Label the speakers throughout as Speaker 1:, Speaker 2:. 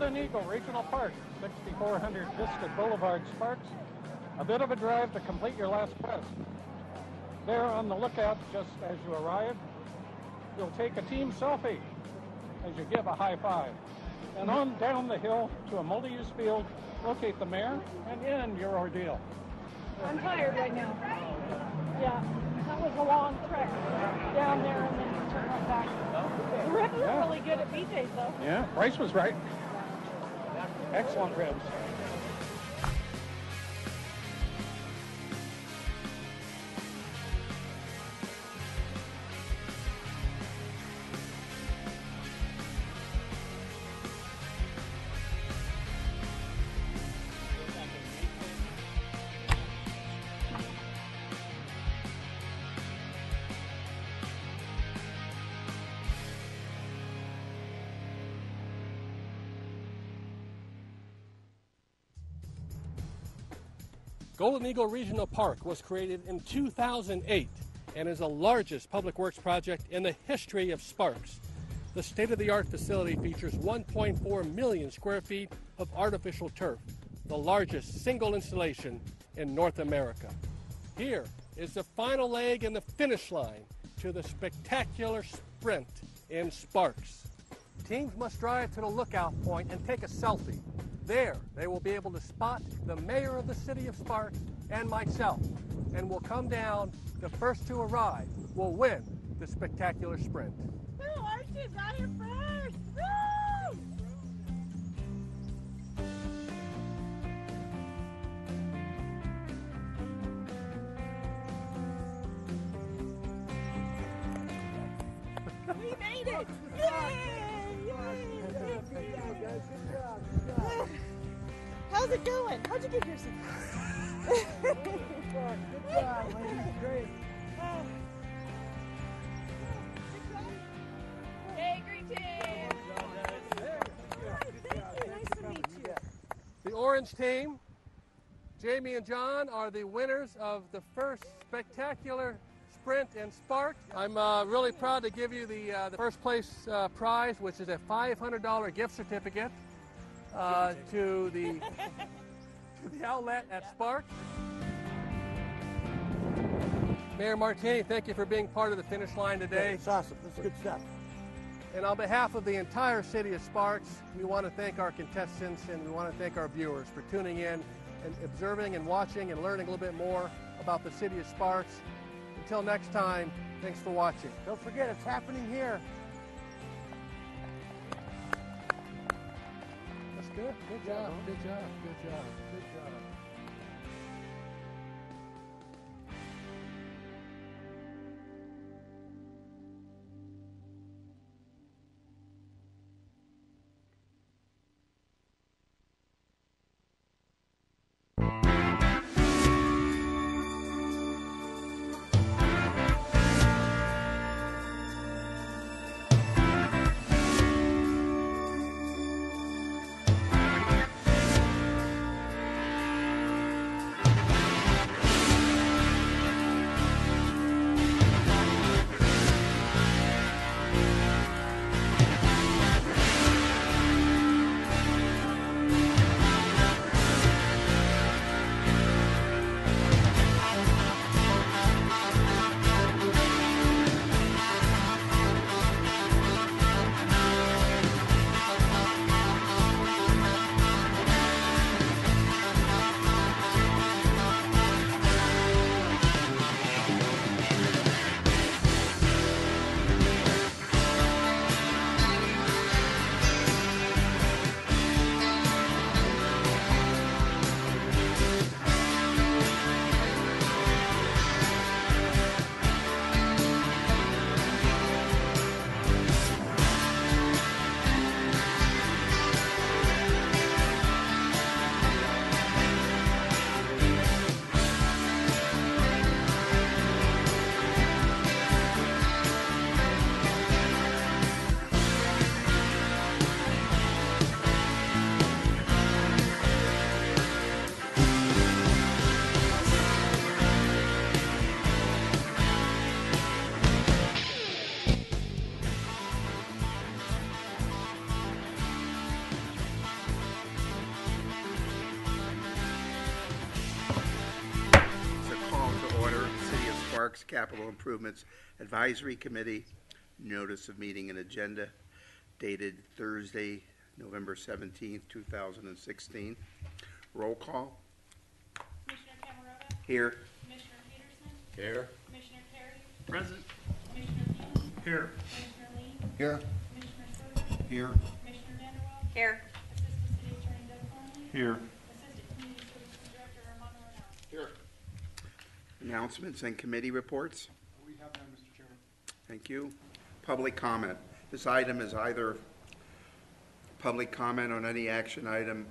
Speaker 1: Golden Eagle Regional Park, 6400 Vista Boulevard, Sparks. A bit of a drive to complete your last quest. There on the lookout just as you arrive, you'll take a team selfie as you give a high five. And on down the hill to a multi-use field, locate the mayor and end your ordeal.
Speaker 2: I'm tired right now. Yeah, that was a long trek down there and then turn right back. The ribs are really good at BJ's though.
Speaker 1: Yeah, Bryce was right. Excellent ribs.
Speaker 3: Golden Eagle Regional Park was created in 2008 and is the largest public works project in the history of Sparks. The state-of-the-art facility features 1.4 million square feet of artificial turf, the largest single installation in North America. Here is the final leg in the finish line to the spectacular sprint in Sparks. Teams must drive to the lookout point and take a selfie. There, they will be able to spot the mayor of the city of Sparks and myself, and will come down. The first to arrive will win the spectacular sprint.
Speaker 2: Woo, Archie got here first! Woo! We made it! How's it going? How'd you get here so fast?
Speaker 4: Good job, ladies. Great.
Speaker 2: Hey, greetings! Nice to meet you.
Speaker 3: The orange team, Jamie and John, are the winners of the first spectacular sprint in Sparks. I'm really proud to give you the first place prize, which is a $500 gift certificate to the outlet at Sparks. Mayor Martini, thank you for being part of the finish line today.
Speaker 4: It's awesome. That's good stuff.
Speaker 3: And on behalf of the entire city of Sparks, we want to thank our contestants and we want to thank our viewers for tuning in and observing and watching and learning a little bit more about the city of Sparks. Until next time, thanks for watching.
Speaker 4: Don't forget, it's happening here.
Speaker 3: That's good. Good job. Good job. Good job. Good job.
Speaker 5: Sparks Capital Improvements Advisory Committee. Notice of meeting and agenda dated Thursday, November 17th, 2016. Roll call.
Speaker 6: Commissioner Camerota?
Speaker 5: Here.
Speaker 6: Commissioner Peterson?
Speaker 5: Here.
Speaker 6: Commissioner Terry?
Speaker 5: Present.
Speaker 6: Commissioner Fields?
Speaker 5: Here.
Speaker 6: Commissioner Lee?
Speaker 5: Here.
Speaker 6: Commissioner Sirleaf?
Speaker 5: Here.
Speaker 6: Commissioner Vanderwall?
Speaker 2: Here.
Speaker 6: Assistant City Attorney Doug Conley?
Speaker 5: Here.
Speaker 6: Assistant Community Services Director Armando Renau?
Speaker 5: Here. Announcements and committee reports.
Speaker 4: We have none, Mr. Chairman.
Speaker 5: Thank you. Public comment. This item is either public comment on any action item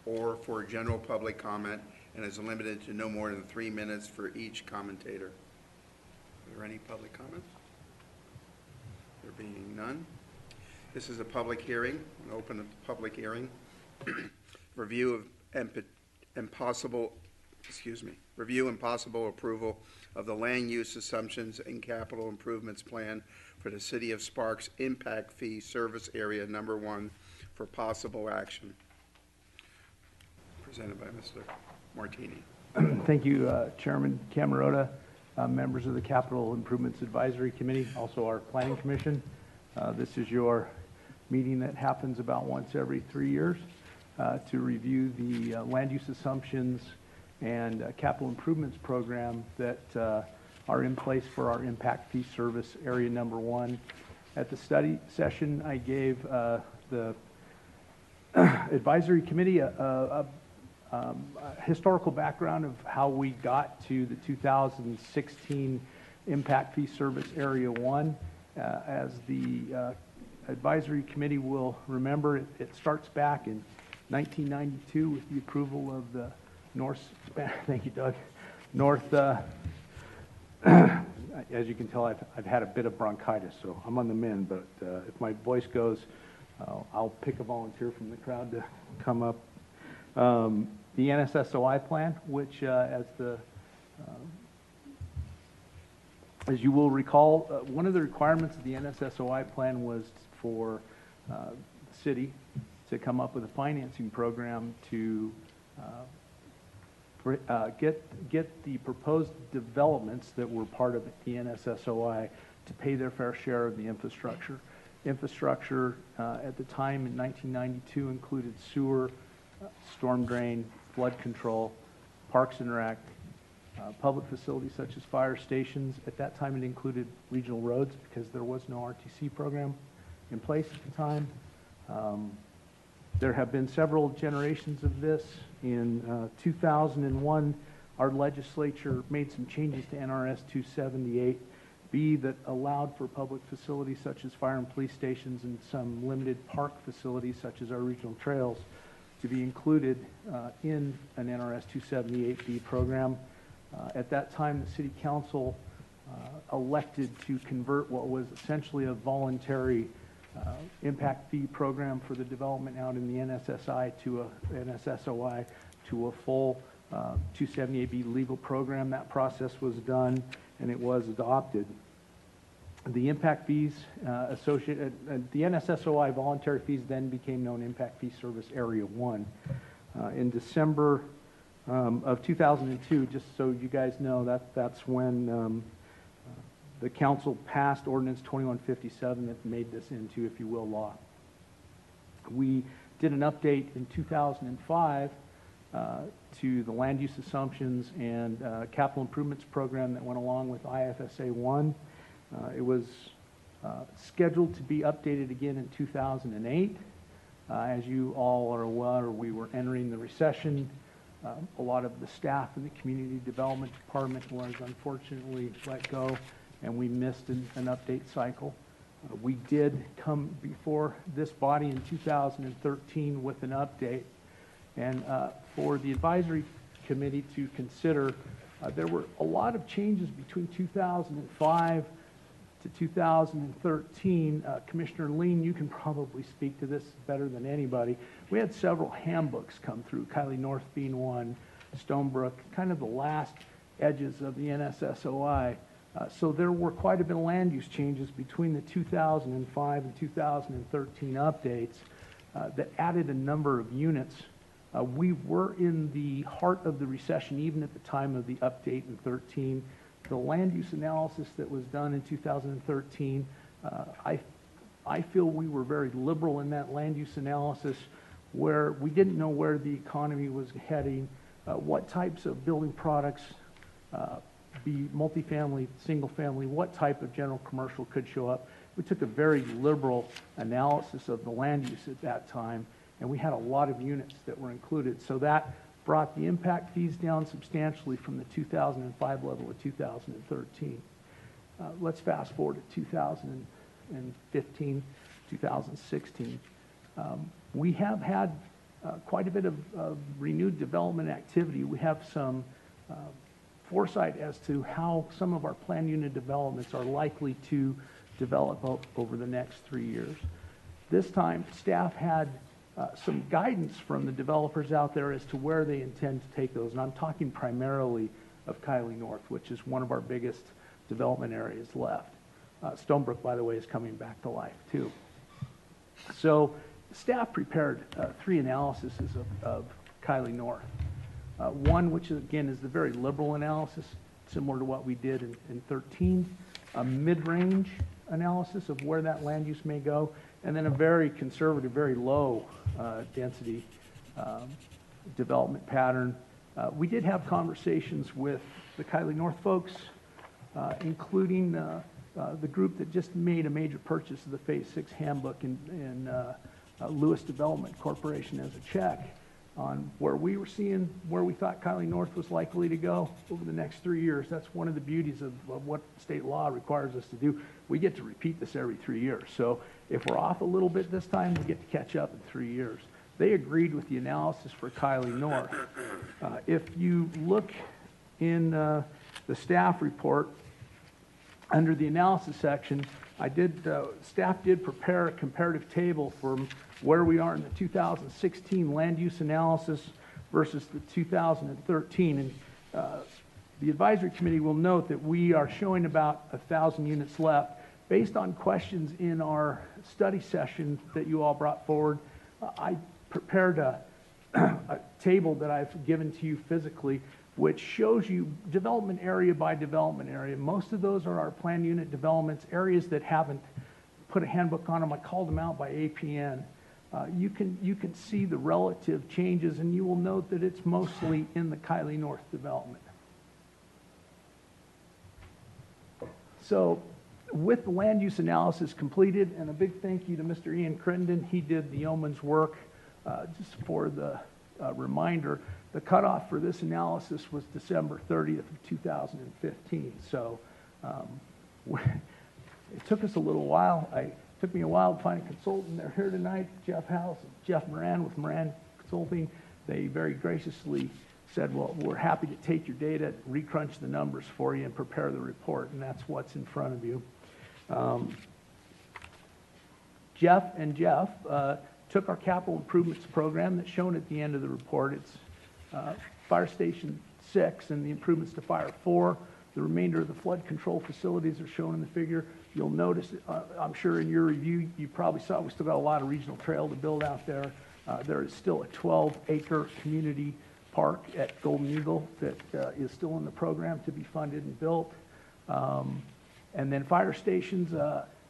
Speaker 5: or for general public comment and is limited to no more than 3 minutes for each commentator. Are there any public comments? There being none. This is a public hearing. I'll open the public hearing. Review of review and possible approval of the land use assumptions and capital improvements plan for the City of Sparks Impact Fee Service Area Number 1 for possible action. Presented by Mr. Martini.
Speaker 7: Thank you, Chairman Camerota, members of the Capital Improvements Advisory Committee, also our Planning Commission. This is your meeting that happens about once every 3 years to review the land use assumptions and capital improvements program that are in place for our impact fee service area number 1. At the study session, I gave the advisory committee a historical background of how we got to the 2016 impact fee service area 1. As the advisory committee will remember, it starts back in 1992 with the approval of the thank you, Doug. As you can tell, I've had a bit of bronchitis, so I'm on the mend, but if my voice goes, I'll pick a volunteer from the crowd to come up. The NSSOI plan, which as you will recall, one of the requirements of the NSSOI plan was for the city to come up with a financing program to get the proposed developments that were part of the NSSOI to pay their fair share of the infrastructure. Infrastructure at the time in 1992 included sewer, storm drain, flood control, parks and rec, public facilities such as fire stations. At that time it included regional roads because there was no RTC program in place at the time. There have been several generations of this. In 2001, our legislature made some changes to NRS 278B that allowed for public facilities such as fire and police stations and some limited park facilities such as our regional trails to be included in an NRS 278B program. At that time, the City Council elected to convert what was essentially a voluntary impact fee program for the development out in the NSSOI to a full 278B legal program. That process was done and it was adopted. The impact fees associated, the NSSOI voluntary fees then became known Impact Fee Service Area 1. In December of 2002, just so you guys know, that's when the council passed Ordinance 2157 that made this into, if you will, law. We did an update in 2005 to the land use assumptions and capital improvements program that went along with IFSA 1. It was scheduled to be updated again in 2008. As you all are aware, we were entering the recession. A lot of the staff in the Community Development Department was unfortunately let go, and we missed an update cycle. We did come before this body in 2013 with an update, and for the advisory committee to consider, there were a lot of changes between 2005 to 2013. Commissioner Lean, you can probably speak to this better than anybody. We had several handbooks come through, Kylie North being one, Stonebrook, kind of the last edges of the NSSOI. So there were quite a bit of land use changes between the 2005 and 2013 updates that added a number of units. We were in the heart of the recession even at the time of the update in 13. the land use analysis that was done in 2013, I feel we were very liberal in that land use analysis, where we didn't know where the economy was heading, what types of building products, be multifamily, single family, what type of general commercial could show up. We took a very liberal analysis of the land use at that time, and we had a lot of units that were included. So that brought the impact fees down substantially from the 2005 level of 2013. Let's fast forward to 2015, 2016. We have had quite a bit of renewed development activity. We have some foresight as to how some of our planned unit developments are likely to develop over the next 3 years. This time, staff had some guidance from the developers out there as to where they intend to take those. And I'm talking primarily of Kiley North, which is one of our biggest development areas left. Stonebrook, by the way, is coming back to life too. So staff prepared 3 analyses of Kiley North. One, which again is the very liberal analysis, similar to what we did in 13, a mid-range analysis of where that land use may go, and then a very conservative, very low density development pattern. We did have conversations with the Kiley North folks, including the group that just made a major purchase of the Phase 6 handbook in Lewis Development Corporation as a check on where we were seeing, where we thought Kiley North was likely to go over the next 3 years. That's one of the beauties of what state law requires us to do. We get to repeat this every 3 years. So if we're off a little bit this time, we get to catch up in 3 years. They agreed with the analysis for Kiley North. If you look in the staff report, under the analysis section, staff did prepare a comparative table from where we are in the 2016 land use analysis versus the 2013. And the advisory committee will note that we are showing about 1,000 units left. Based on questions in our study session that you all brought forward, I prepared a table that I've given to you physically, which shows you development area by development area. Most of those are our planned unit developments, areas that haven't put a handbook on them. I called them out by APN. You can see the relative changes, and you will note that it's mostly in the Kiley North development. So with the land use analysis completed, and a big thank you to Mr. Ian Crittenden, he did the yeoman's work. Just for the reminder, the cutoff for this analysis was December 30th of 2015. So it took us a little while. It took me a while to find a consultant. They're here tonight, Jeff House, Jeff Moran with Moran Consulting. They very graciously said, well, we're happy to take your data, recrunch the numbers for you, and prepare the report, and that's what's in front of you. Jeff took our capital improvements program that's shown at the end of the report. It's Fire Station 6 and the improvements to Fire 4. The remainder of the flood control facilities are shown in the figure. You'll notice, I'm sure in your review, you probably saw we still got a lot of regional trail to build out there. There is still a 12-acre community park at Golden Eagle that is still in the program to be funded and built. And then fire stations,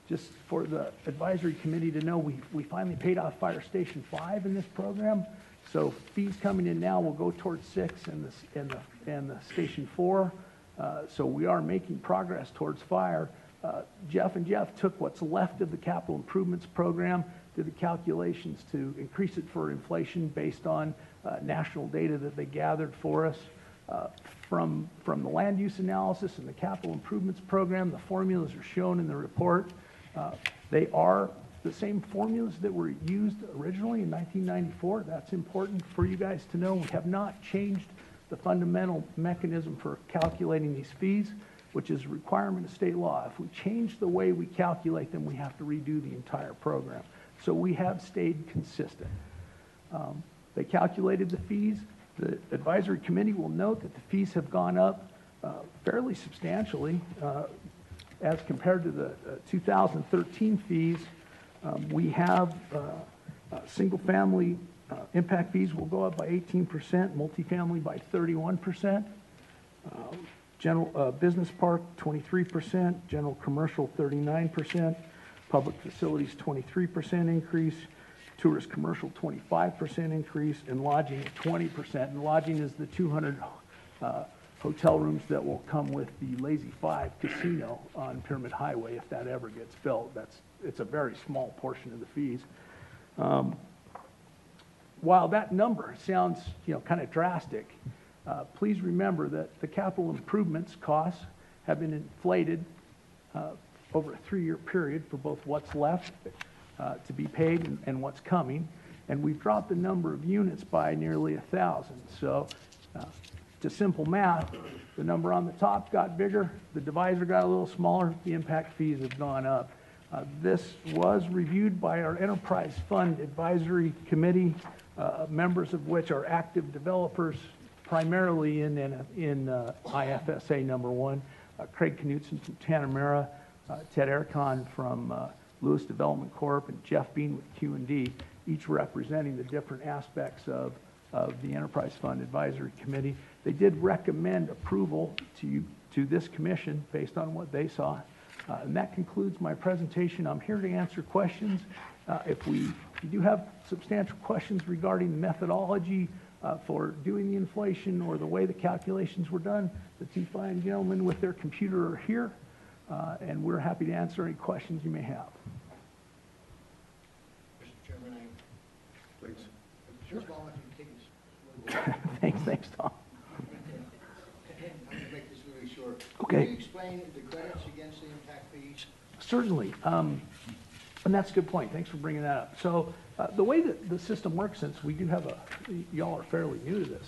Speaker 7: just for the advisory committee to know, we finally paid off Fire Station 5 in this program. So fees coming in now will go towards 6 and the Station 4. So we are making progress towards fire. Jeff took what's left of the capital improvements program, did the calculations to increase it for inflation based on national data that they gathered for us. From the land use analysis and the capital improvements program, the formulas are shown in the report. They are the same formulas that were used originally in 1994. That's important for you guys to know. We have not changed the fundamental mechanism for calculating these fees, which is a requirement of state law. If we change the way we calculate them, we have to redo the entire program. So we have stayed consistent. They calculated the fees. The advisory committee will note that the fees have gone up fairly substantially as compared to the 2013 fees. We have single-family impact fees will go up by 18%, multifamily by 31%. General Business Park, 23%, general commercial, 39%, public facilities, 23% increase, tourist commercial, 25% increase, and lodging, 20%. And lodging is the 200 hotel rooms that will come with the Lazy Five Casino on Pyramid Highway if that ever gets built. It's a very small portion of the fees. While that number sounds, kind of drastic, please remember that the capital improvements costs have been inflated over a 3-year period for both what's left to be paid and what's coming, and we've dropped the number of units by nearly 1,000. So, to simple math, the number on the top got bigger, the divisor got a little smaller, the impact fees have gone up. This was reviewed by our Enterprise Fund Advisory Committee, members of which are active developers, primarily in IFSA number 1, Craig Knutson from Tanamera, Ted Ercon from Lewis Development Corp., and Jeff Bean with Q&D, each representing the different aspects of the Enterprise Fund Advisory Committee. They did recommend approval to this commission based on what they saw. And that concludes my presentation. I'm here to answer questions. If you do have substantial questions regarding the methodology for doing the inflation or the way the calculations were done, the two fine gentlemen with their computer are here, and we're happy to answer any questions you may have.
Speaker 8: Mr. Chairman,
Speaker 5: Please.
Speaker 8: first of all, I want you to take this.
Speaker 7: Thanks, Tom.
Speaker 8: I'm going to make this really short.
Speaker 7: Okay.
Speaker 8: Can you explain the credits against the impact fees?
Speaker 7: Certainly, and that's a good point. Thanks for bringing that up. So the way that the system works, since we do have y'all are fairly new to this,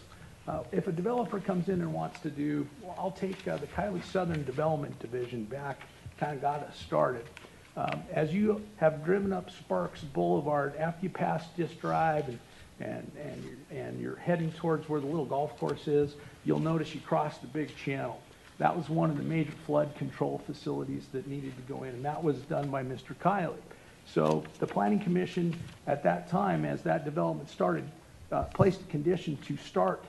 Speaker 7: if a developer comes in and wants to do, well, I'll take the Kiley Southern Development Division back, kind of got us started. As you have driven up Sparks Boulevard, after you pass Disc Drive and you're heading towards where the little golf course is, you'll notice you cross the big channel. That was one of the major flood control facilities that needed to go in, and that was done by Mr. Kiley. So the Planning Commission at that time, as that development started, placed a condition to start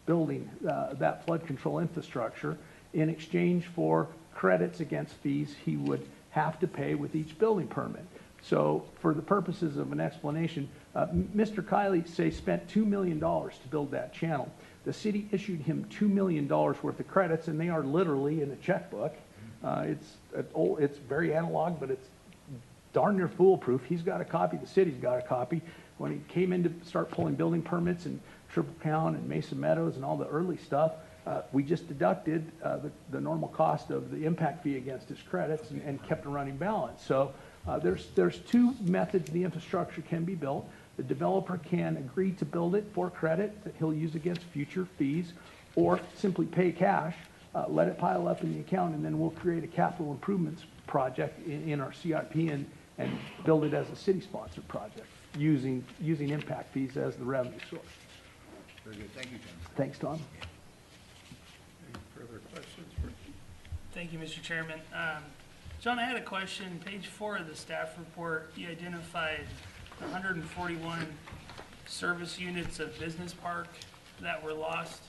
Speaker 7: building that flood control infrastructure in exchange for credits against fees he would have to pay with each building permit. So for the purposes of an explanation, Mr. Kiley, say, spent $2 million to build that channel. The city issued him $2 million worth of credits, and they are literally in a checkbook. It's very analog, but it's darn near foolproof. He's got a copy, the city's got a copy. When he came in to start pulling building permits in Triple Crown and Mesa Meadows and all the early stuff, we just deducted the normal cost of the impact fee against his credits and kept a running balance. So there's two methods the infrastructure can be built. The developer can agree to build it for credit that he'll use against future fees, or simply pay cash, let it pile up in the account, and then we'll create a capital improvements project in our CIP and build it as a city-sponsored project using impact fees as the revenue source.
Speaker 8: Very good. Thank you, John.
Speaker 7: Thanks, Tom.
Speaker 5: Any further questions?
Speaker 9: Thank you, Mr. Chairman. John, I had a question. Page 4 of the staff report, you identified 141 service units of business park that were lost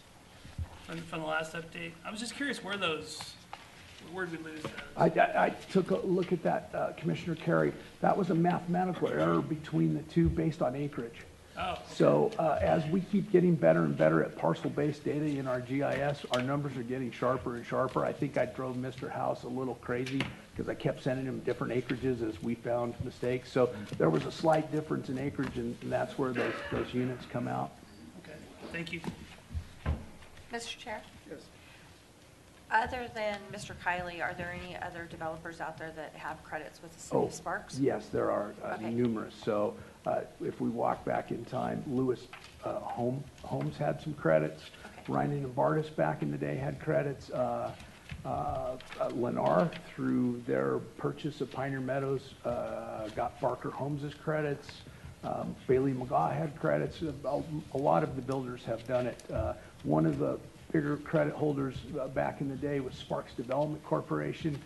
Speaker 9: from the last update. I was just curious where did we lose those?
Speaker 7: I took a look at that, Commissioner Carey. That was a mathematical error between the two based on acreage.
Speaker 9: Oh.
Speaker 7: So as we keep getting better and better at parcel-based data in our GIS, our numbers are getting sharper and sharper. I think I drove Mr. House a little crazy because I kept sending him different acreages as we found mistakes. So there was a slight difference in acreage, and that's where those units come out.
Speaker 9: Okay, thank you.
Speaker 10: Mr. Chair?
Speaker 5: Yes.
Speaker 10: Other than Mr. Kiley, are there any other developers out there that have credits with the city of Sparks?
Speaker 7: Yes, there are
Speaker 10: Okay.
Speaker 7: numerous. So if we walk back in time, Lewis Homes had some credits.
Speaker 10: Okay.
Speaker 7: Ryan and Novartis back in the day had credits. Lennar, through their purchase of Pioneer Meadows, got Barker Homes' credits. Bailey McGaw had credits. A lot of the builders have done it. One of the bigger credit holders back in the day was Sparks Development Corporation.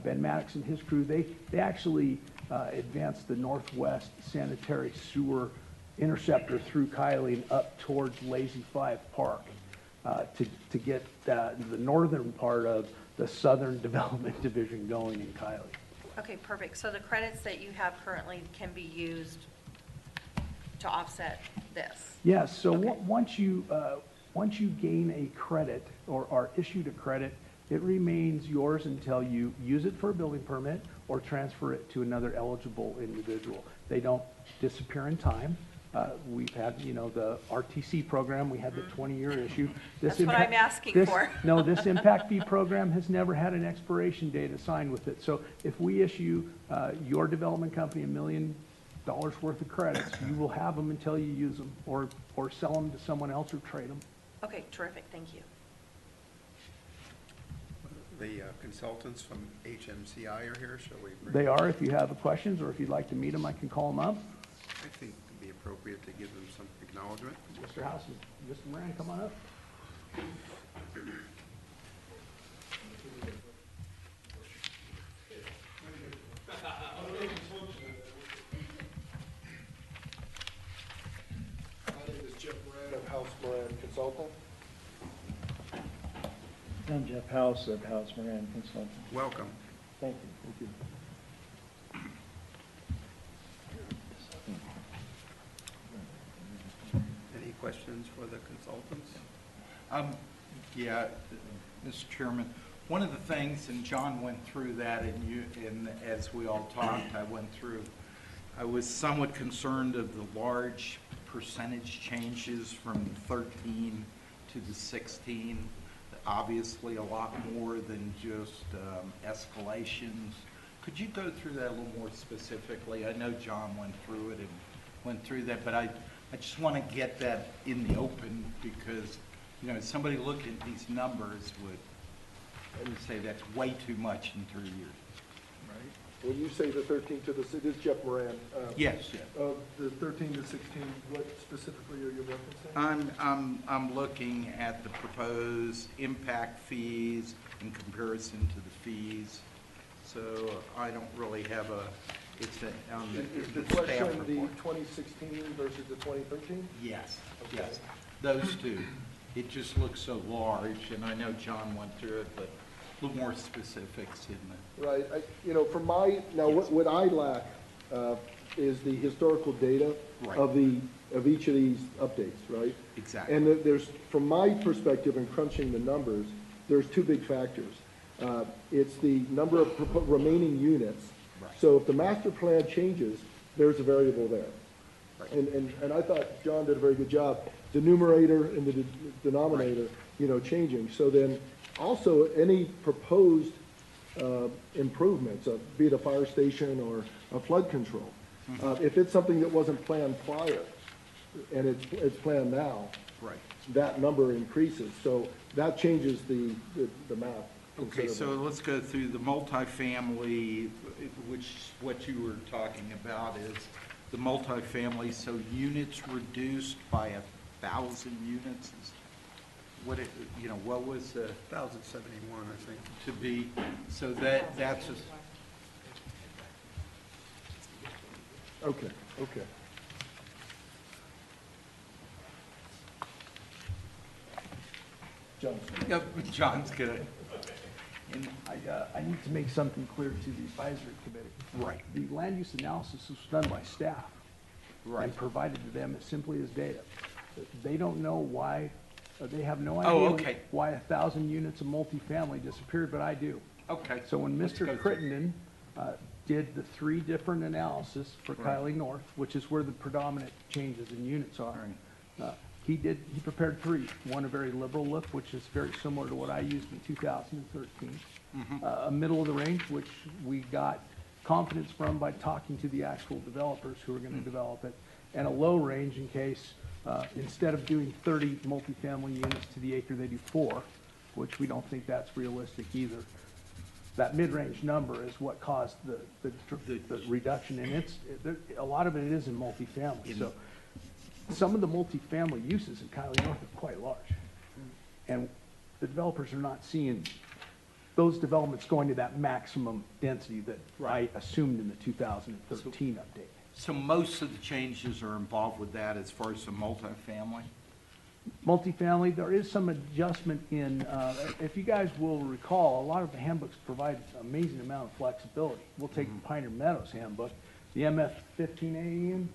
Speaker 7: Ben Maddox and his crew, they actually advanced the Northwest Sanitary Sewer Interceptor through Kiley and up towards Lazy Five Park. to get the northern part of the Southern Development Division going in Kylie.
Speaker 10: Okay, perfect. So the credits that you have currently can be used to offset this?
Speaker 7: Yes, so
Speaker 10: Okay.
Speaker 7: once you gain a credit or are issued a credit, it remains yours until you use it for a building permit or transfer it to another eligible individual. They don't disappear in time. We've had, the RTC program, we had the 20-year issue.
Speaker 10: That's what I'm asking for.
Speaker 7: No, this impact fee program has never had an expiration date assigned with it. So if we issue your development company $1 million worth of credits, you will have them until you use them or sell them to someone else or trade them.
Speaker 10: Okay, terrific, thank you.
Speaker 5: The consultants from HMCI are here, shall we?
Speaker 7: They are. If you have questions or if you'd like to meet them, I can call them up.
Speaker 5: I think it'd be appropriate to give them some acknowledgement.
Speaker 7: Mr. House and Mr. Moran, come on up.
Speaker 11: My name is Jeff Moran of House Moran Consulting.
Speaker 12: I'm Jeff House of House Moran Consulting.
Speaker 5: Welcome.
Speaker 12: Thank you. Thank you.
Speaker 5: Any questions for the consultants?
Speaker 13: Yeah, Mr. Chairman, one of the things, and John went through that, and as we all talked, I was somewhat concerned of the large percentage changes from 13 to the 16. Obviously, a lot more than just escalations. Could you go through that a little more specifically? I know John went through it and went through that, but I just want to get that in the open because, somebody looking at these numbers would say that's way too much in 3 years.
Speaker 11: Right. When you say the 13 to the, it is Jeff Moran.
Speaker 13: Yes.
Speaker 11: The 13 to 16, what specifically are you referencing?
Speaker 13: I'm looking at the proposed impact fees in comparison to the fees. So I don't really have
Speaker 11: Is the
Speaker 13: staff
Speaker 11: question
Speaker 13: report.
Speaker 11: the 2016 versus the 2013?
Speaker 13: Yes,
Speaker 11: Okay.
Speaker 13: yes, those two. It just looks so large, and I know John went through it, but a little more specifics in the.
Speaker 11: Right. What I lack is the historical data
Speaker 13: Right.
Speaker 11: of each of these updates, right?
Speaker 13: Exactly.
Speaker 11: And there's, from my perspective in crunching the numbers, there's two big factors. It's the number of remaining units.
Speaker 13: Right.
Speaker 11: So if the master plan changes, there's a variable there.
Speaker 13: Right.
Speaker 11: And I thought John did a very good job. The numerator and the denominator, changing. So then also any proposed improvements, be it a fire station or a flood control, if it's something that wasn't planned prior and it's planned now,
Speaker 13: Right.
Speaker 11: that number increases. So that changes the math.
Speaker 13: Okay, so
Speaker 11: considerably.
Speaker 13: let's go through the multifamily, which what you were talking about is the multifamily, so units reduced by 1,000 units is what what was
Speaker 5: 1,071, I think.
Speaker 13: to be, so that's a,
Speaker 11: Okay.
Speaker 13: John's good. And
Speaker 7: I need to make something clear to the advisory committee.
Speaker 13: Right.
Speaker 7: The land use analysis was done by staff.
Speaker 13: Right.
Speaker 7: And provided to them as simply as data. They don't know why, they have no
Speaker 13: Oh,
Speaker 7: idea
Speaker 13: okay.
Speaker 7: why 1,000 units of multifamily disappeared, but I do.
Speaker 13: Okay.
Speaker 7: So when
Speaker 13: Let's
Speaker 7: Mr.
Speaker 13: go through.
Speaker 7: Crittenden did the 3 different analysis for
Speaker 13: Right.
Speaker 7: Kylie North, which is where the predominant changes in units are, he prepared 3. One, a very liberal look, which is very similar to what I used in 2013. A middle of the range, which we got confidence from by talking to the actual developers who are going to develop it, and a low range in case, instead of doing 30 multifamily units to the acre, they do 4, which we don't think that's realistic either. That mid-range number is what caused the reduction, and a lot of it is in multifamily. So some of the multifamily uses in Kylie North are quite large, and the developers are not seeing those developments going to that maximum density that I assumed in the 2013 update.
Speaker 13: So most of the changes are involved with that as far as the multifamily?
Speaker 7: Multifamily, there is some adjustment in, if you guys will recall, a lot of the handbooks provide amazing amount of flexibility. We'll take the Pioneer Meadows handbook, the MF 15A,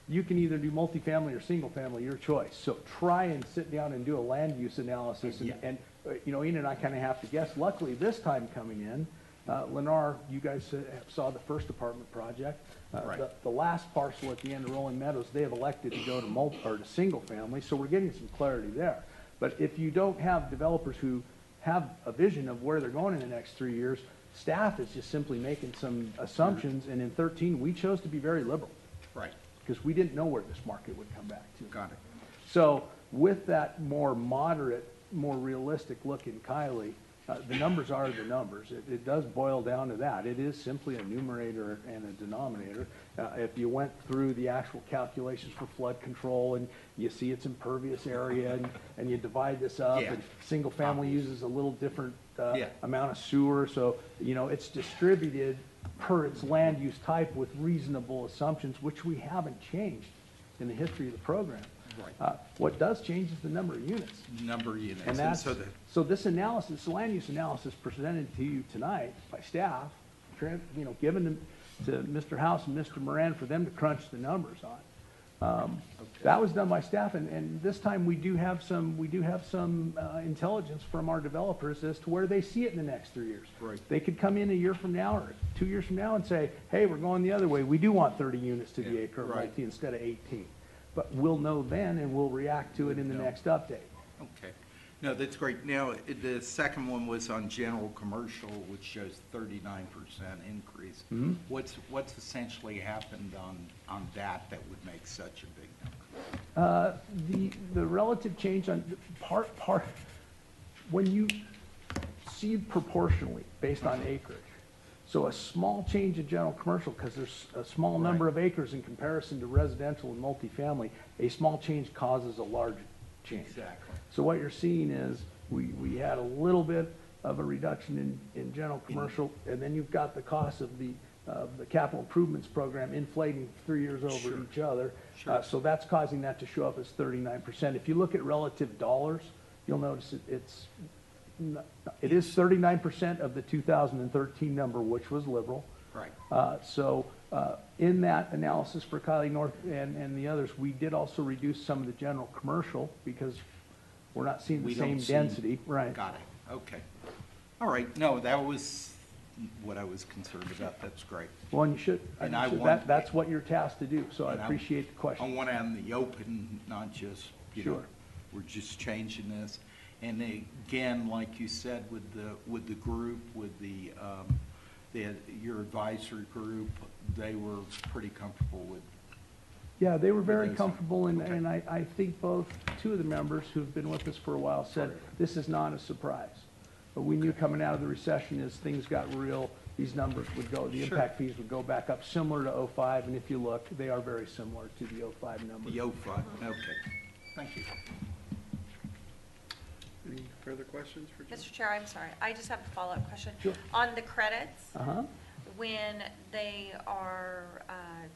Speaker 7: you can either do multifamily or single family, your choice. So try and sit down and do a land use analysis and you know, Ian and I kind of have to guess. Luckily, this time coming in, Lennar, you guys saw the first apartment project. The last parcel at the end of Rolling Meadows, they have elected to go to to single family, so we're getting some clarity there. But if you don't have developers who have a vision of where they're going in the next 3 years, staff is just simply making some assumptions, and in 13, we chose to be very liberal.
Speaker 13: Right.
Speaker 7: Because we didn't know where this market would come back to.
Speaker 13: Got it.
Speaker 7: So with that more moderate, more realistic look in Kylie, the numbers are the numbers. It does boil down to that. It is simply a numerator and a denominator. If you went through the actual calculations for flood control and you see its impervious area and you divide this up and single family uses a little different amount of sewer. So, you know, it's distributed per its land use type with reasonable assumptions, which we haven't changed in the history of the program.
Speaker 13: Right.
Speaker 7: What does change is the number of units.
Speaker 13: Number of units.
Speaker 7: And that's,
Speaker 13: so
Speaker 7: so this analysis, land use analysis presented to you tonight by staff, you know, given to Mr. House and Mr. Moran for them to crunch the numbers on. That was done by staff, and this time we do have some intelligence from our developers as to where they see it in the next 3 years.
Speaker 13: Right.
Speaker 7: They could come in a year from now or 2 years from now and say, hey, we're going the other way. We do want 30 units to the acre
Speaker 13: right.
Speaker 7: multi instead of 18. But we'll know then, and we'll react to it in the next update.
Speaker 13: Okay. No, that's great. Now, the second one was on general commercial, which shows 39% increase.
Speaker 7: Mm-hmm.
Speaker 13: What's essentially happened on that would make such a big number?
Speaker 7: The relative change on part, when you see proportionally based on acreage, so a small change in general commercial, because there's a small number of acres in comparison to residential and multifamily, a small change causes a large change.
Speaker 13: Exactly.
Speaker 7: So what you're seeing is we had a little bit of a reduction in general commercial, and then you've got the cost of the capital improvements program inflating 3 years over each other.
Speaker 13: Sure.
Speaker 7: So that's causing that to show up as 39%. If you look at relative dollars, you'll notice it is 39% of the 2013 number, which was liberal.
Speaker 13: Right.
Speaker 7: So in that analysis for Kylie North and the others, we did also reduce some of the general commercial because we're not seeing the same density. Right.
Speaker 13: Got it. Okay. All right. No, that was what I was concerned about. That's great.
Speaker 7: Well, and you should.
Speaker 13: And
Speaker 7: that's what you're tasked to do. So I appreciate the question.
Speaker 13: I want it in the open, not just, you know, we're just changing this. And again, like you said, with the group, with your advisory group, they were pretty comfortable with.
Speaker 7: Yeah, they were very comfortable, and I think two of the members who've been with us for a while said this is not a surprise. But we knew coming out of the recession as things got real, these numbers would go, the impact fees would go back up similar to 05, and if you look, they are very similar to the 05 numbers.
Speaker 13: The 05, okay. Thank you.
Speaker 5: Any further questions for John?
Speaker 10: Mr. Chair, I'm sorry. I just have a follow-up question.
Speaker 7: Sure.
Speaker 10: On the credits,
Speaker 7: Uh-huh.
Speaker 10: when they are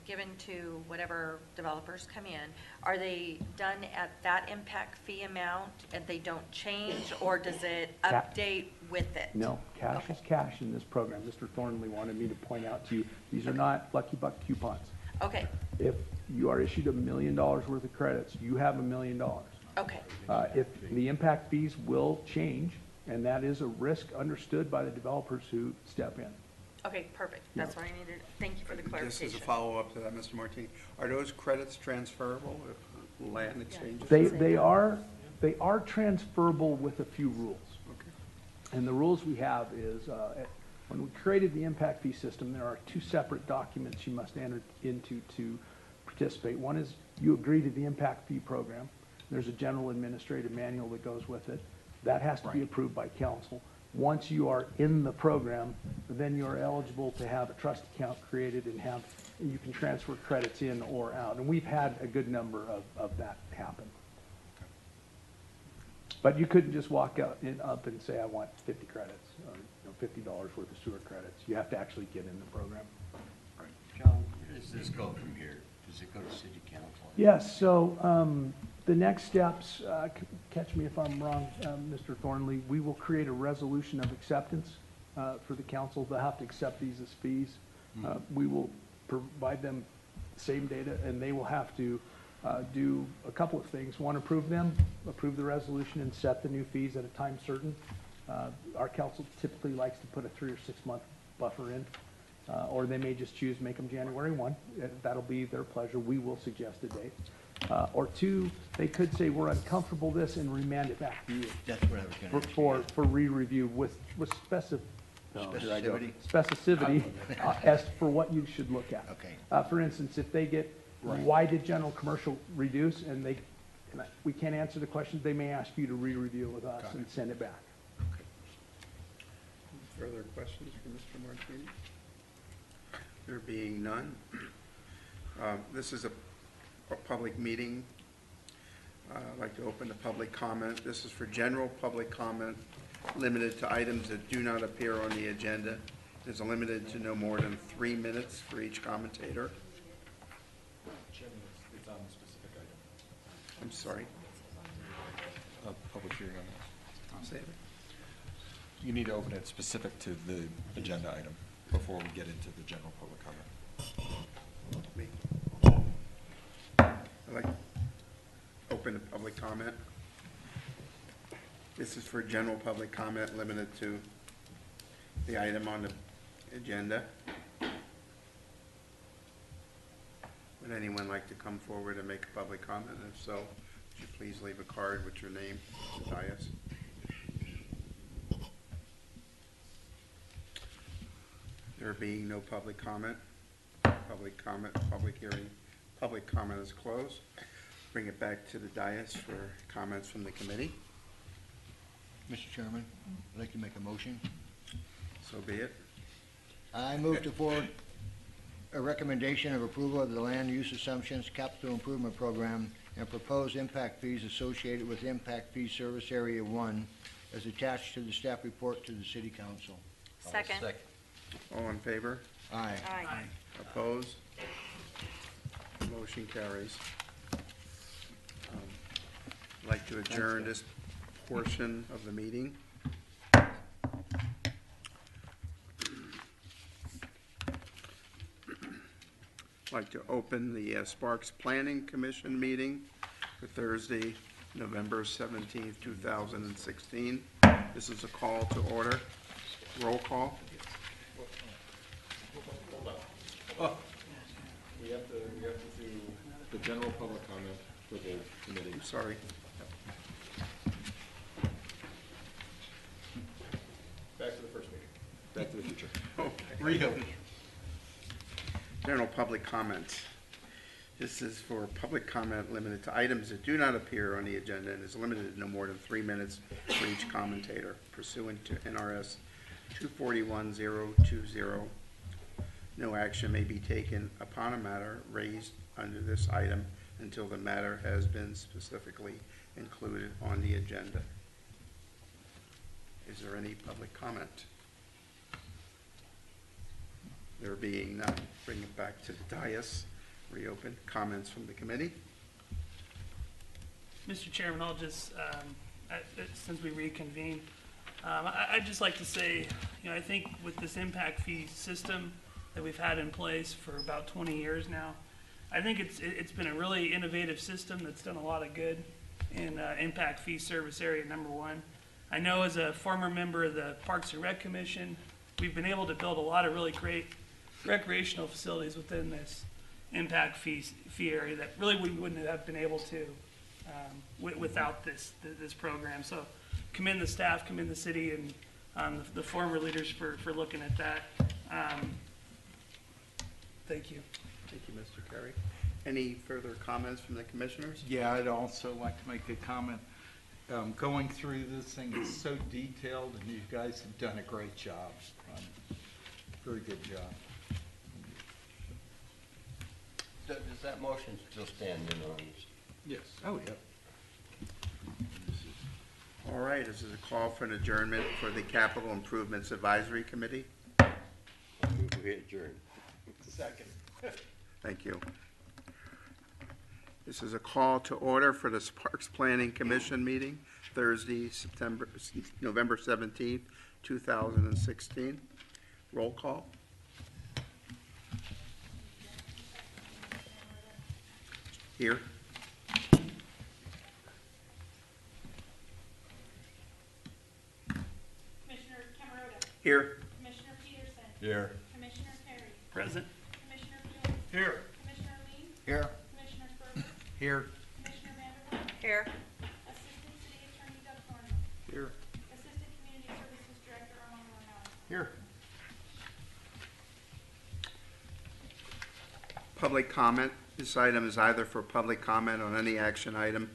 Speaker 10: given to whatever developers come in, are they done at that impact fee amount and they don't change, or does it update with it?
Speaker 7: No, cash is cash in this program. Mr. Thornley wanted me to point out to you, these are not Lucky Buck coupons.
Speaker 10: Okay,
Speaker 7: If you are issued $1 million worth of credits, you have $1 million.
Speaker 10: okay,
Speaker 7: If the impact fees will change, and that is a risk understood by the developers who step in.
Speaker 10: okay, perfect. That's what I needed. Thank you for the clarification.
Speaker 5: Just as a follow-up to that, Mr. Martini, are those credits transferable if land exchanges?
Speaker 7: They are transferable with a few rules.
Speaker 5: Okay.
Speaker 7: And the rules we have is, when we created the impact fee system, there are two separate documents you must enter into to participate. One is you agree to the impact fee program. There's a general administrative manual that goes with it. That has to be approved by council. Once you are in the program, then you're eligible to have a trust account created and you can transfer credits in or out. And we've had a good number of that happen. But you couldn't just walk up and say, I want 50 credits or $50 worth of sewer credits. You have to actually get in the program.
Speaker 14: John, where does this go from here? Does it go to city council?
Speaker 7: Yes, so The next steps, catch me if I'm wrong, Mr. Thornley, we will create a resolution of acceptance for the council. They'll have to accept these as fees. We will provide them same data, and they will have to do a couple of things. One, approve the resolution, and set the new fees at a time certain. Our council typically likes to put a 3 or 6 month buffer in, or they may just choose to make them January 1. That'll be their pleasure. We will suggest a date. Or 2, they could say, we're uncomfortable with this, and remand it back to you.
Speaker 8: That's what I was going to ask.
Speaker 7: For re-review with
Speaker 8: Specificity?
Speaker 7: specificity as for what you should look at.
Speaker 8: Okay.
Speaker 7: For instance, if they get,
Speaker 8: Right.
Speaker 7: why did general commercial reduce, and we can't answer the questions, they may ask you to re-review with us and send it back.
Speaker 5: Further questions for Mr. Martini? There being none, this is a public meeting. I'd like to open the public comment. This is for general public comment, limited to items that do not appear on the agenda. It is limited to no more than 3 minutes for each commentator.
Speaker 14: It's on a specific item.
Speaker 5: I'm sorry.
Speaker 14: A public hearing on that.
Speaker 5: I'll save it.
Speaker 14: You need to open it specific to the agenda item before we get into the general public comment.
Speaker 5: Me. I'd like to open the public comment. This is for general public comment, limited to the item on the agenda. Would anyone like to come forward and make a public comment? If so, would you please leave a card with your name to the dais? There being no public comment, public hearing, public comment is closed. Bring it back to the dais for comments from the committee.
Speaker 8: Mr. Chairman, I'd like to make a motion.
Speaker 5: So be it.
Speaker 8: I move to forward a recommendation of approval of the land use assumptions capital improvement program and proposed impact fees associated with impact fee service area 1 as attached to the staff report to the city council.
Speaker 10: Second.
Speaker 5: All in favor?
Speaker 8: Aye.
Speaker 10: Aye.
Speaker 5: Opposed? Motion carries. I'd like to adjourn this portion of the meeting. I'd like to open the Sparks Planning Commission meeting for Thursday, November 17th, 2016. This is a call to order. Roll call.
Speaker 14: We have to do the general public comment for the committee.
Speaker 5: I'm sorry.
Speaker 14: Back to the first meeting. Back to the future.
Speaker 5: Reopen. General public comment. This is for public comment limited to items that do not appear on the agenda and is limited to no more than 3 minutes for each commentator pursuant to NRS 241020. No action may be taken upon a matter raised under this item until the matter has been specifically included on the agenda. Is there any public comment? There being none, bring it back to the dais, reopen. Comments from the committee?
Speaker 9: Mr. Chairman, I'll just, since we reconvened, I'd just like to say, I think with this impact fee system that we've had in place for about 20 years now, I think it's been a really innovative system that's done a lot of good in impact fee service area number 1. I know as a former member of the Parks and Rec Commission, we've been able to build a lot of really great recreational facilities within this impact fee area that really we wouldn't have been able to without this program. So commend the staff, commend the city, and the former leaders for looking at that. Thank you.
Speaker 5: Thank you, Mr. Carey. Any further comments from the commissioners?
Speaker 13: Yeah, I'd also like to make a comment. Going through this thing is so detailed, and you guys have done a great job. Very good job.
Speaker 15: Does that motion still stand in on this?
Speaker 13: Yes. Oh, yeah.
Speaker 5: All right, this is a call for an adjournment for the Capital Improvements Advisory Committee.
Speaker 15: We adjourn.
Speaker 14: Second.
Speaker 5: Thank you. This is a call to order for the Sparks Planning Commission meeting, Thursday, November 17th, 2016. Roll call. Here.
Speaker 6: Commissioner Camerota.
Speaker 5: Here.
Speaker 6: Commissioner Peterson.
Speaker 15: Here.
Speaker 6: Commissioner Perry.
Speaker 9: Present.
Speaker 6: Commissioner Fields.
Speaker 9: Here.
Speaker 6: Commissioner Lee.
Speaker 8: Here.
Speaker 6: Commissioner Furman.
Speaker 14: Here.
Speaker 6: Commissioner Vanderwaal.
Speaker 10: Here.
Speaker 6: Assistant City Attorney Doug Thornhill.
Speaker 5: Here.
Speaker 6: Assistant Community Services Director Armando Morales.
Speaker 8: Here.
Speaker 5: Public comment. This item is either for public comment on any action item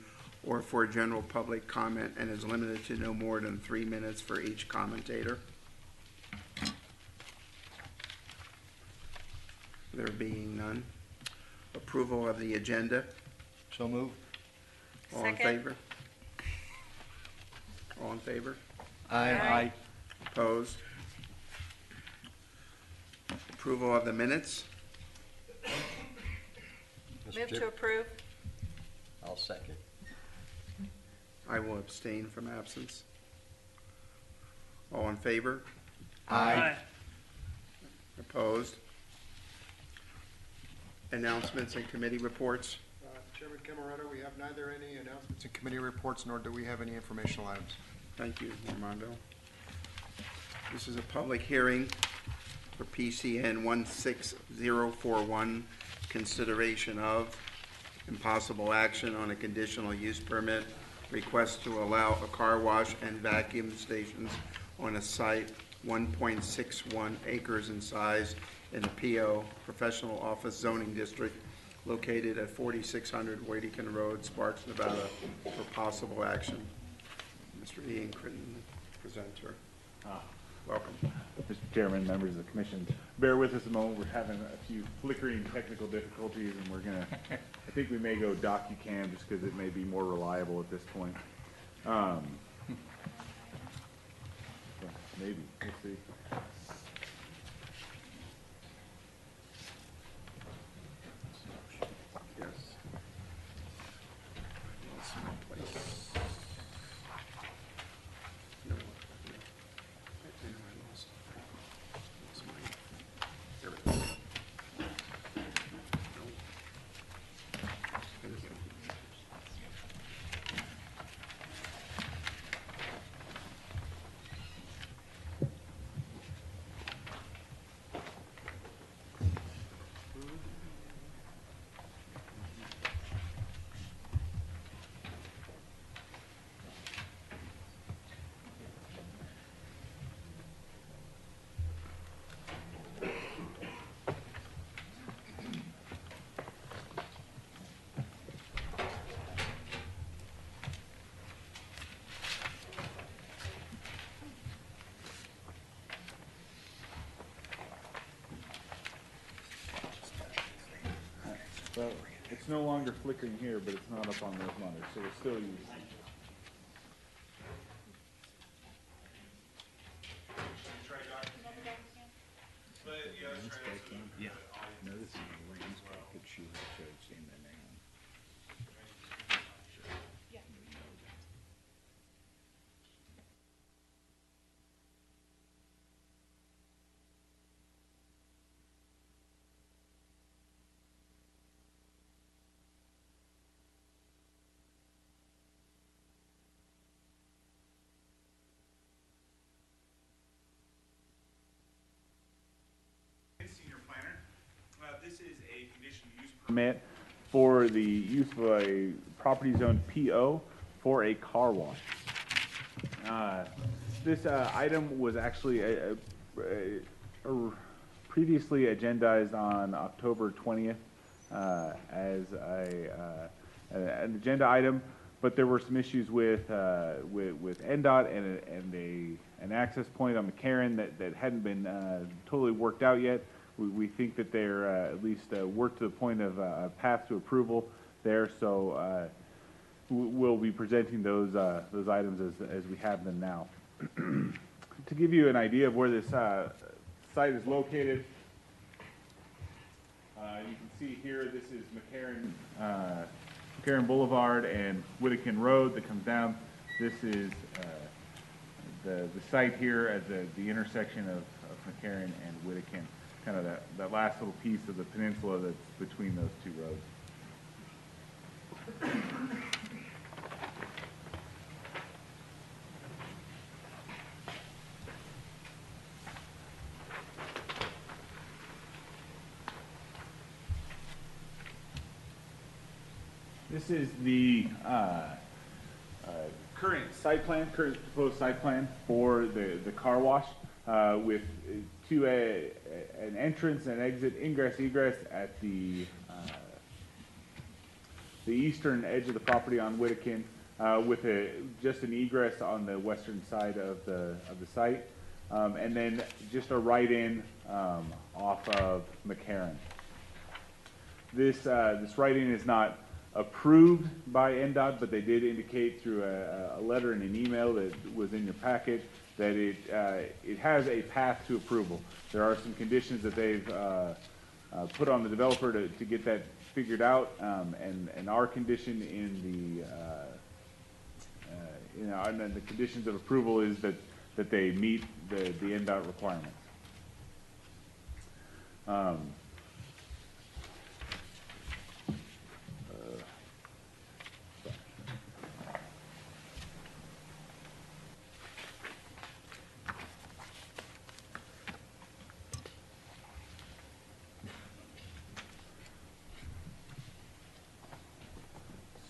Speaker 5: or for general public comment and is limited to no more than 3 minutes for each commentator. There being none. Approval of the agenda.
Speaker 8: So move.
Speaker 5: All in
Speaker 10: Second.
Speaker 5: favor? All in favor?
Speaker 10: Aye.
Speaker 5: Opposed? Approval of the minutes.
Speaker 10: Move to approve.
Speaker 15: I'll second.
Speaker 5: I will abstain from absence. All in favor?
Speaker 9: Aye.
Speaker 5: Opposed? Announcements and committee reports.
Speaker 16: Chairman Camerota, we have neither any announcements and committee reports, nor do we have any informational items.
Speaker 5: Thank you, Armando. This is a public hearing for PCN 16041, consideration of impossible action on a conditional use permit, request to allow a car wash and vacuum stations on a site 1.61 acres in size in the PO Professional Office Zoning District located at 4600 Waidekin Road, Sparks, Nevada, for possible action. Mr. Ian Critton, presenter. Welcome.
Speaker 17: Mr. Chairman, members of the commission, bear with us a moment. We're having a few flickering technical difficulties, and we're gonna, I think we may go DocuCam just because it may be more reliable at this point. Maybe, we'll see.
Speaker 5: Yes. Lost my place. No, I know I lost mine. There it is. No. There we go.
Speaker 17: So it's no longer flickering here, but it's not up on those monitors, so we're still using it.
Speaker 4: Yeah. Notice in the Rams package, she showed seeing the name.
Speaker 17: Senior planner. This is a conditional use permit for the use of a property zone PO for a car wash. This item was actually previously agendized on October 20th as an agenda item, but there were some issues with NDOT and an access point on McCarran that hadn't been totally worked out yet. We think that they're at least worked to the point of a path to approval there, so we'll be presenting those items as we have them now. To give you an idea of where this site is located, you can see here this is McCarran McCarran Boulevard and Whittakin Road that comes down. This is the site here at the intersection of McCarran and Whittakin, kind of that last little piece of the peninsula that's between those two roads. This is the current proposed site plan for the car wash with an entrance and exit, ingress, egress at the eastern edge of the property on Whittakin, with just an egress on the western side of the site, and then just a right-in off of McCarran. This right-in is not approved by NDOT, but they did indicate through a letter and an email that was in your packet that it has a path to approval. There are some conditions that they've put on the developer to get that figured out, and our condition in the conditions of approval is that they meet the NDOT requirements.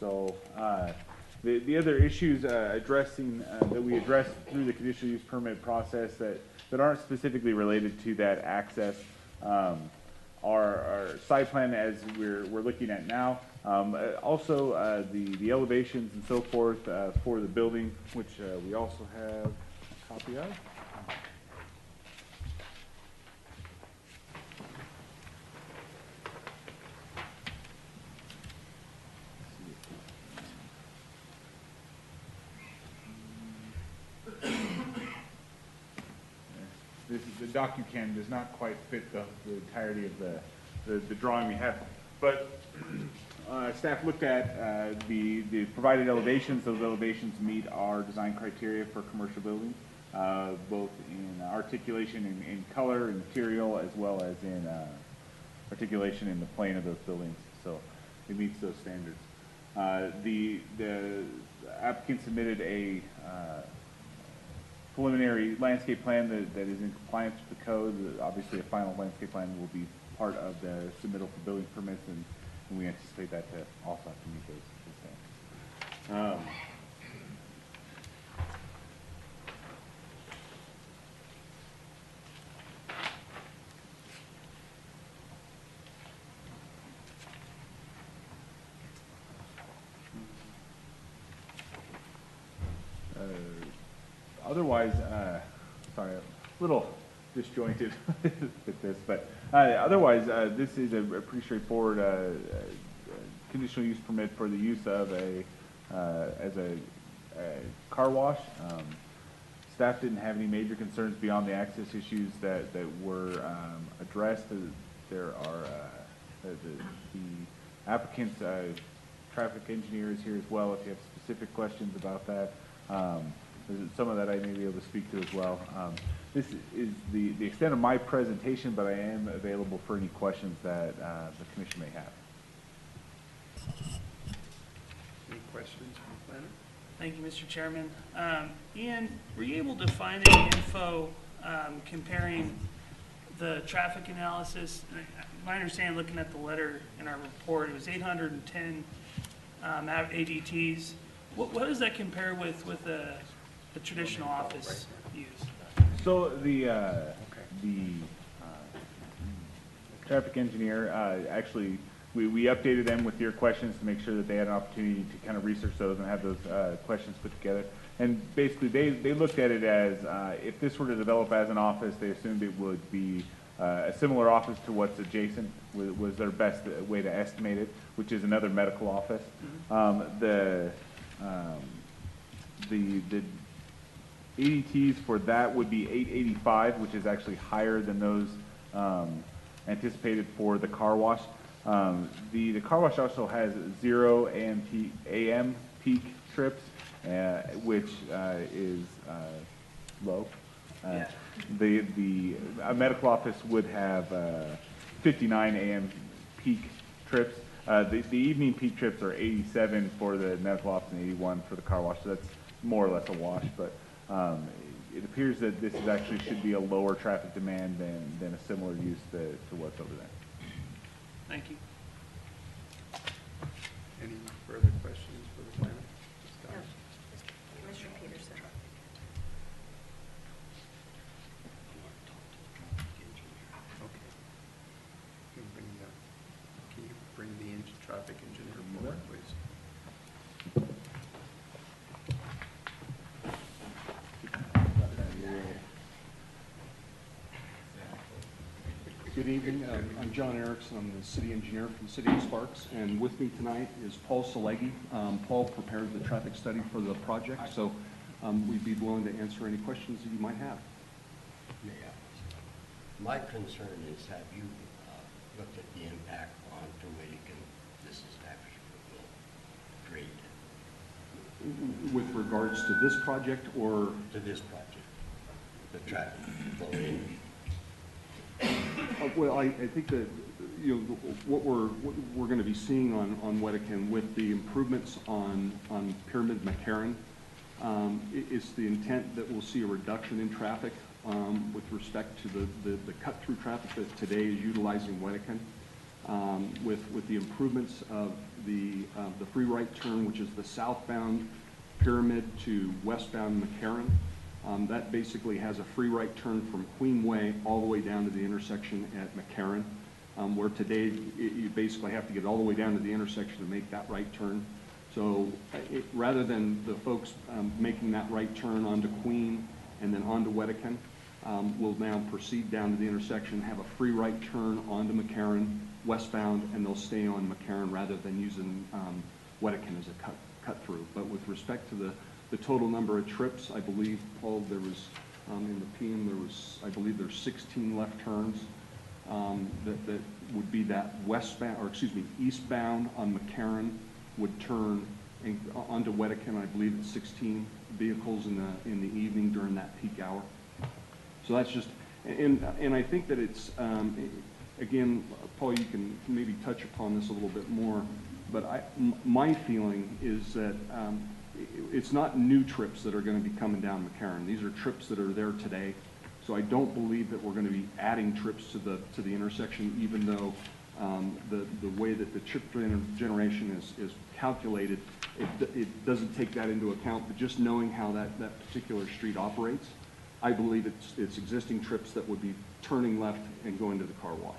Speaker 17: So the other issues that we addressed through the conditional use permit process that aren't specifically related to that access our site plan as we're looking at now. Also the elevations and so forth for the building, which we also have a copy of. The DocuCam does not quite fit the entirety of the drawing we have, but staff looked at the provided elevations. Those elevations meet our design criteria for commercial buildings, both in articulation in color and material, as well as in articulation in the plane of those buildings. So it meets those standards. The applicant submitted a preliminary landscape plan that is in compliance with the code. Obviously, a final landscape plan will be part of the submittal for building permits, and we anticipate that to also have to meet those. Otherwise, sorry, a little disjointed with this, but otherwise, this is a pretty straightforward conditional use permit for the use of as a car wash. Staff didn't have any major concerns beyond the access issues that were addressed. There are the applicant's traffic engineer is here as well if you have specific questions about that. Some of that I may be able to speak to as well. This is the extent of my presentation, but I am available for any questions that the commission may have.
Speaker 5: Any questions from the planner?
Speaker 9: Thank you, Mr. Chairman. Ian, were you able to find any info comparing the traffic analysis? My understanding, looking at the letter in our report, it was 810 ADTs. What does that compare with the traditional office use?
Speaker 17: So the traffic engineer actually we updated them with your questions to make sure that they had an opportunity to kind of research those and have those questions put together. And basically, they looked at it as if this were to develop as an office, they assumed it would be a similar office to what's adjacent. Was their best way to estimate it, which is another medical office. The ADTs for that would be 885, which is actually higher than those anticipated for the car wash. The car wash also has 0 AM peak trips, which is low. The medical office would have 59 AM peak trips. The evening peak trips are 87 for the medical office and 81 for the car wash, so that's more or less a wash, but it appears that this is actually should be a lower traffic demand than a similar use to what's over there.
Speaker 9: Thank you.
Speaker 5: Any further questions for the planner?
Speaker 10: Commissioner Peterson.
Speaker 5: Okay. Can you bring the traffic engineer forward, please?
Speaker 18: Good evening. I'm John Erickson. I'm the city engineer from the City of Sparks, and with me tonight is Paul Salegi. Paul prepared the traffic study for the project, so we'd be willing to answer any questions that you might have.
Speaker 15: My concern is, have you looked at the impact on Dominican? This is actually great.
Speaker 18: With regards to this project or?
Speaker 15: To this project, the traffic flow in.
Speaker 18: Well, I think that, you know, what we're going to be seeing on Wedekind with the improvements on Pyramid McCarran, it's the intent that we'll see a reduction in traffic with respect to the cut-through traffic that today is utilizing Wedekind. With the improvements of the free right turn, which is the southbound Pyramid to westbound McCarran. That basically has a free right turn from Queenway all the way down to the intersection at McCarran, where today you basically have to get all the way down to the intersection to make that right turn. So rather than the folks making that right turn onto Queen and then onto Wedekind, we'll now proceed down to the intersection, have a free right turn onto McCarran westbound, and they'll stay on McCarran rather than using Wedekind as a cut through. But with respect to the total number of trips, I believe, Paul, there was, in the PM, there was, I believe there's 16 left turns that would be that westbound, or excuse me, eastbound on McCarran would turn onto Wedekind. I believe it's 16 vehicles in the evening during that peak hour. So that's just, and I think that it's, again, Paul, you can maybe touch upon this a little bit more, but my feeling is that it's not new trips that are going to be coming down McCarran. These are trips that are there today. So I don't believe that we're going to be adding trips to the intersection, even though the way that the trip generation is calculated, it doesn't take that into account. But just knowing how that particular street operates, I believe it's existing trips that would be turning left and going to the car wash.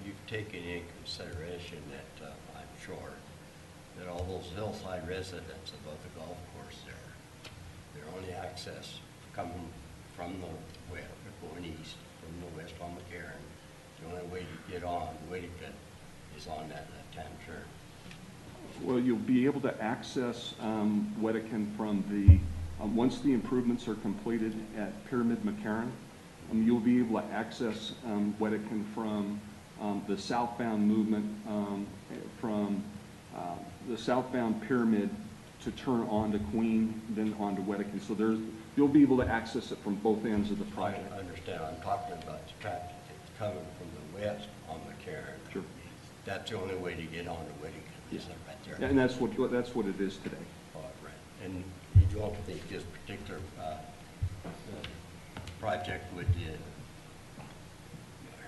Speaker 15: You've taken in consideration that, I'm sure, that all those hillside residents above the golf course there, their only access coming from the west, going east, from the west on McCarran, the only way to get on Wedekind is on that left-hand turn.
Speaker 18: Well, you'll be able to access Wedekind from the, once the improvements are completed at Pyramid McCarran, you'll be able to access Wedekind from the southbound movement from the southbound Pyramid to turn onto Queen, then onto Wedekind. So you'll be able to access it from both ends of the project.
Speaker 15: I understand. I'm talking about the traffic that's coming from the west on McCarran.
Speaker 18: Sure.
Speaker 15: That's the only way to get onto Wedekind.
Speaker 18: Yes.
Speaker 15: Is that right there?
Speaker 18: And that's what it is today.
Speaker 15: Oh, right. And you don't think this particular project would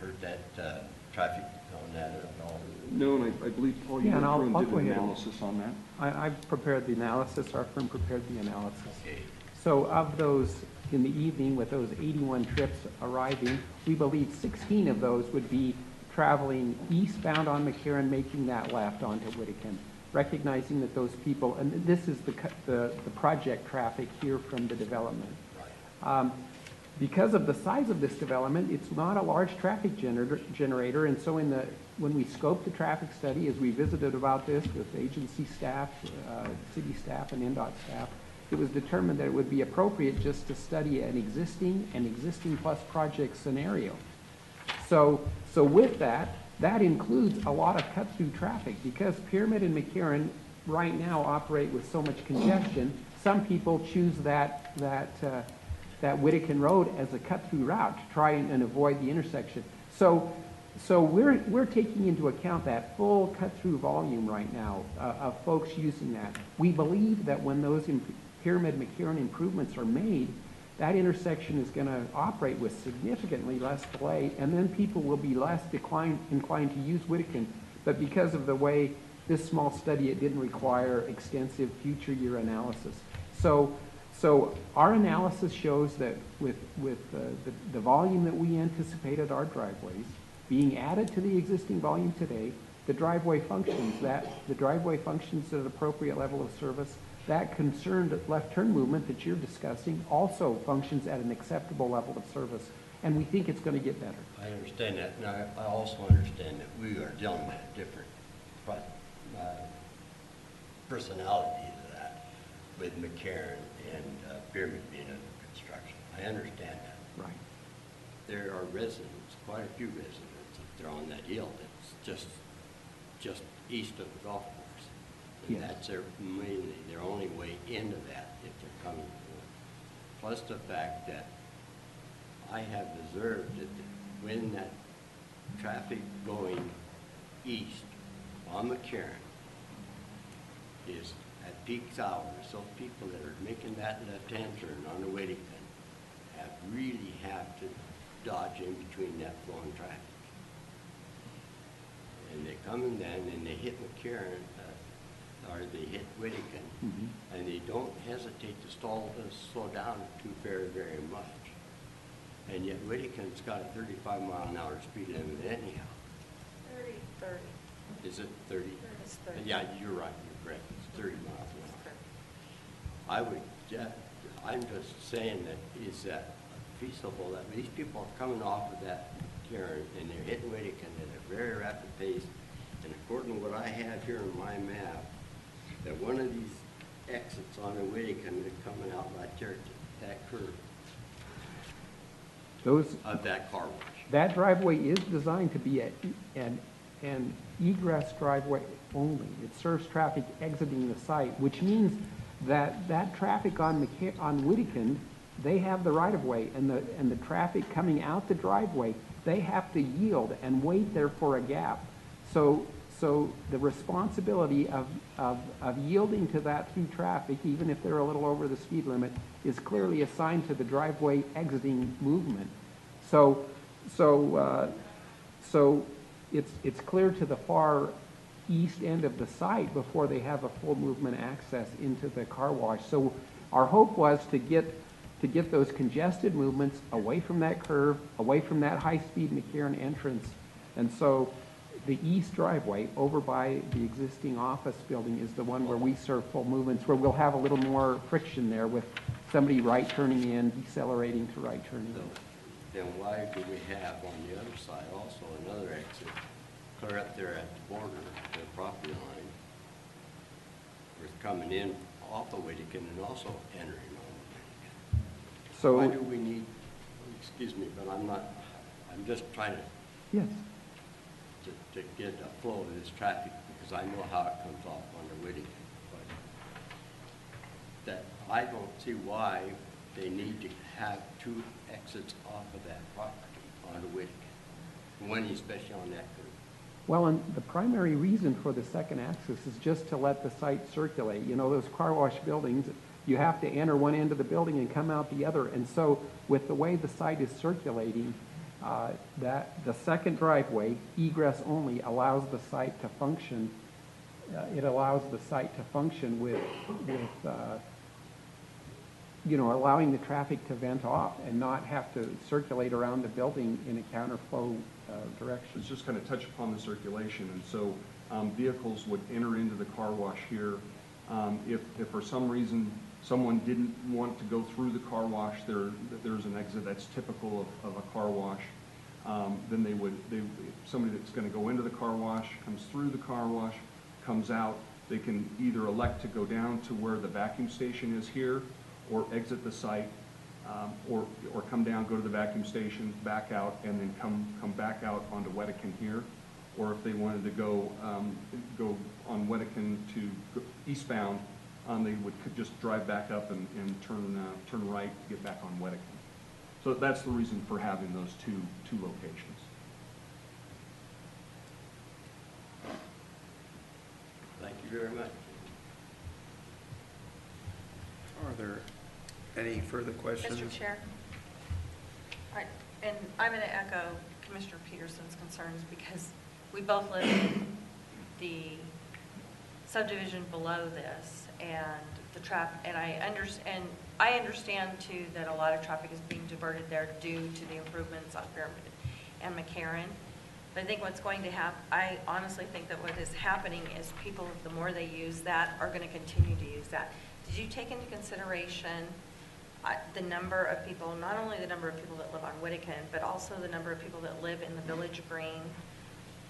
Speaker 15: hurt that traffic on that at all?
Speaker 18: No, and I believe, Paul, you
Speaker 19: Yeah, and I'll
Speaker 18: did
Speaker 19: go
Speaker 18: an
Speaker 19: ahead.
Speaker 18: analysis on that.
Speaker 19: I've prepared the analysis, our firm prepared the analysis.
Speaker 15: Okay.
Speaker 19: So of those, in the evening, with those 81 trips arriving, we believe 16 of those would be traveling eastbound on McCarran, making that left onto Wedekind, recognizing that those people, and this is the project traffic here from the development.
Speaker 15: Right.
Speaker 19: Because of the size of this development, it's not a large traffic generator, and so when we scoped the traffic study, as we visited about this with agency staff, city staff, and NDOT staff, it was determined that it would be appropriate just to study an existing plus project scenario. So with that, That includes a lot of cut-through traffic, because Pyramid and McCarran right now operate with so much congestion. Some people choose that Whittakin Road as a cut-through route to try and avoid the intersection. So we're taking into account that full cut-through volume right now of folks using that. We believe that when those Pyramid McCarran improvements are made, that intersection is going to operate with significantly less delay, and then people will be less inclined to use Whittakin. But because of the way this small study, it didn't require extensive future year analysis. So our analysis shows that with the volume that we anticipated our driveways being added to the existing volume today, the driveway functions at an appropriate level of service. That concerned left turn movement that you're discussing also functions at an acceptable level of service, and we think it's going to get better.
Speaker 15: I understand that, and I also understand that we are dealing with a different personality to that, with McCarran and Pyramid being under construction. I understand that.
Speaker 19: Right.
Speaker 15: There are residents, quite a few residents, that they're on that hill that's just east of the golf course. And
Speaker 19: Yes.
Speaker 15: that's mainly their only way into that if they're coming forward. Plus the fact that I have observed that when that traffic going east on McCarran is at peak hours, those people that are making that left-hand turn on the Whittakin really have to dodge in between that flowing traffic. And they come in then and they hit McCarran, or they hit Whittakin, and they don't hesitate to slow down too very, very much. And yet Whittakin's got a 35-mile-an-hour speed limit anyhow.
Speaker 10: 30.
Speaker 15: Is it 30?
Speaker 10: It's 30.
Speaker 15: Yeah, you're right, you're correct. It's 30 miles an hour. I'm just saying that is that feasible that these people are coming off of that Karen and they're hitting Whittakin at a very rapid pace. And according to what I have here on my map, that one of these exits on the Whittakin is coming out right there to that curve of that car wash.
Speaker 19: That driveway is designed to be an egress driveway only. It serves traffic exiting the site, which means that traffic on Whittakin, they have the right-of-way, and the traffic coming out the driveway, they have to yield and wait there for a gap. So the responsibility of yielding to that through traffic, even if they're a little over the speed limit, is clearly assigned to the driveway exiting movement. So it's clear to the far east end of the site before they have a full movement access into the car wash. So our hope was to get those congested movements away from that curve, away from that high-speed McCarran entrance. And so the east driveway over by the existing office building is the one where we serve full movements, where we'll have a little more friction there with somebody right turning in, decelerating to right turning in.
Speaker 15: Then why do we have on the other side also another exit clear up there at the border, the property line, with coming in off of Whittakin and also entering on Whittakin?
Speaker 19: So
Speaker 15: why do we need, excuse me, but I'm just trying to
Speaker 19: yes.
Speaker 15: to get a flow of this traffic, because I know how it comes off under Whittakin. But that I don't see why they need to have two exits off of that property onto Whittakin, one especially on that curve.
Speaker 19: Well, and the primary reason for the second axis is just to let the site circulate. You know, those car wash buildings, you have to enter one end of the building and come out the other. And so with the way the site is circulating, that the second driveway, egress only, allows the site to function. It allows the site to function with allowing the traffic to vent off and not have to circulate around the building in a counterflow direction.
Speaker 18: Let's just kind of touch upon the circulation. And so vehicles would enter into the car wash here. If for some reason someone didn't want to go through the car wash, there's an exit that's typical of a car wash. Then somebody that's going to go into the car wash comes through the car wash, comes out. They can either elect to go down to where the vacuum station is here, or exit the site, or come down, go to the vacuum station, back out, and then come back out onto Whittakin here. or if they wanted to go on Wedekin to go eastbound, they would just drive back up and turn right to get back on Wedekin. So that's the reason for having those two locations.
Speaker 15: Thank you very much.
Speaker 5: Are there any further questions?
Speaker 10: Mr. Chair? All right, and I'm going to echo Commissioner Peterson's concerns because we both live in the subdivision below this, and the traffic, and I understand too that a lot of traffic is being diverted there due to the improvements on Pyramid and McCarran. But I think what's going to happen, I honestly think that what is happening is people, the more they use that, are going to continue to use that. Did you take into consideration the number of people, not only the number of people that live on Wedekin, but also the number of people that live in the Village Green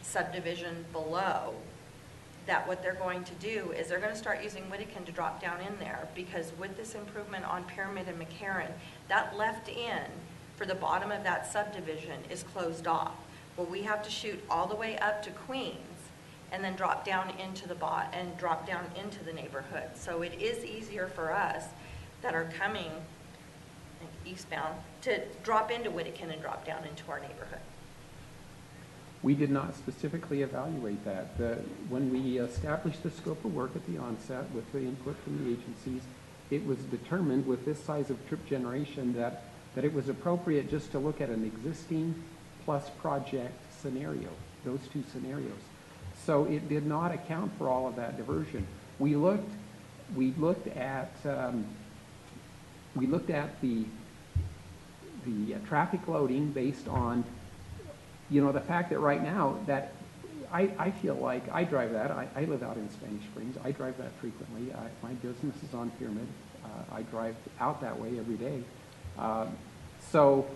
Speaker 10: subdivision below, that what they're going to do is they're going to start using Wedekin to drop down in there, because with this improvement on Pyramid and McCarran, that left in for the bottom of that subdivision is closed off. Well, we have to shoot all the way up to Queens and then drop down into the neighborhood. So it is easier for us that are coming eastbound to drop into Wedekin and drop down into our neighborhood.
Speaker 19: We did not specifically evaluate that. When we established the scope of work at the onset with the input from the agencies, it was determined with this size of trip generation that it was appropriate just to look at an existing plus project scenario, those two scenarios. So it did not account for all of that diversion. We looked at the traffic loading based on, the fact that right now that I feel like I drive that. I live out in Spanish Springs. I drive that frequently. My business is on Pyramid. I drive out that way every day. So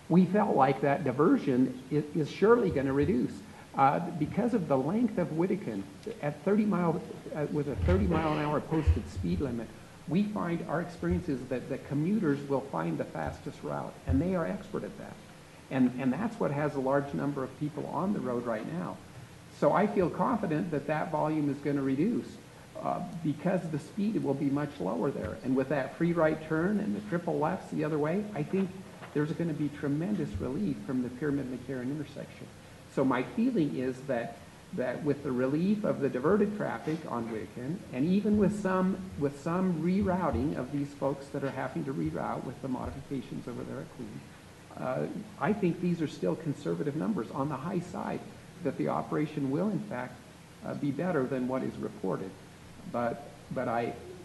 Speaker 19: we felt like that diversion is surely going to reduce. Because of the length of Wedekin, at 30 miles, with a 30-mile-an-hour posted speed limit, we find our experience is that the commuters will find the fastest route, and they are expert at that. And that's what has a large number of people on the road right now. So I feel confident that that volume is going to reduce because the speed will be much lower there. And with that free right turn and the triple lefts the other way, I think there's going to be tremendous relief from the Pyramid-McCarran intersection. So my feeling is that with the relief of the diverted traffic on Wedekin, and even with some rerouting of these folks that are having to reroute with the modifications over there at Queens, I think these are still conservative numbers on the high side, that the operation will in fact be better than what is reported. But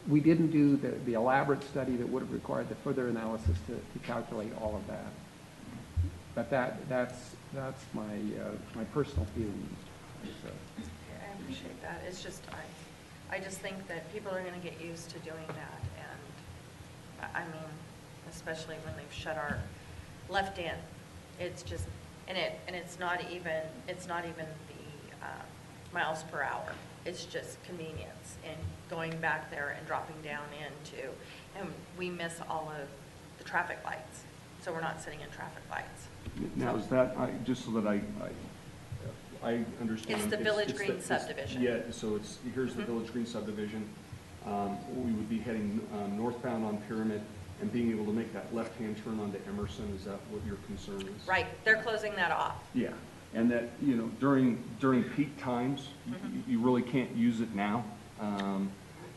Speaker 19: we didn't do the elaborate study that would have required the further analysis to calculate all of that. But that's my personal feeling.
Speaker 10: I appreciate that. It's just, I just think that people are going to get used to doing that, and I mean, especially when they've shut our left in, it's just, and it's not even the miles per hour. It's just convenience and going back there and dropping down into, and we miss all of the traffic lights, so we're not sitting in traffic lights.
Speaker 18: Now, is that, just so that I understand.
Speaker 10: It's the Village Green subdivision.
Speaker 18: Yeah, so here's the Village Green subdivision. We would be heading northbound on Pyramid and being able to make that left-hand turn onto Emerson. Is that what your concern is?
Speaker 10: Right, they're closing that off.
Speaker 18: Yeah, and that, during peak times, you really can't use it now.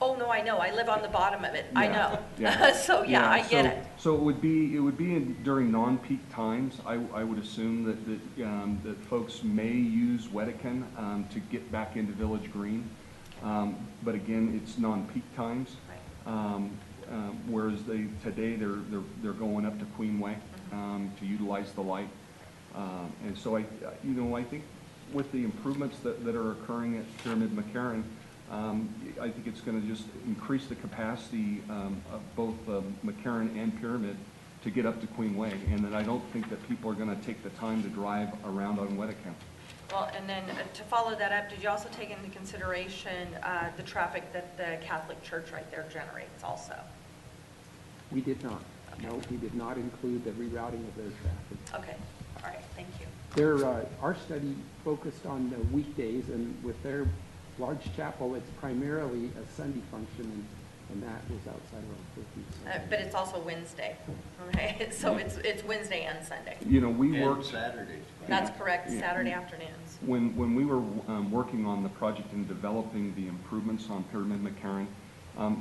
Speaker 10: Oh, no, I know. I live on the bottom of it.
Speaker 18: Yeah,
Speaker 10: I know.
Speaker 18: yeah.
Speaker 10: So, yeah, I get it.
Speaker 18: So it would be during non-peak times. I would assume that folks may use Wedekin to get back into Village Green. But again, it's non-peak times. Whereas today they're going up to Queenway to utilize the light. And so I think with the improvements that are occurring at Pyramid-McCarran, I think it's going to just increase the capacity of both McCarran and Pyramid to get up to Queenway, and then I don't think that people are going to take the time to drive around on Wedekin.
Speaker 10: Well, and then to follow that up, did you also take into consideration the traffic that the Catholic Church right there generates also?
Speaker 19: We did not. Okay. No, we did not include the rerouting of their traffic.
Speaker 10: Okay. All right, thank you.
Speaker 19: Our study focused on the weekdays, and with their large chapel, it's primarily a Sunday function, and that was outside of our purview.
Speaker 10: But it's also Wednesday, right? So it's Wednesday and Sunday.
Speaker 18: You know, we
Speaker 15: And
Speaker 18: worked.
Speaker 15: Saturdays.
Speaker 10: That's correct,
Speaker 18: Yeah.
Speaker 10: Saturday afternoons.
Speaker 18: When we were working on the project and developing the improvements on Pyramid McCarran,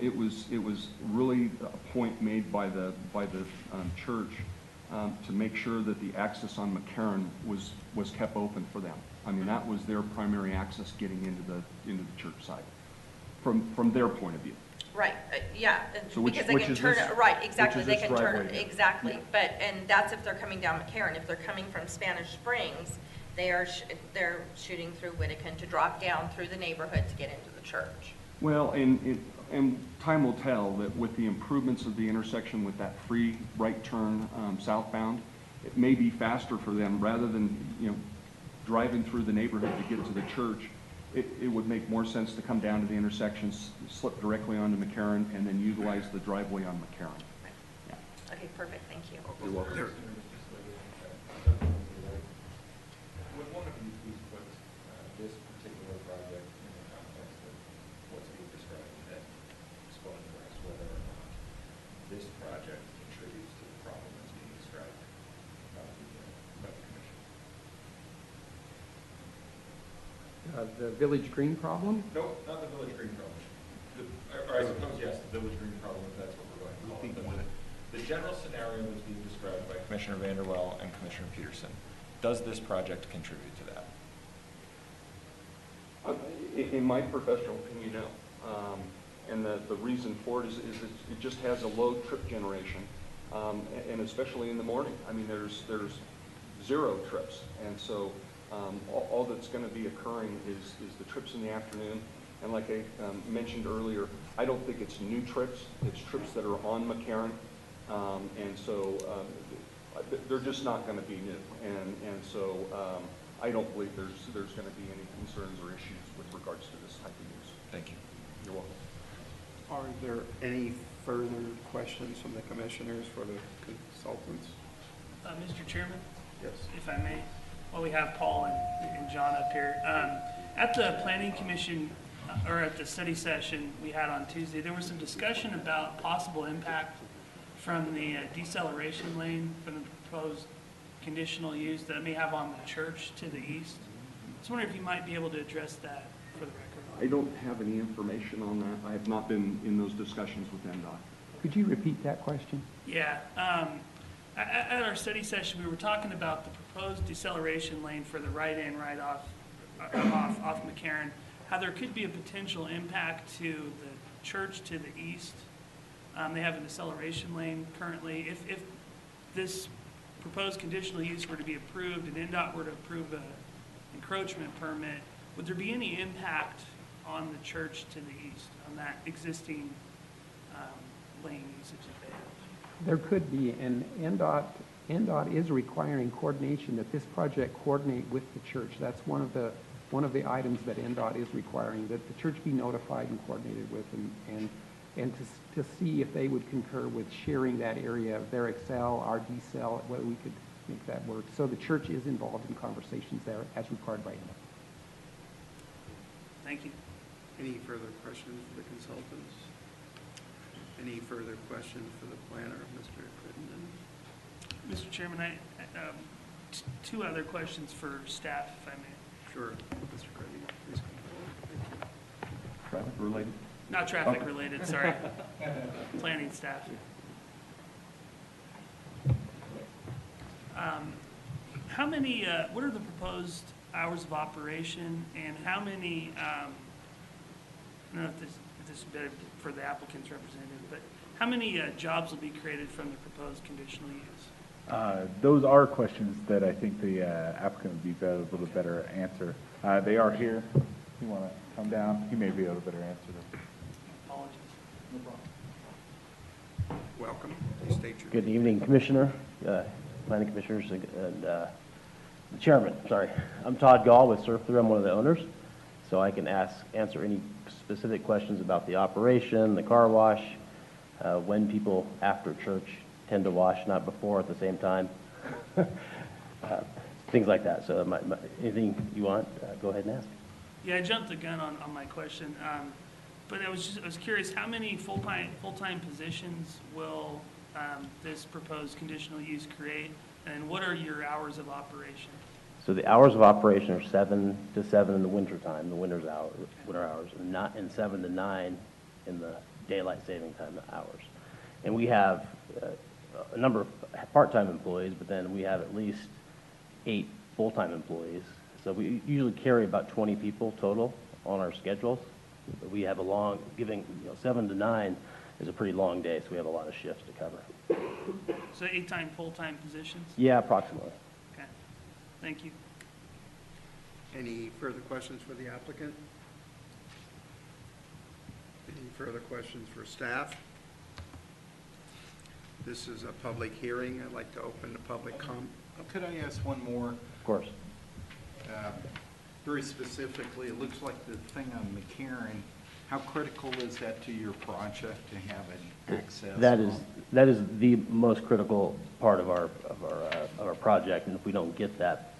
Speaker 18: it was really a point made by the church to make sure that the access on McCarran was kept open for them. I mean, that was their primary access getting into the church side, from their point of view.
Speaker 10: Right, yeah,
Speaker 18: So which-
Speaker 10: because they
Speaker 18: which
Speaker 10: can
Speaker 18: is
Speaker 10: turn,
Speaker 18: this-
Speaker 10: right,
Speaker 18: which
Speaker 10: exactly,
Speaker 18: is
Speaker 10: they
Speaker 18: this
Speaker 10: can turn,
Speaker 18: driveway here.
Speaker 10: exactly.
Speaker 18: Yeah.
Speaker 10: But, and that's if they're coming down McCarran. If they're coming from Spanish Springs, they're shooting through Whittakin to drop down through the neighborhood to get into the church.
Speaker 18: Well, and time will tell that with the improvements of the intersection with that free right turn southbound, it may be faster for them rather than, driving through the neighborhood to get to the church. It would make more sense to come down to the intersection, slip directly onto McCarran, and then utilize the driveway on McCarran.
Speaker 10: Okay, perfect, thank you.
Speaker 18: You're welcome.
Speaker 14: Would one of you please put this particular project in the context of what's being described and explain for us whether or not this project contributes to the problem that's being described by the commission?
Speaker 19: The Village Green problem?
Speaker 14: No, not the Village Green problem. Or I suppose, yes, the Village Green problem, if that's what we're going to call it. But the general scenario that's being described by Commissioner Vanderwell and Commissioner Peterson, does this project contribute to that?
Speaker 18: In my professional opinion, no. And the reason for it is it just has a low trip generation, and especially in the morning. I mean, there's 0 trips, and so all that's going to be occurring is the trips in the afternoon. And like I mentioned earlier, I don't think it's new trips. It's trips that are on McCarran, and so they're just not going to be new. And so I don't believe there's going to be any concerns or issues with regards to this type of use.
Speaker 14: Thank you.
Speaker 18: You're welcome.
Speaker 20: Are there any further questions from the commissioners for the consultants?
Speaker 9: Mr. Chairman?
Speaker 20: Yes.
Speaker 9: If I may, while we have Paul and John up here. At the Planning Commission, or at the study session we had on Tuesday, there was some discussion about possible impact from the deceleration lane from the proposed conditional use that it may have on the church to the east. I was wondering if you might be able to address that for the record.
Speaker 18: I don't have any information on that. I have not been in those discussions with NDOT.
Speaker 19: Could you repeat that question?
Speaker 9: Yeah. At our study session, we were talking about the proposed deceleration lane for the right in, right off McCarran, how there could be a potential impact to the church to the east. They have a deceleration lane currently. If this proposed conditional use were to be approved and NDOT were to approve an encroachment permit, would there be any impact on the church to the east, on that existing lane usage that they have?
Speaker 19: There could be, and NDOT is requiring coordination, that this project coordinate with the church. That's one of the items that NDOT is requiring, that the church be notified and coordinated with, and to see if they would concur with sharing that area of their Excel, our decel, whether we could make that work. So the church is involved in conversations there as required by NDOT.
Speaker 9: Thank you.
Speaker 20: Any further questions for the consultants? Any further questions for the planner, Mr. Crittenden?
Speaker 9: Mr. Chairman, two other questions for staff, if I may.
Speaker 20: Sure. Mr. Crittenden, please come forward.
Speaker 18: Traffic related?
Speaker 9: Not traffic related, sorry. Planning staff. How many, what are the proposed hours of operation, and how many, I don't know if this is better for the applicant's representative, but how many jobs will be created from the proposed conditional use?
Speaker 17: Those are questions that I think the applicant would be able to better answer. They are here. If you want to come down, he may be able to better answer them.
Speaker 9: Apologies.
Speaker 17: No problem.
Speaker 20: Welcome. Please state your
Speaker 21: Good evening, Commissioner, Planning Commissioners, and the Chairman. Sorry, I'm Todd Gall with Surf Through. I'm one of the owners, so I can answer any specific questions about the operation, the car wash, when people after church tend to wash, not before at the same time. things like that. So anything you want, go ahead and ask.
Speaker 9: Yeah, I jumped the gun on my question, but I was curious, how many full-time positions will this proposed conditional use create, and what are your hours of operation?
Speaker 21: So the hours of operation are 7 to 7 in the winter time, the winter hours, and 7 to 9 in the daylight saving time hours. And we have a number of part-time employees, but then we have at least 8 full-time employees. So we usually carry about 20 people total on our schedules. But we have 7 to 9 is a pretty long day, so we have a lot of shifts to cover.
Speaker 9: So 8 full-time positions?
Speaker 21: Yeah, approximately.
Speaker 9: Okay, thank you.
Speaker 5: Any further questions for the applicant? Any further questions for staff? This is a public hearing. I'd like to open the public comment.
Speaker 13: Could I ask one more?
Speaker 21: Of course.
Speaker 13: Very specifically, it looks like the thing on McCarran, how critical is that to your project to have an access?
Speaker 21: That is the most critical part of our project, and if we don't get that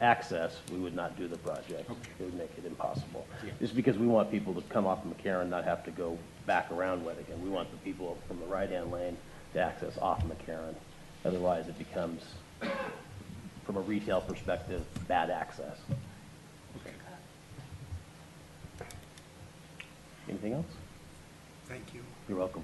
Speaker 21: access, we would not do the project.
Speaker 13: Okay.
Speaker 21: It would make it impossible.
Speaker 13: Yeah.
Speaker 21: Just because we want people to come off of McCarran, not have to go back around Wedekind. We want the people from the right-hand lane to access off McCarran. Otherwise, it becomes, from a retail perspective, bad access.
Speaker 13: Okay.
Speaker 21: Anything else?
Speaker 5: Thank you.
Speaker 21: You're welcome.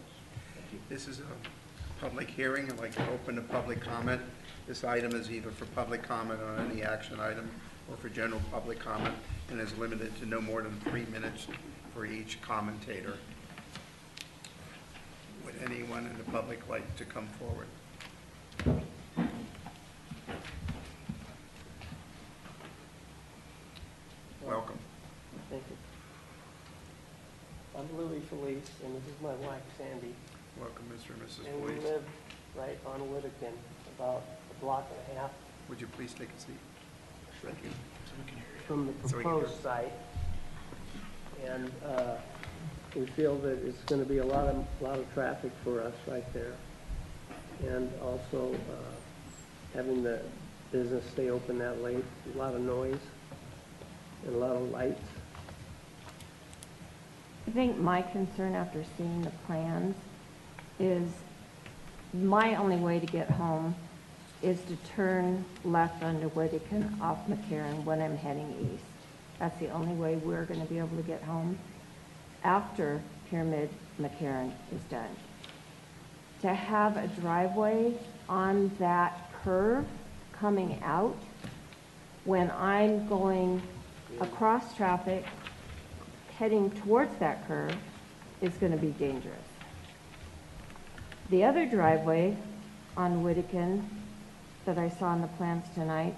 Speaker 5: This is a public hearing. I'd like to open the public comment. This item is either for public comment on any action item or for general public comment, and is limited to no more than 3 minutes for each commentator. Would anyone in the public like to come forward? Welcome.
Speaker 1: Thank you. I'm Louis Felice, and this is my wife, Sandy.
Speaker 5: Welcome, Mr. and Mrs.
Speaker 1: And we
Speaker 5: Police.
Speaker 1: live right on Whittakin, about a block and a half
Speaker 5: Would you please take a seat? Thank you.
Speaker 1: from the
Speaker 5: So we can hear.
Speaker 1: proposed site. And we feel that it's going to be a lot of traffic for us right there. And also having the business stay open that late, a lot of noise and a lot of lights.
Speaker 22: I think my concern after seeing the plans is my only way to get home is to turn left onto Whittakin off McCarran when I'm heading east. That's the only way we're going to be able to get home after Pyramid McCarran is done. To have a driveway on that curve coming out when I'm going across traffic heading towards that curve is going to be dangerous. The other driveway on Whittakin that I saw in the plans tonight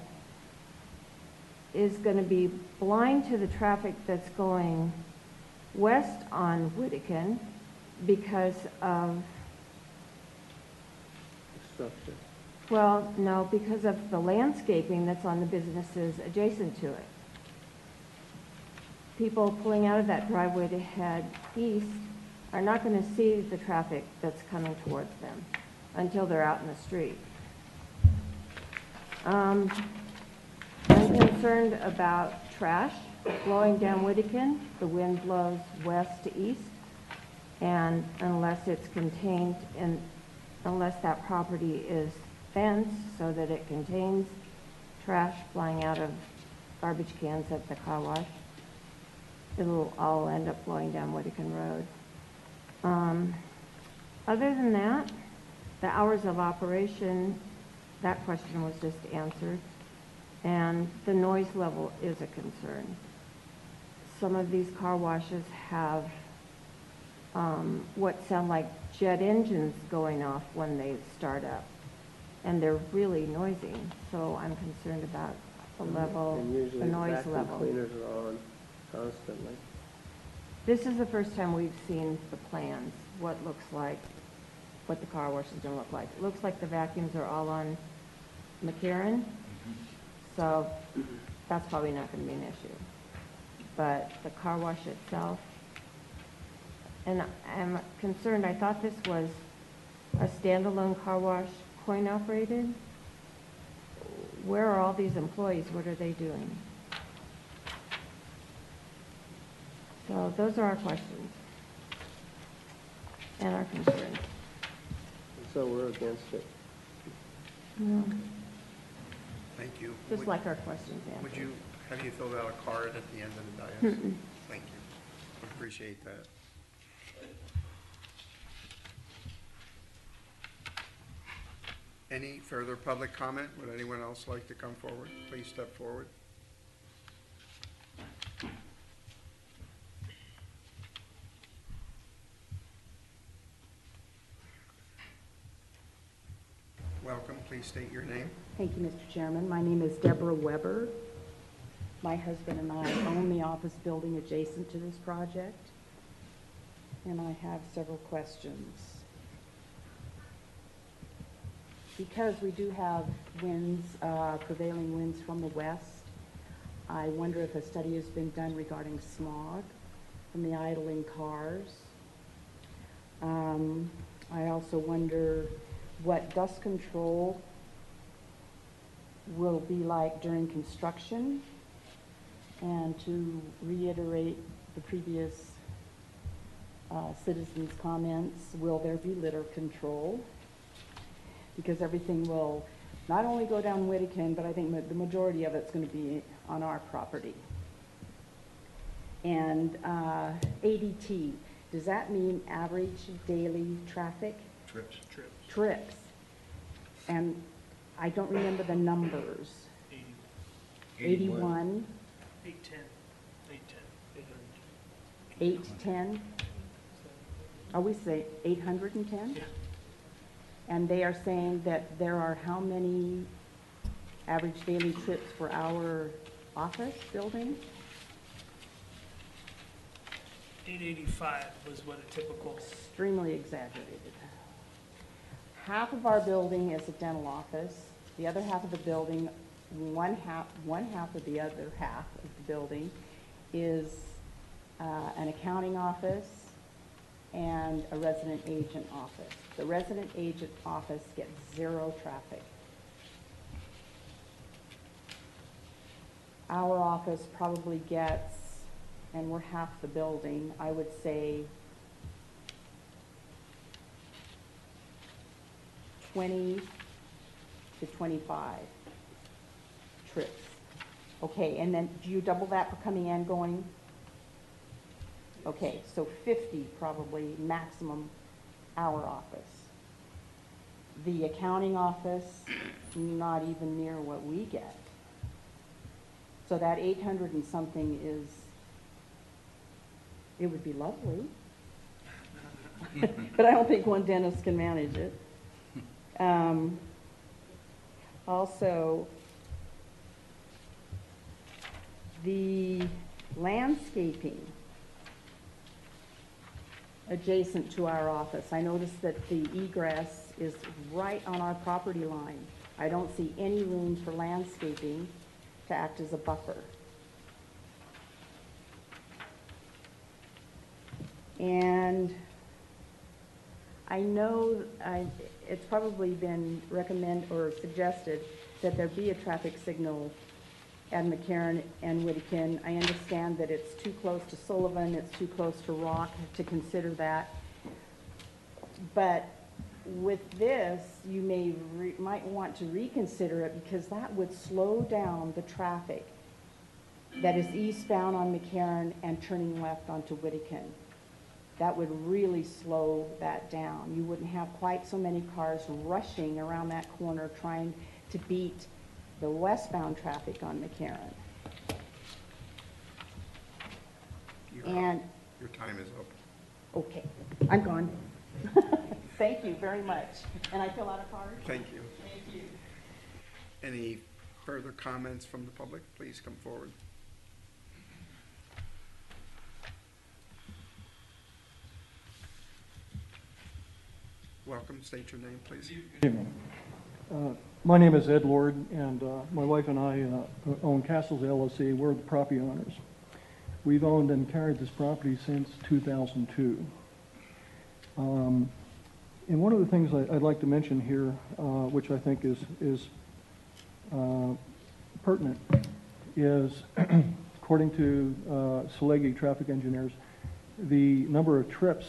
Speaker 22: is going to be blind to the traffic that's going west on Whittakin because of,
Speaker 1: Structure.
Speaker 22: well, no, because of the landscaping that's on the businesses adjacent to it. People pulling out of that driveway to head east are not going to see the traffic that's coming towards them until they're out in the street. I'm concerned about trash blowing down Whittakin. The wind blows west to east, and unless it's contained, and unless that property is fenced so that it contains trash flying out of garbage cans at the car wash, it'll all end up blowing down Whittakin Road. Other than that, the hours of operation, that question was just answered. And the noise level is a concern. Some of these car washes have what sound like jet engines going off when they start up. And they're really noisy. So I'm concerned about the level,
Speaker 1: And
Speaker 22: the
Speaker 1: usually
Speaker 22: noise
Speaker 1: vacuum
Speaker 22: level.
Speaker 1: cleaners are on constantly.
Speaker 22: This is the first time we've seen the plans, what looks like, what the car wash is going to look like. It looks like the vacuums are all on McCarran, so that's probably not going to be an issue. But the car wash itself, and I'm concerned, I thought this was a standalone car wash, coin operated? where are all these employees? What are they doing? So those are our questions and our concerns.
Speaker 1: So we're against it.
Speaker 22: Yeah.
Speaker 5: Thank you.
Speaker 22: Just
Speaker 5: Would-
Speaker 22: like our questions
Speaker 5: Would
Speaker 22: answered.
Speaker 5: you, have you filled out a card at the end of the dais?
Speaker 22: Mm-mm.
Speaker 5: Thank you. Appreciate that. Any further public comment? Would anyone else like to come forward? Please step forward. Welcome. Please state your name.
Speaker 2: Thank you, Mr. Chairman. My name is Deborah Weber. My husband and I own the office building adjacent to this project, and I have several questions. Because we do have winds, prevailing winds from the west, I wonder if a study has been done regarding smog from the idling cars. I also wonder what dust control will be like during construction. And to reiterate the previous citizens' comments, will there be litter control? Because everything will not only go down Whittakin, but I think the majority of it's going to be on our property. And ADT, does that mean average daily traffic?
Speaker 5: Trips.
Speaker 2: Trips. And I don't remember the numbers. 81,
Speaker 9: 810,
Speaker 2: 810? Are we say 810?
Speaker 9: Yeah.
Speaker 2: And they are saying that there are how many average daily trips for our office building?
Speaker 9: 885 was what a typical.
Speaker 2: Extremely exaggerated. Half of our building is a dental office. The other half of the building, one half of the other half of the building is an accounting office and a resident agent office. The resident agent office gets zero traffic. Our office probably gets, and we're half the building, I would say 20 to 25 trips. Okay, and then do you double that for coming and going? Okay, so 50 probably maximum our office. The accounting office, not even near what we get. So that 800 and something is, it would be lovely. But I don't think one dentist can manage it. Also, the landscaping adjacent to our office. I noticed that the egress is right on our property line. I don't see any room for landscaping to act as a buffer. And I know it's probably been recommended or suggested that there be a traffic signal at McCarran and Whittakin. I understand that it's too close to Sullivan, it's too close to Rock to consider that. But with this, you might want to reconsider it because that would slow down the traffic that is eastbound on McCarran and turning left onto Whittakin. That would really slow that down. You wouldn't have quite so many cars rushing around that corner trying to beat the westbound traffic on McCarran. And
Speaker 5: Your time is up.
Speaker 2: okay, I'm gone. Thank you very much. And I fill out a card?
Speaker 5: Thank you.
Speaker 2: Thank you.
Speaker 5: Any further comments from the public? Please come forward. Welcome. State your name, please.
Speaker 3: Good evening. My name is Ed Lord, and my wife and I own Castles LLC. We're the property owners. We've owned and carried this property since 2002. And one of the things I'd like to mention here, which I think is pertinent is, according to Selegi traffic engineers, the number of trips,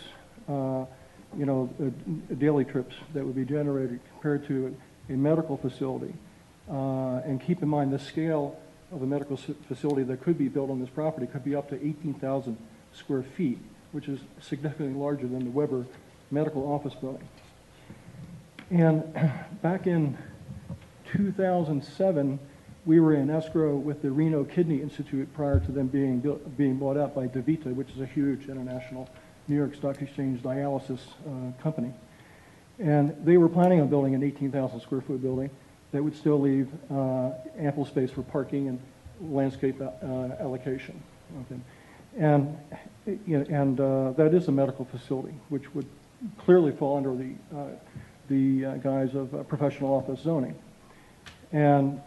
Speaker 3: daily trips that would be generated compared to a medical facility. And keep in mind the scale of a medical facility that could be built on this property could be up to 18,000 square feet, which is significantly larger than the Weber Medical Office Building. And back in 2007, we were in escrow with the Reno Kidney Institute prior to them being bought out by DaVita, which is a huge international New York Stock Exchange dialysis company. And they were planning on building an 18,000 square foot building that would still leave ample space for parking and landscape allocation. Okay. And that is a medical facility, which would clearly fall under the guise of professional office zoning. And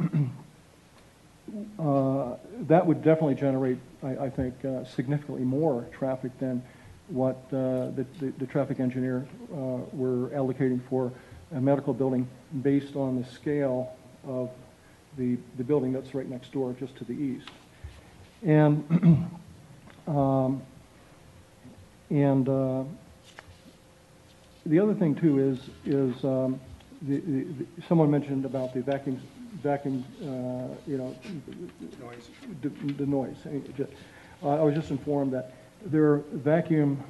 Speaker 3: that would definitely generate, I think, significantly more traffic than what the traffic engineer were allocating for a medical building based on the scale of the building that's right next door, just to the east. And the other thing too is someone mentioned about the vacuum,
Speaker 5: Noise.
Speaker 3: the noise. I was just informed that their vacuum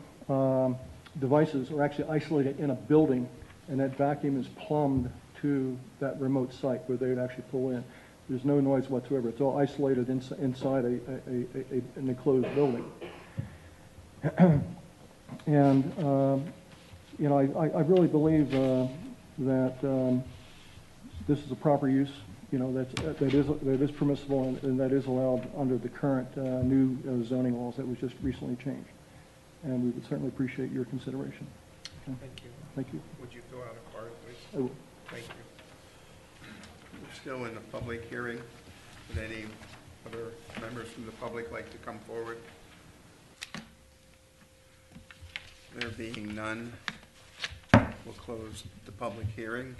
Speaker 3: devices are actually isolated in a building, and that vacuum is plumbed to that remote site where they would actually pull in. There's no noise whatsoever. It's all isolated inside an enclosed building. And I really believe that this is a proper use. That is permissible and that is allowed under the current new zoning laws that was just recently changed. And we would certainly appreciate your consideration. Okay.
Speaker 20: Thank you.
Speaker 3: Thank you.
Speaker 20: Would you fill out a card, please?
Speaker 3: I will.
Speaker 20: Thank you.
Speaker 5: We're still in the public hearing. Would any other members from the public like to come forward? There being none, we'll close the public hearing.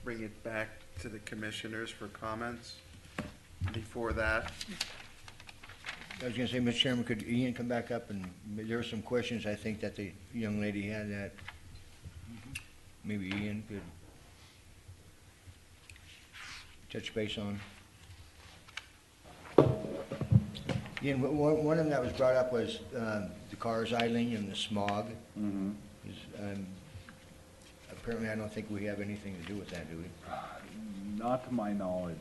Speaker 5: Bring it back to the commissioners for comments. Before that,
Speaker 8: I was going to say, Mr. Chairman, could Ian come back up? And there were some questions I think that the young lady had that maybe Ian could touch base on. Ian, one of them that was brought up was the cars idling and the smog.
Speaker 17: Mm-hmm.
Speaker 8: Apparently, I don't think we have anything to do with that, do we?
Speaker 17: Not to my knowledge.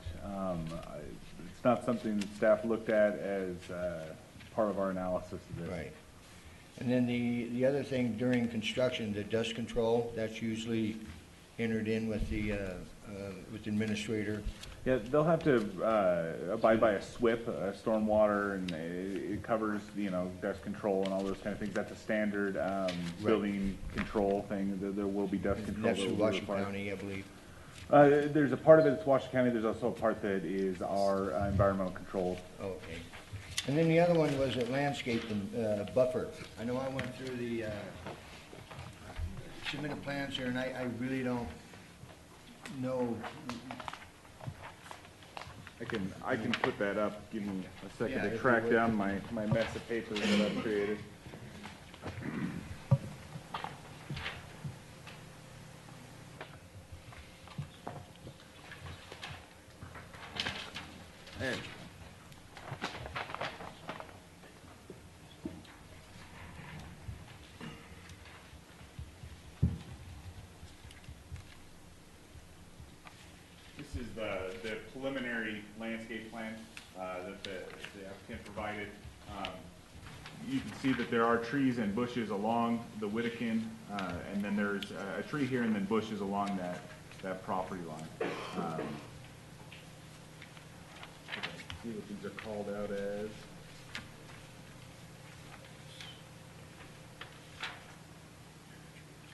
Speaker 17: It's not something that staff looked at as part of our analysis of this.
Speaker 8: Right. And then the other thing during construction, the dust control, that's usually entered in with the administrator.
Speaker 17: Yeah, they'll have to abide by a SWIP, stormwater, and it covers, dust control and all those kind of things. That's a standard building control thing. There will be dust control.
Speaker 8: That's through Washington County, I believe.
Speaker 17: There's a part of it that's Washington County. There's also a part that is our environmental control.
Speaker 8: Okay. And then the other one was a landscape and buffer. I know I went through the submitted plans here, and I really don't know.
Speaker 17: I can put that up. Give me a second
Speaker 8: Yeah,
Speaker 17: to
Speaker 8: if
Speaker 17: track
Speaker 8: you would.
Speaker 17: down my mess of papers that I've created. There. This is the preliminary landscape plan that the applicant provided. You can see that there are trees and bushes along the Whittakin, and then there's a tree here and then bushes along that property line. See what these are called out as.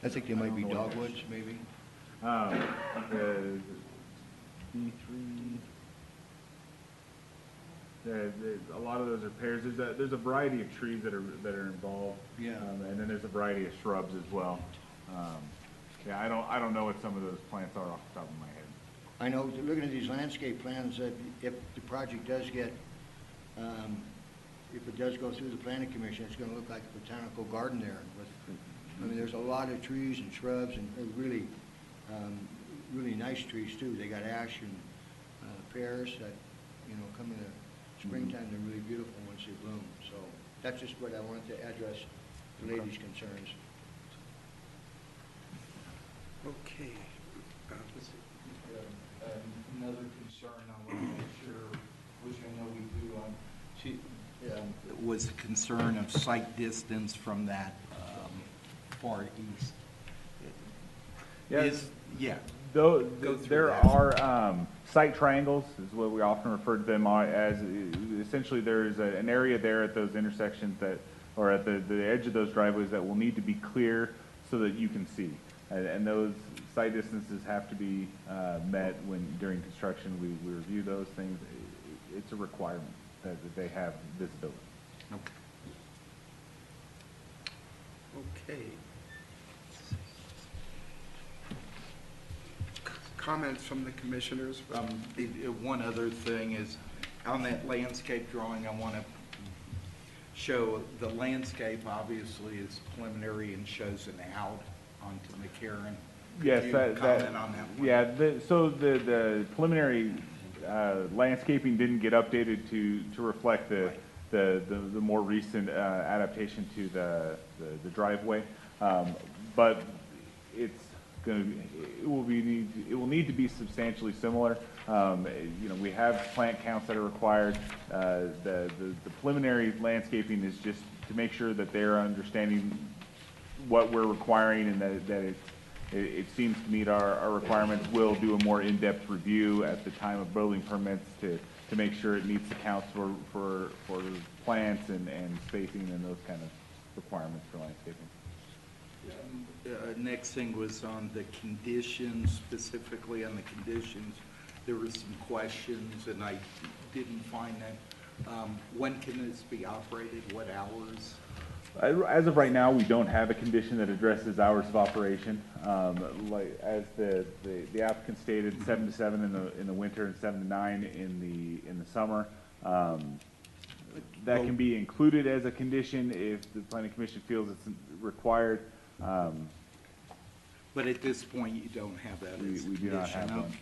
Speaker 8: I think they might be dogwoods, maybe.
Speaker 17: B3. A lot of those are pears. There's a variety of trees that are involved.
Speaker 8: Yeah.
Speaker 17: And then there's a variety of shrubs as well. Yeah, I don't know what some of those plants are off the top of my head.
Speaker 8: I know, looking at these landscape plans, that if the project does get, if it does go through the planning commission, it's gonna look like a botanical garden there with, I mean, there's a lot of trees and shrubs and really, really nice trees too. They got ash and pears that, you know, come in the springtime, they're really beautiful once they bloom. So that's just what I wanted to address the ladies' concerns.
Speaker 5: Okay.
Speaker 13: Another concern I want to make sure, which I know we do, was a concern of sight distance from that far east. Yeah.
Speaker 17: Though,
Speaker 13: Go through
Speaker 17: there
Speaker 13: that.
Speaker 17: are site triangles, is what we often refer to them as. Essentially, there's an area there at those intersections that, or at the edge of those driveways that will need to be clear so that you can see. And those site distances have to be met during construction. We review those things. It's a requirement that they have visibility.
Speaker 5: Okay. Comments from the commissioners?
Speaker 13: One other thing is, on that landscape drawing, I want to show the landscape obviously is preliminary and shows an out onto McCarran.
Speaker 17: Yes,
Speaker 13: Could you comment on that one?
Speaker 17: Yeah, so the preliminary landscaping didn't get updated to reflect the more recent adaptation to the driveway, but it will need to be substantially similar. You know, we have plant counts that are required. The preliminary landscaping is just to make sure that they're understanding what we're requiring and that it seems to meet our requirements. We'll do a more in-depth review at the time of building permits to make sure it meets the counts for plants and spacing and those kind of requirements for landscaping.
Speaker 13: Next thing was on the conditions, specifically on the conditions. There were some questions, and I didn't find that. When can this be operated? What hours?
Speaker 17: As of right now, we don't have a condition that addresses hours of operation. Like as the applicant stated, 7 to 7 in the winter and 7 to 9 in the summer. That can be included as a condition if the planning commission feels it's required.
Speaker 13: But at this point, you don't have that as a
Speaker 17: We do not have
Speaker 13: condition,
Speaker 17: one.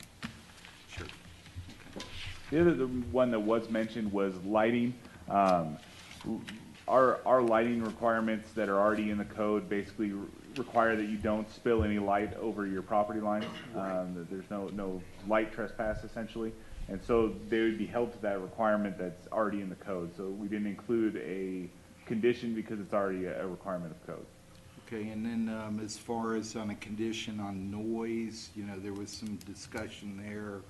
Speaker 13: Sure.
Speaker 17: The other one that was mentioned was lighting. Our lighting requirements that are already in the code basically require that you don't spill any light over your property line. There's no light trespass essentially. And so they would be held to that requirement that's already in the code. So we didn't include a condition because it's already a requirement of code.
Speaker 13: Okay, and then as far as on a condition on noise, you know, there was some discussion there.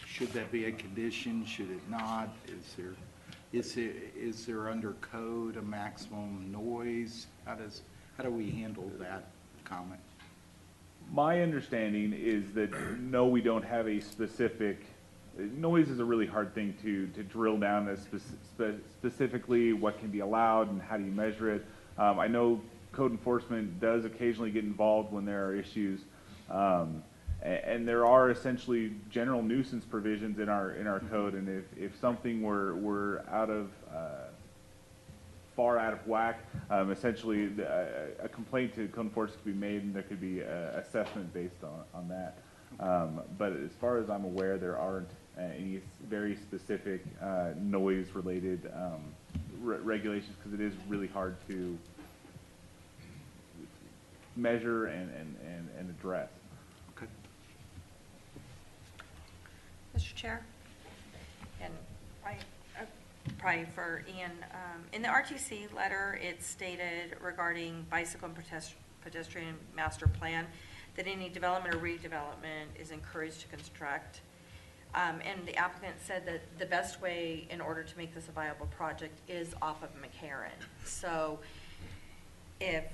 Speaker 13: Should that be a condition? Should it not? Is there under code a maximum noise? How do we handle that comment?
Speaker 17: My understanding is that no, we don't have a specific, noise is a really hard thing to drill down as specifically what can be allowed and how do you measure it. I know code enforcement does occasionally get involved when there are issues. And there are essentially general nuisance provisions in our code, and if something were out of far out of whack, essentially a complaint to code enforcement could be made, and there could be assessment based on that. But as far as I'm aware, there aren't any very specific noise-related regulations because it is really hard to measure and address.
Speaker 13: Okay.
Speaker 10: Mr. Chair, and probably for Ian, in the RTC letter, it stated regarding bicycle and pedestrian master plan that any development or redevelopment is encouraged to construct. And the applicant said that the best way in order to make this a viable project is off of McCarran. So if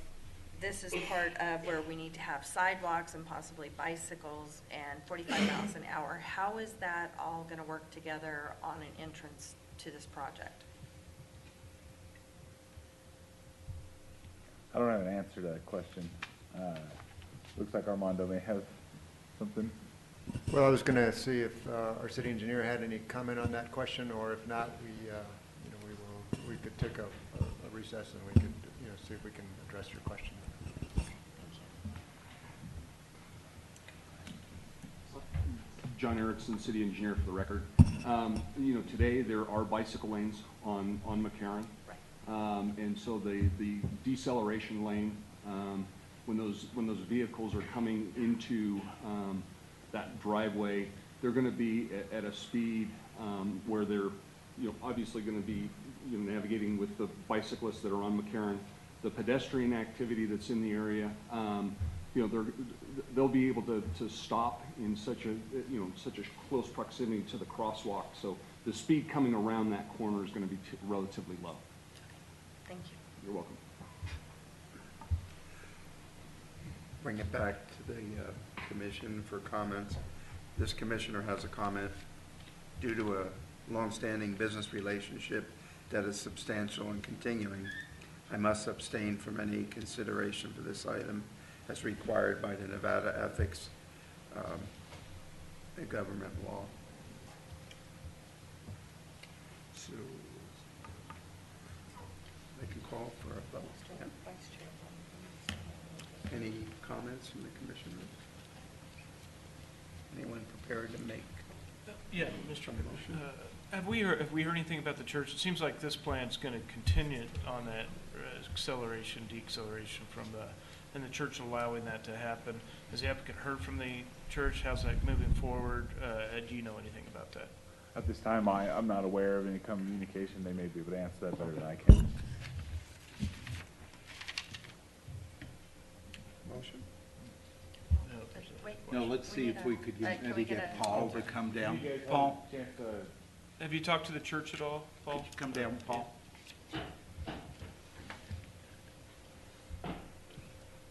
Speaker 10: this is part of where we need to have sidewalks and possibly bicycles and 45 miles an hour, how is that all going to work together on an entrance to this project?
Speaker 17: I don't have an answer to that question. Looks like Armando may have something.
Speaker 16: Well, I was going to see if our city engineer had any comment on that question, or if not, we could take a recess and we could, see if we can address your question.
Speaker 18: John Erickson, city engineer for the record. Today there are bicycle lanes on McCarran. And so the deceleration lane, when those vehicles are coming into that driveway, they're going to be at a speed where they're obviously going to be navigating with the bicyclists that are on McCarran, the pedestrian activity that's in the area. They'll be able to stop in such a close proximity to the crosswalk. So the speed coming around that corner is going to be relatively low.
Speaker 10: Thank you.
Speaker 18: You're welcome.
Speaker 5: Bring it back to the commission for comments. This commissioner has a comment. Due to a longstanding business relationship that is substantial and continuing, I must abstain from any consideration for this item as required by the Nevada Ethics and Government Law. So I can call for a vote. Any comments from the commissioners? Anyone prepared to make?
Speaker 11: Yeah, Mr. Have we heard anything about the church? It seems like this plan's going to continue on that acceleration, deceleration and the church allowing that to happen. Has the applicant heard from the church? How's that moving forward? Do you know anything about that?
Speaker 17: At this time, I'm not aware of any communication. They may be able to answer that better than I can.
Speaker 5: Motion?
Speaker 13: No, let's see if we could maybe get Paul to come down. Paul?
Speaker 11: Have you talked to the church at all, Paul?
Speaker 13: Could you come down, Paul?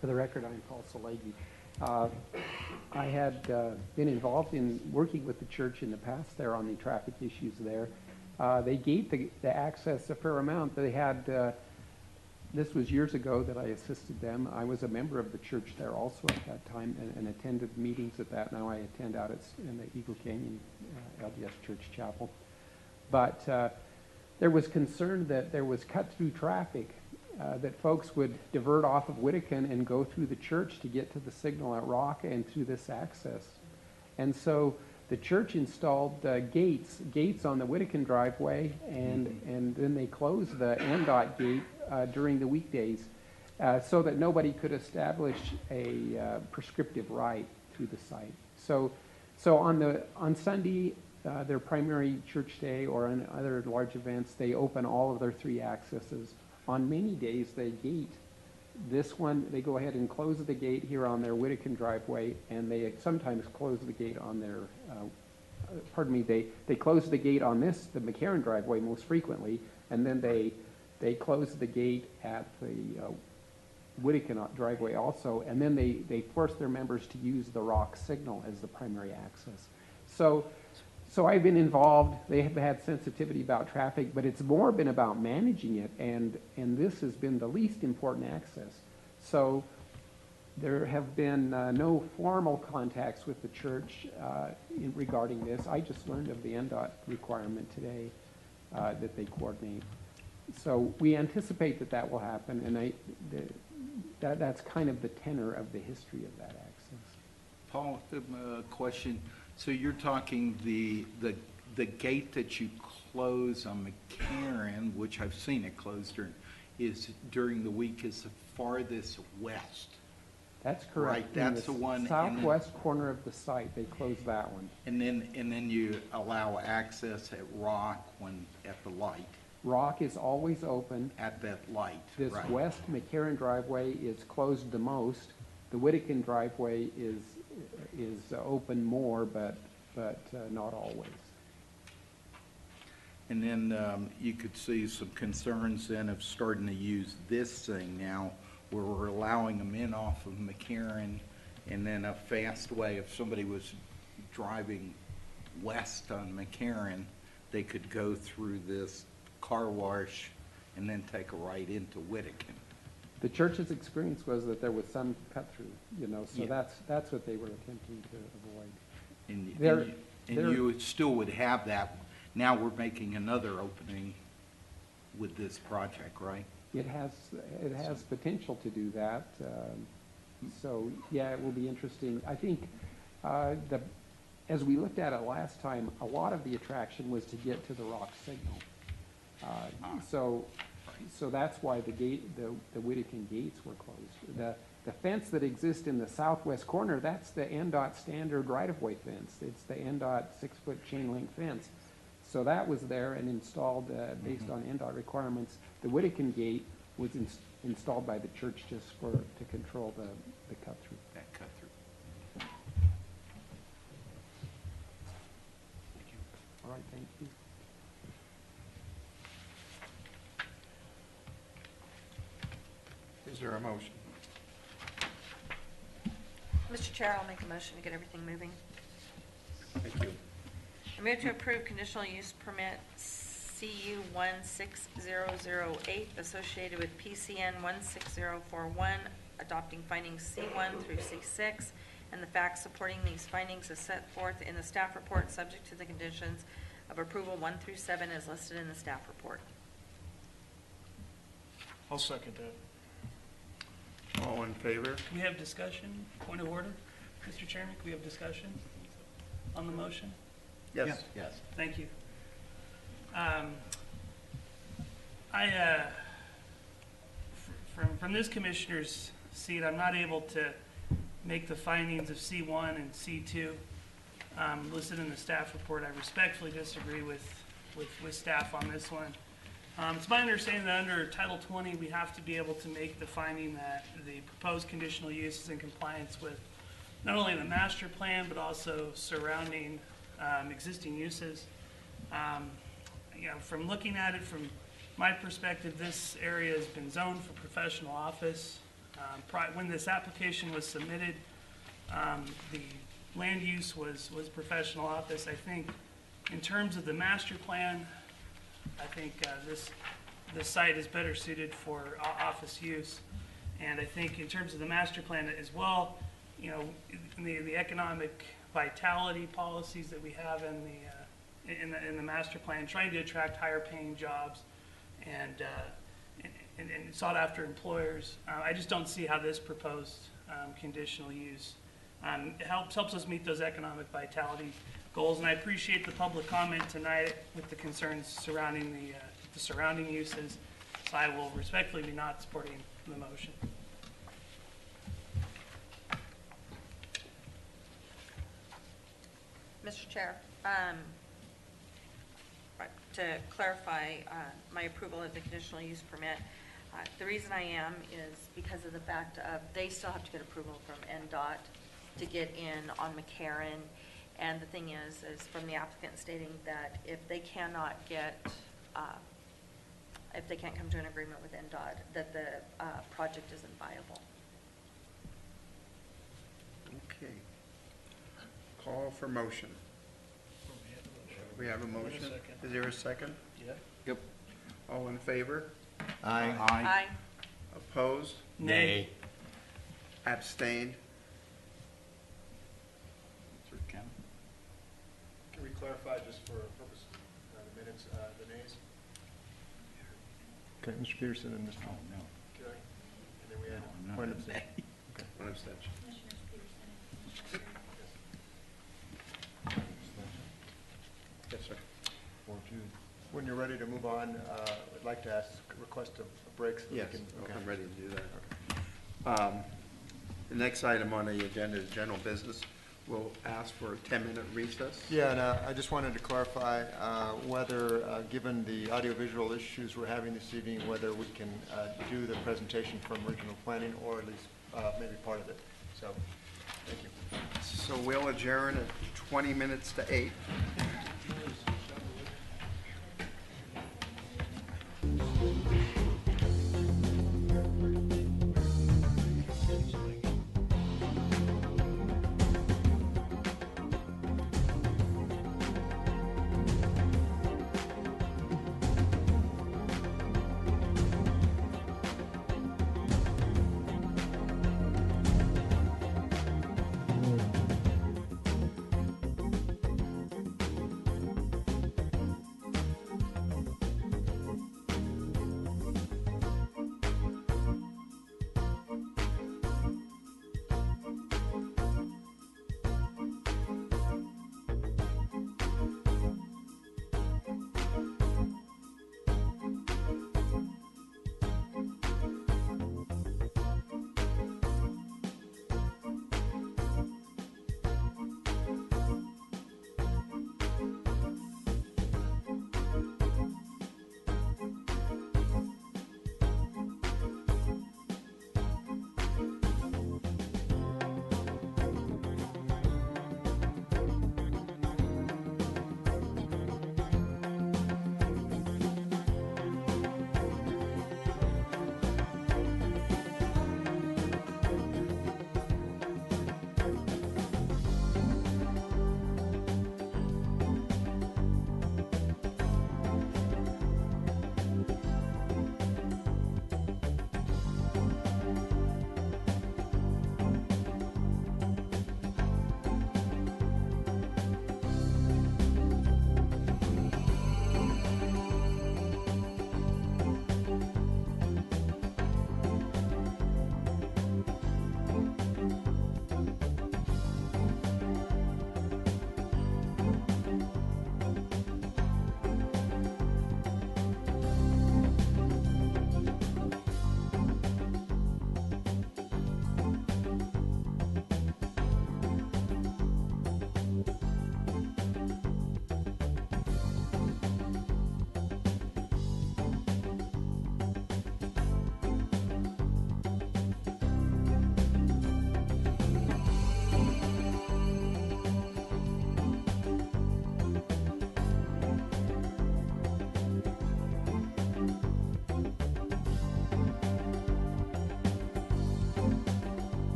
Speaker 19: For the record, I'm Paul Salegi. I had been involved in working with the church in the past there on the traffic issues there. They gave the access a fair amount. They had, this was years ago that I assisted them. I was a member of the church there also at that time and attended meetings at that. Now I attend out in the Eagle Canyon LDS Church Chapel. But there was concern that there was cut-through traffic, that folks would divert off of Whittakin and go through the church to get to the signal at Rock and through this access. And so the church installed gates on the Whittakin driveway, and then they closed the MDOT gate during the weekdays so that nobody could establish a prescriptive right through the site. So on Sunday, their primary church day, or on other large events, they open all of their 3 accesses. On many days, they gate this one. They go ahead and close the gate here on their Whittakin driveway, and they sometimes close the gate on their, they close the gate on the McCarran driveway most frequently, and then they close the gate at the Whittakin driveway also, and then they force their members to use the Rock signal as the primary access. So I've been involved. They have had sensitivity about traffic, but it's more been about managing it, and this has been the least important access. So there have been no formal contacts with the church regarding this. I just learned of the NDOT requirement today that they coordinate. So we anticipate that will happen, and that's kind of the tenor of the history of that access.
Speaker 13: Paul, question. So you're talking the gate that you close on McCarran, which I've seen it closed during the week, is the farthest west.
Speaker 19: That's correct.
Speaker 13: Right, that's the one.
Speaker 19: Southwest corner of the site, they close that one.
Speaker 13: And then you allow access at Rock at the light.
Speaker 19: Rock is always open.
Speaker 13: At that light,
Speaker 19: This
Speaker 13: right.
Speaker 19: west McCarran driveway is closed the most. The Whittakin driveway is open more, but not always.
Speaker 13: And then you could see some concerns then of starting to use this thing now, where we're allowing them in off of McCarran, and then a fast way, if somebody was driving west on McCarran, they could go through this car wash and then take a right into Whittakin.
Speaker 19: The church's experience was that there was some cut through, so
Speaker 13: Yeah.
Speaker 19: that's what they were attempting to avoid.
Speaker 13: And
Speaker 19: There-
Speaker 13: and
Speaker 19: there-
Speaker 13: you still would have that. Now we're making another opening with this project, right?
Speaker 19: It has potential to do that. So, yeah, it will be interesting. I think, as we looked at it last time, a lot of the attraction was to get to the rock signal. So that's why the Whittakin gates were closed. The fence that exists in the southwest corner, that's the NDOT standard right-of-way fence. It's the NDOT 6-foot chain link fence. So that was there and installed based on NDOT requirements. The Whittakin gate was installed by the church just to control the cut-through.
Speaker 13: That cut through.
Speaker 19: All right, thank you.
Speaker 5: Is there a motion?
Speaker 10: Mr. Chair, I'll make a motion to get everything moving.
Speaker 5: Thank you.
Speaker 10: I move to approve conditional use permit CU 16008 associated with PCN 16041, adopting findings C1 through C6, and the facts supporting these findings is set forth in the staff report, subject to the conditions of approval 1 through 7 as listed in the staff report.
Speaker 11: I'll second that.
Speaker 5: All in favor?
Speaker 9: Can we have discussion? Point of order? Mr. Chairman, can we have discussion on the motion?
Speaker 5: Yes.
Speaker 13: Yes.
Speaker 9: Thank you. From this commissioner's seat, I'm not able to make the findings of C1 and C2 listed in the staff report. I respectfully disagree with staff on this one. It's my understanding that under Title 20, we have to be able to make the finding that the proposed conditional use is in compliance with not only the master plan, but also surrounding existing uses. From looking at it from my perspective, this area has been zoned for professional office. When this application was submitted, the land use was professional office. I think in terms of the master plan, I think this site is better suited for office use. And I think in terms of the master plan as well, the economic vitality policies that we have in the master plan, trying to attract higher paying jobs and sought after employers. I just don't see how this proposed conditional use helps us meet those economic vitality goals. And I appreciate the public comment tonight with the concerns surrounding the surrounding uses. So I will respectfully be not supporting the motion.
Speaker 10: Mr. Chair, to clarify my approval of the conditional use permit, the reason I am is because of the fact of they still have to get approval from NDOT to get in on McCarran. And the thing is from the applicant stating that if they cannot get, if they can't come to an agreement with NDOT, that the project isn't viable.
Speaker 5: Okay. Call for motion. We have a motion. Is there a second?
Speaker 9: Yeah.
Speaker 13: Yep.
Speaker 5: All in favor?
Speaker 8: Aye.
Speaker 10: Aye.
Speaker 5: Opposed?
Speaker 11: Nay.
Speaker 5: Abstained?
Speaker 4: Can we clarify just for purpose of the minutes, the nays?
Speaker 16: Okay, Mr. Peterson and Mr.
Speaker 13: No.
Speaker 4: Okay. And then we had
Speaker 16: Point of abstention.
Speaker 5: One abstention. Yes, sir.
Speaker 16: When you're ready to move on, I'd like to request a break so that we
Speaker 5: Yes,
Speaker 16: can. Okay.
Speaker 5: I'm ready to do that. The next item on the agenda is general business. We'll ask for a 10-minute recess.
Speaker 16: Yeah, and I just wanted to clarify whether, given the audiovisual issues we're having this evening, whether we can do the presentation from regional planning, or at least maybe part of it. So, thank you.
Speaker 5: So we'll adjourn at 20 minutes to 8.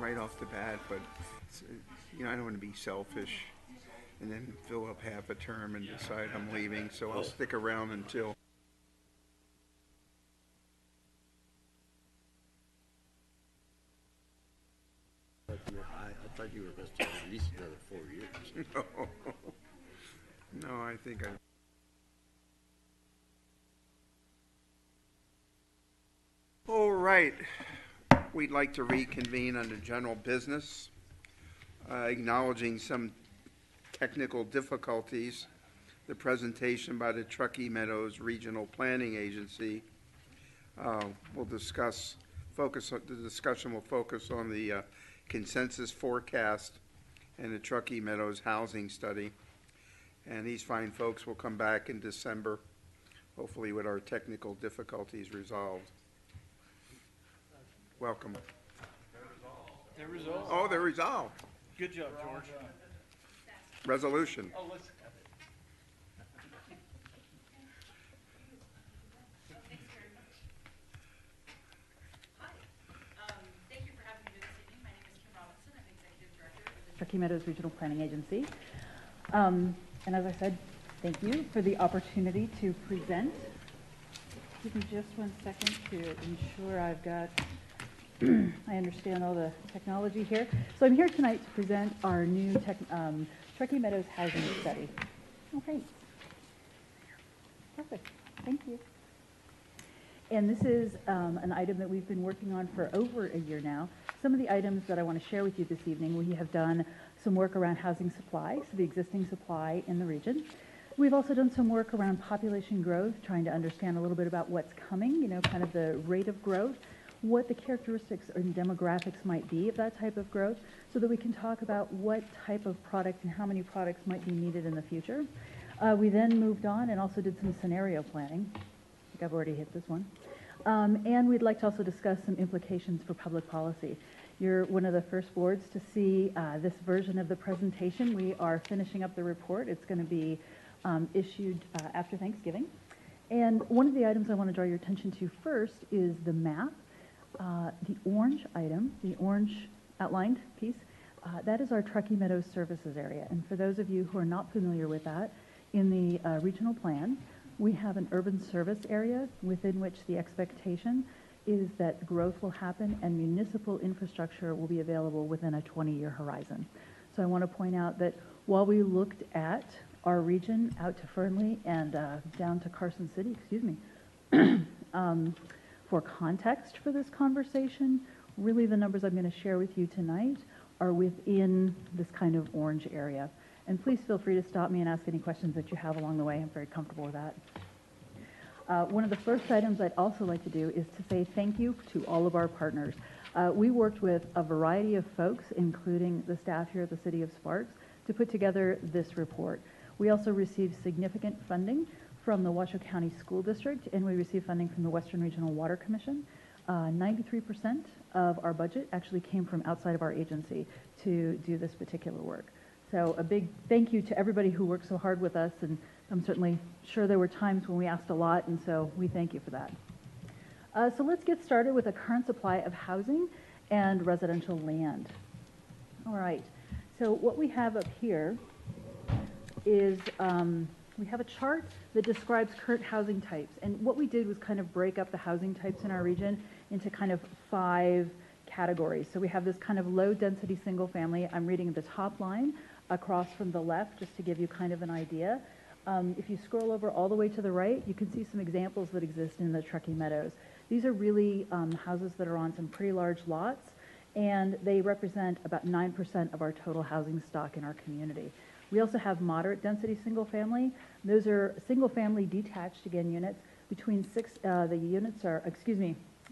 Speaker 5: right off the bat, but, I don't want to be selfish and then fill up half a term and decide I'm leaving, so I'll stick around until.
Speaker 15: I thought you were going to stay at least another 4 years.
Speaker 5: No, I think I. All right, we'd like to reconvene under general business, acknowledging some technical difficulties. The presentation by the Truckee Meadows Regional Planning Agency will discuss, the discussion will focus on the consensus forecast and the Truckee Meadows housing study. And these fine folks will come back in December, hopefully with our technical difficulties resolved. Welcome.
Speaker 11: They're resolved.
Speaker 5: Oh, they're resolved.
Speaker 11: Good job, George.
Speaker 5: Resolution.
Speaker 11: Oh, let's.
Speaker 6: Thank you for having me this evening. My name is Kim Robinson. I'm Executive Director of the
Speaker 2: Truckee Meadows Regional Planning Agency. And as I said, thank you for the opportunity to present. Give me just 1 second to ensure I've got, I understand all the technology here. So I'm here tonight to present our new Truckee Meadows housing study. Okay. Perfect. Thank you. And this is an item that we've been working on for over a year now. Some of the items that I want to share with you this evening, we have done some work around housing supply, so the existing supply in the region. We've also done some work around population growth, trying to understand a little bit about what's coming, kind of the rate of growth, what the characteristics and demographics might be of that type of growth, so that we can talk about what type of product and how many products might be needed in the future. We then moved on and also did some scenario planning. I think I've already hit this one. And we'd like to also discuss some implications for public policy. You're one of the first boards to see this version of the presentation. We are finishing up the report. It's going to be issued after Thanksgiving. And one of the items I want to draw your attention to first is the map. The orange item, the orange outlined piece, that is our Truckee Meadows services area. And for those of you who are not familiar with that, in the regional plan, we have an urban service area within which the expectation is that growth will happen and municipal infrastructure will be available within a 20-year horizon. So I want to point out that while we looked at our region out to Fernley and down to Carson City, for context for this conversation, really the numbers I'm going to share with you tonight are within this kind of orange area. And please feel free to stop me and ask any questions that you have along the way. I'm very comfortable with that. One of the first items I'd also like to do is to say thank you to all of our partners. We worked with a variety of folks, including the staff here at the City of Sparks, to put together this report. We also received significant funding from the Washoe County School District, and we received funding from the Western Regional Water Commission. 93% of our budget actually came from outside of our agency to do this particular work. So a big thank you to everybody who worked so hard with us, and I'm certainly sure there were times when we asked a lot, and so we thank you for that. So let's get started with a current supply of housing and residential land. All right, so what we have up here is we have a chart that describes current housing types, and what we did was kind of break up the housing types in our region into kind of 5 categories. So we have this kind of low density single family. I'm reading the top line across from the left just to give you kind of an idea. If you scroll over all the way to the right, you can see some examples that exist in the Truckee Meadows. These are really houses that are on some pretty large lots, and they represent about 9% of our total housing stock in our community. We also have moderate density single family. Those are single family detached, again, units between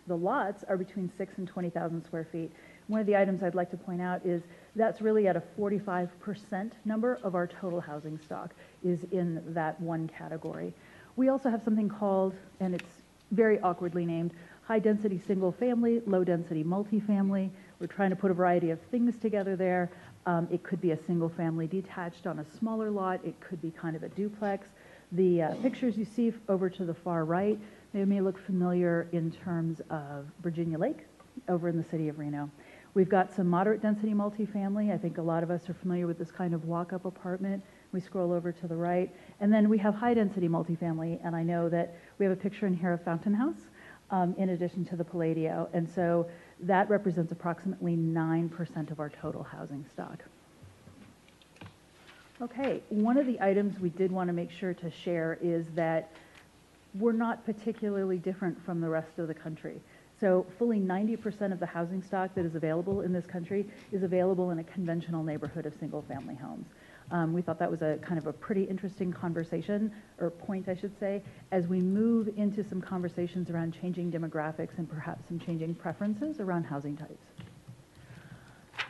Speaker 2: the lots are between 6 and 20,000 square feet. One of the items I'd like to point out is that's really at a 45% number of our total housing stock is in that one category. We also have something called, and it's very awkwardly named, high density single family, low density multifamily. We're trying to put a variety of things together there. It could be a single family detached on a smaller lot. It could be kind of a duplex. The pictures you see over to the far right, they may look familiar in terms of Virginia Lake over in the city of Reno.
Speaker 7: We've got some moderate density multifamily. I think a lot of us are familiar with this kind of walk-up apartment. We scroll over to the right. And then we have high density multifamily, and I know that we have a picture in here of Fountain House, in addition to the Palladio. And so that represents approximately 9% of our total housing stock. Okay, one of the items we did want to make sure to share is that we're not particularly different from the rest of the country. So fully 90% of the housing stock that is available in this country is available in a conventional neighborhood of single-family homes. We thought that was a kind of a pretty interesting conversation, or point I should say, as we move into some conversations around changing demographics and perhaps some changing preferences around housing types.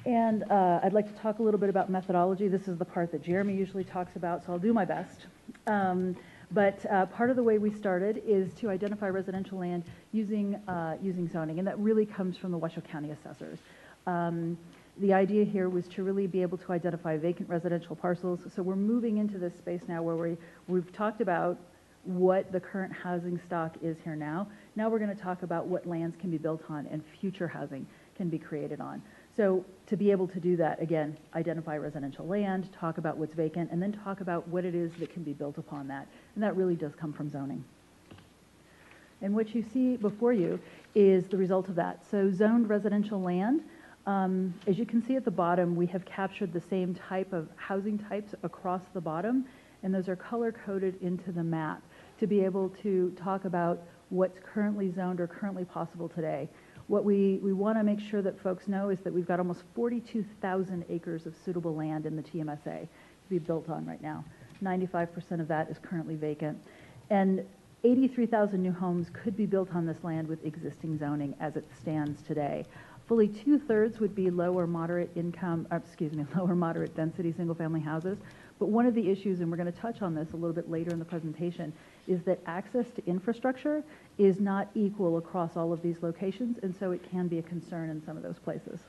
Speaker 7: And I'd like to talk a little bit about methodology. This is the part that Jeremy usually talks about, so I'll do my best. But part of the way we started is to identify residential land using zoning, and that really comes from the Washoe County assessors. The idea here was to really be able to identify vacant residential parcels. So we're moving into this space now where we've talked about what the current housing stock is here now. Now we're going to talk about what lands can be built on and future housing can be created on. So to be able to do that, again, identify residential land, talk about what's vacant, and then talk about what it is that can be built upon that. And that really does come from zoning. And what you see before you is the result of that. So zoned residential land, as you can see at the bottom, we have captured the same type of housing types across the bottom, and those are color-coded into the map to be able to talk about what's currently zoned or currently possible today. What we want to make sure that folks know is that we've got almost 42,000 acres of suitable land in the TMSA to be built on right now. 95% of that is currently vacant. And 83,000 new homes could be built on this land with existing zoning as it stands today. Fully 2/3 would be lower moderate density single-family houses. But one of the issues, and we're going to touch on this a little bit later in the presentation, is that access to infrastructure is not equal across all of these locations, and so it can be a concern in some of those places.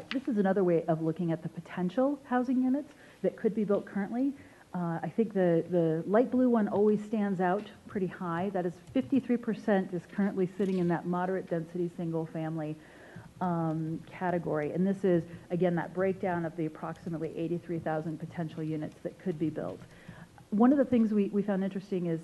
Speaker 7: This is another way of looking at the potential housing units that could be built currently. I think the light blue one always stands out pretty high. That is 53% is currently sitting in that moderate density single family category. And this is, again, that breakdown of the approximately 83,000 potential units that could be built. One of the things we found interesting is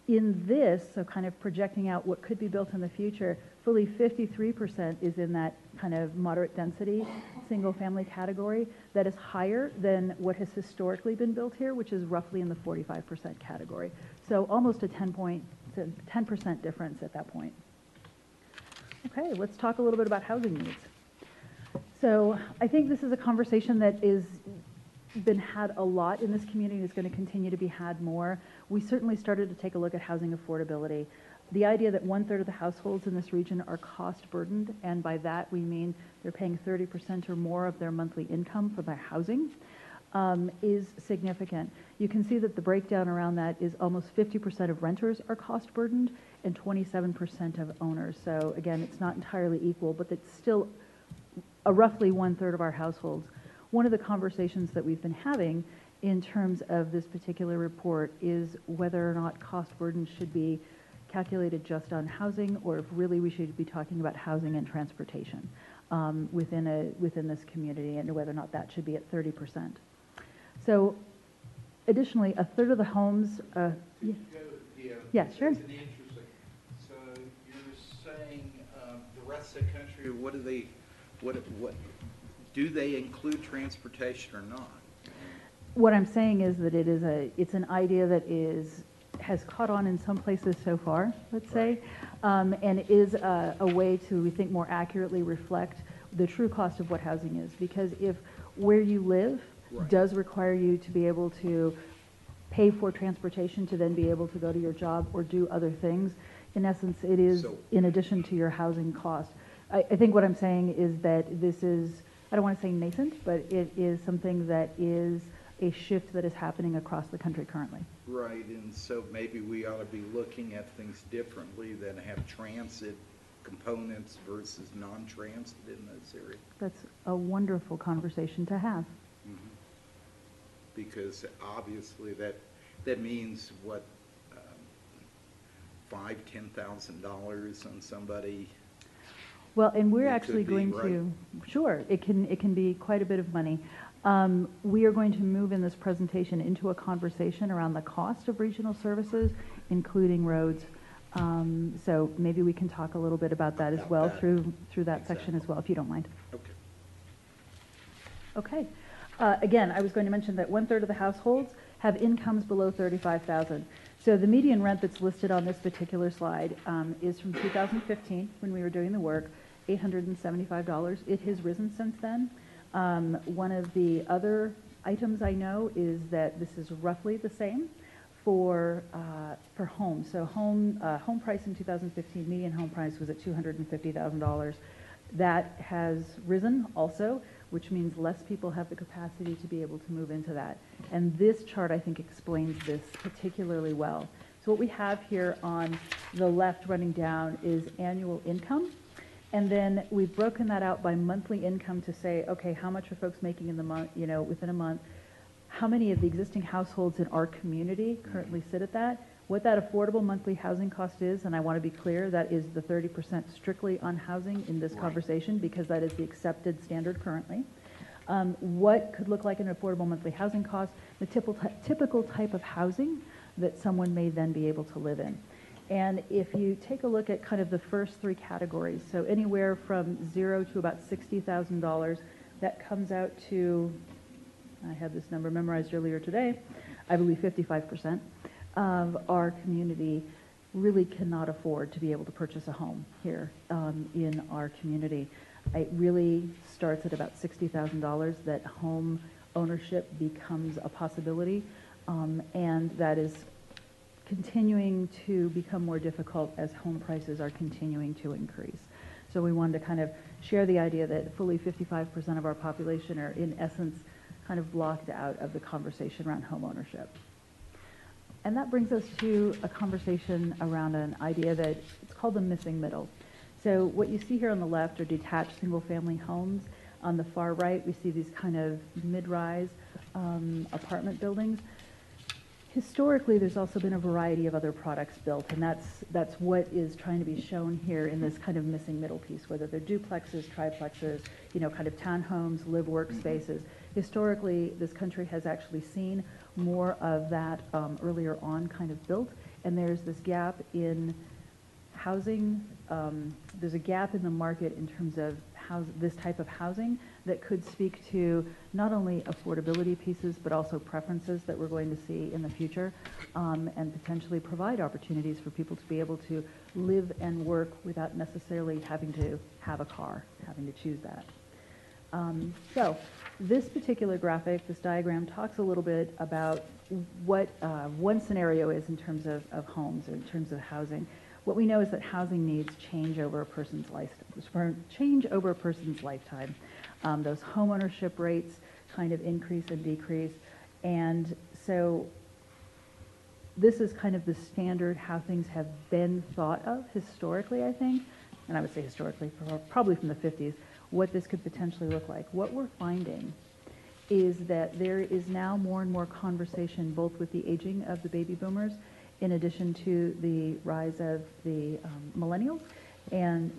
Speaker 7: in this, so kind of projecting out what could be built in the future, fully 53% is in that kind of moderate density single family category. That is higher than what has historically been built here, which is roughly in the 45% category. So almost a 10% difference at that point. Okay, let's talk a little bit about housing needs. So I think this is a conversation that is been had a lot in this community, is going to continue to be had more. We certainly started to take a look at housing affordability. The idea that 1/3 of the households in this region are cost burdened, and by that we mean they're paying 30% or more of their monthly income for their housing, is significant. You can see that the breakdown around that is almost 50% of renters are cost burdened and 27% of owners. So again, it's not entirely equal, but it's still a roughly 1/3 of our households. One of the conversations that we've been having in terms of this particular report is whether or not cost burden should be calculated just on housing, or if really we should be talking about housing and transportation within this community, and whether or not that should be at 30%. So additionally, 1/3 of the homes, yeah, sure.
Speaker 13: It's an interesting. So you're saying the rest of the country, what do they include transportation or not?
Speaker 7: What I'm saying is that it's an idea that has caught on in some places so far, let's say, and is a way to, we think, more accurately reflect the true cost of what housing is. Because if where you live does require you to be able to pay for transportation to then be able to go to your job or do other things, in essence, it is in addition to your housing cost. I think what I'm saying is that this is, I don't want to say nascent, but it is something that is a shift that is happening across the country currently.
Speaker 13: Right, and so maybe we ought to be looking at things differently than have transit components versus non-transit in this area.
Speaker 7: That's a wonderful conversation to have.
Speaker 13: Mm-hmm. Because obviously that means what, $5,000–$10,000 on somebody.
Speaker 7: Well, and we're
Speaker 5: It
Speaker 7: actually
Speaker 5: could be,
Speaker 7: going to, sure, it can be quite a bit of money. We are going to move in this presentation into a conversation around the cost of regional services, including roads. So maybe we can talk a little bit about that as
Speaker 5: About
Speaker 7: well
Speaker 5: that.
Speaker 7: through that section as well, if you don't mind.
Speaker 5: Okay.
Speaker 7: Okay. Again, I was going to mention that 1/3 of the households have incomes below $35,000. So the median rent that's listed on this particular slide is from 2015, when we were doing the work, $875. It has risen since then. One of the other items I know is that this is roughly the same for homes. So home price in 2015, median home price was at $250,000. That has risen also, which means less people have the capacity to be able to move into that. And this chart, I think, explains this particularly well. So what we have here on the left running down is annual income. And then we've broken that out by monthly income to say, okay, how much are folks making in the month, within a month? How many of the existing households in our community currently sit at that? What that affordable monthly housing cost is, and I want to be clear, that is the 30% strictly on housing in this conversation, because that is the accepted standard currently. What could look like an affordable monthly housing cost, the typical type of housing that someone may then be able to live in. And if you take a look at kind of the first three categories, so anywhere from $0 to about $60,000, that comes out to, I had this number memorized earlier today, I believe 55% of our community really cannot afford to be able to purchase a home here in our community. It really starts at about $60,000 that home ownership becomes a possibility, and that is continuing to become more difficult as home prices are continuing to increase. So we wanted to kind of share the idea that fully 55% of our population are in essence kind of blocked out of the conversation around home ownership. And that brings us to a conversation around an idea that it's called the missing middle. So what you see here on the left are detached single-family homes. On the far right, we see these kind of mid-rise apartment buildings. Historically, there's also been a variety of other products built, and that's what is trying to be shown here in this kind of missing middle piece, whether they're duplexes, triplexes, kind of townhomes, live-work spaces. Historically, this country has actually seen more of that earlier on kind of built, and there's this gap in housing. There's a gap in the market in terms of this type of housing that could speak to not only affordability pieces, but also preferences that we're going to see in the future, and potentially provide opportunities for people to be able to live and work without necessarily having to have a car, having to choose that. So this particular graphic, this diagram, talks a little bit about what one scenario is in terms of homes, or in terms of housing. What we know is that housing needs change over a person's lifetime. Those home ownership rates kind of increase and decrease. And so this is kind of the standard how things have been thought of historically, I think. And I would say historically, probably from the 50s, what this could potentially look like. What we're finding is that there is now more and more conversation, both with the aging of the baby boomers, in addition to the rise of the millennials, and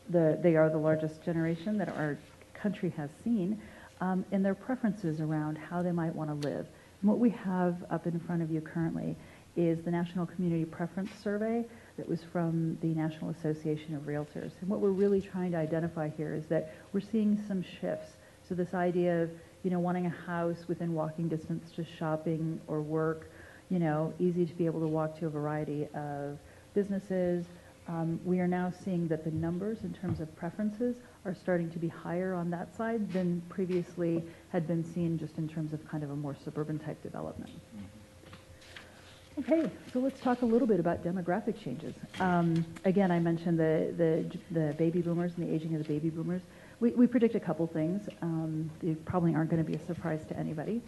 Speaker 7: they are the largest generation that our country has seen, and their preferences around how they might want to live. And what we have up in front of you currently is the National Community Preference Survey that was from the National Association of Realtors. And what we're really trying to identify here is that we're seeing some shifts. So this idea of, wanting a house within walking distance to shopping or work, easy to be able to walk to a variety of businesses. We are now seeing that the numbers in terms of preferences are starting to be higher on that side than previously had been seen, just in terms of kind of a more suburban type development. Okay, so let's talk a little bit about demographic changes. Again, I mentioned the baby boomers and the aging of the baby boomers. We predict a couple things. They probably aren't going to be a surprise to anybody.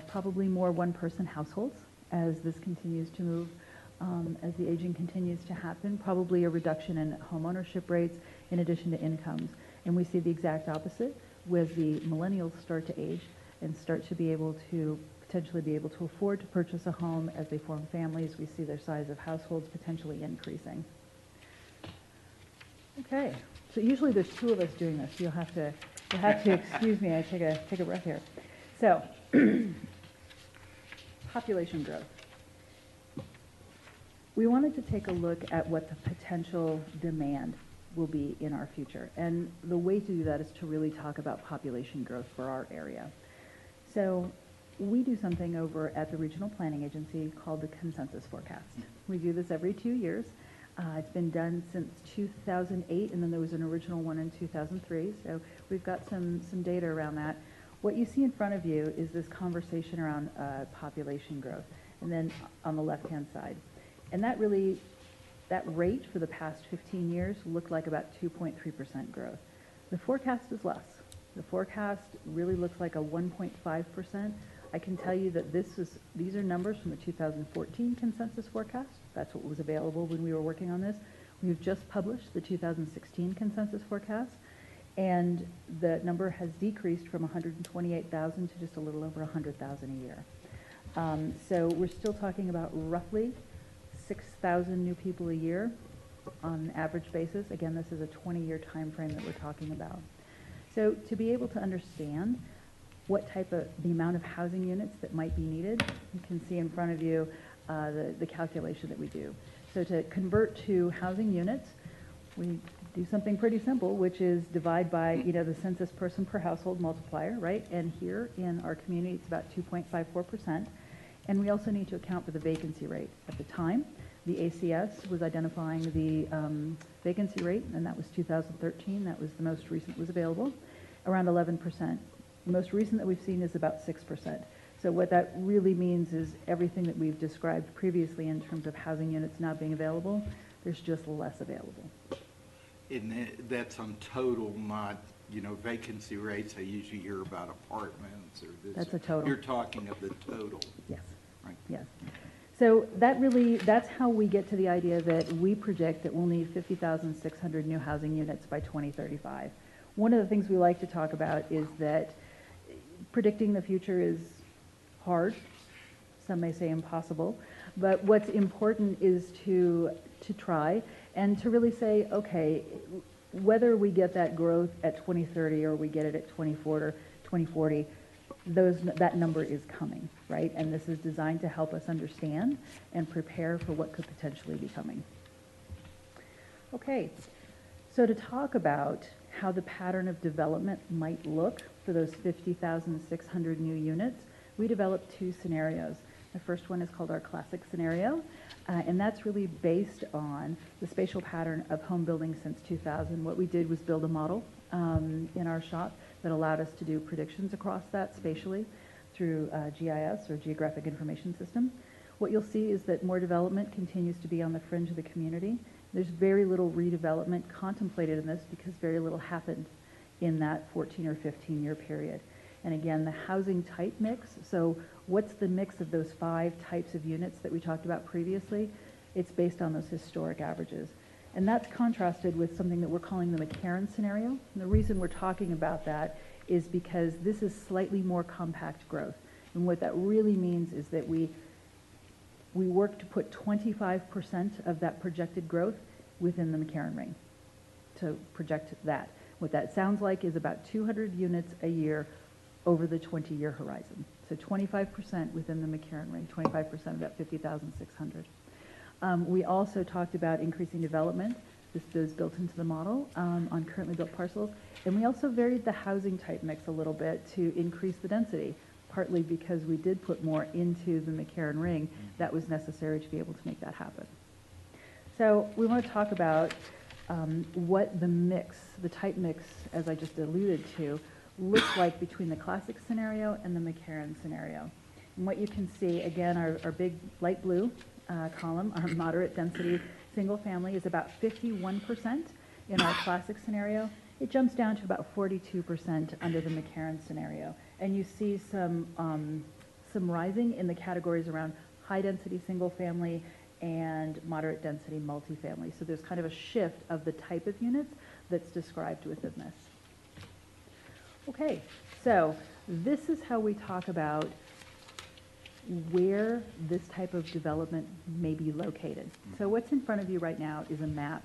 Speaker 7: Probably more one-person households as this continues to move, as the aging continues to happen. Probably a reduction in home ownership rates in addition to incomes. And we see the exact opposite, where the millennials start to age and start to be able to potentially be able to afford to purchase a home as they form families. We see their size of households potentially increasing. Okay, so usually there's two of us doing this. You'll have to excuse me, I take a breath here. So, population growth. We wanted to take a look at what the potential demand will be in our future. And the way to do that is to really talk about population growth for our area. So we do something over at the Regional Planning Agency called the Consensus Forecast. We do this every 2 years. It's been done since 2008, and then there was an original one in 2003. So we've got some data around that. What you see in front of you is this conversation around population growth, and then on the left-hand side. And that rate for the past 15 years looked like about 2.3% growth. The forecast is less. The forecast really looks like a 1.5%. I can tell you that these are numbers from the 2014 consensus forecast. That's what was available when we were working on this. We've just published the 2016 consensus forecast, and the number has decreased from 128,000 to just a little over 100,000 a year. So we're still talking about roughly 6,000 new people a year on an average basis. Again, this is a 20-year time frame that we're talking about. So to be able to understand the amount of housing units that might be needed, you can see in front of you the calculation that we do. So to convert to housing units, we do something pretty simple, which is divide by the census person per household multiplier, right? And here in our community, it's about 2.54%. And we also need to account for the vacancy rate. At the time, the ACS was identifying the vacancy rate, and that was 2013. That was the most recent was available, around 11%. The most recent that we've seen is about 6%. So what that really means is everything that we've described previously in terms of housing units not being available, there's just less available.
Speaker 13: And that's on total, not, vacancy rates. I usually hear about apartments or this.
Speaker 7: That's a total.
Speaker 13: You're talking of the total.
Speaker 7: Yes.
Speaker 13: Right.
Speaker 7: Yes. So that's how we get to the idea that we project that we'll need 50,600 new housing units by 2035. One of the things we like to talk about is that predicting the future is hard. Some may say impossible. But what's important is to try and to really say, okay, whether we get that growth at 2030 or we get it at 2040, that number is coming, right? And this is designed to help us understand and prepare for what could potentially be coming. Okay, so to talk about how the pattern of development might look for those 50,600 new units, we developed two scenarios. The first one is called our classic scenario, and that's really based on the spatial pattern of home building since 2000. What we did was build a model in our shop that allowed us to do predictions across that spatially through GIS, or Geographic Information System. What you'll see is that more development continues to be on the fringe of the community. There's very little redevelopment contemplated in this because very little happened in that 14 or 15-year period. And again, the housing type mix, so what's the mix of those 5 types of units that we talked about previously? It's based on those historic averages. And that's contrasted with something that we're calling the McCarran scenario. And the reason we're talking about that is because this is slightly more compact growth. And what that really means is that we work to put 25% of that projected growth within the McCarran ring, to project that. What that sounds like is about 200 units a year over the 20-year horizon. So 25% within the McCarran ring, 25% of that 50,600. We also talked about increasing development. This is built into the model on currently built parcels. And we also varied the housing type mix a little bit to increase the density, partly because we did put more into the McCarran ring that was necessary to be able to make that happen. So we want to talk about what the mix, the type mix, as I just alluded to, looks like between the classic scenario and the McCarran scenario. And what you can see, again, our big light blue column, our moderate density single family, is about 51% in our classic scenario. It jumps down to about 42% under the McCarran scenario. And you see some rising in the categories around high density single family and moderate density multifamily. So there's kind of a shift of the type of units that's described within this. Okay, so this is how we talk about where this type of development may be located. So what's in front of you right now is a map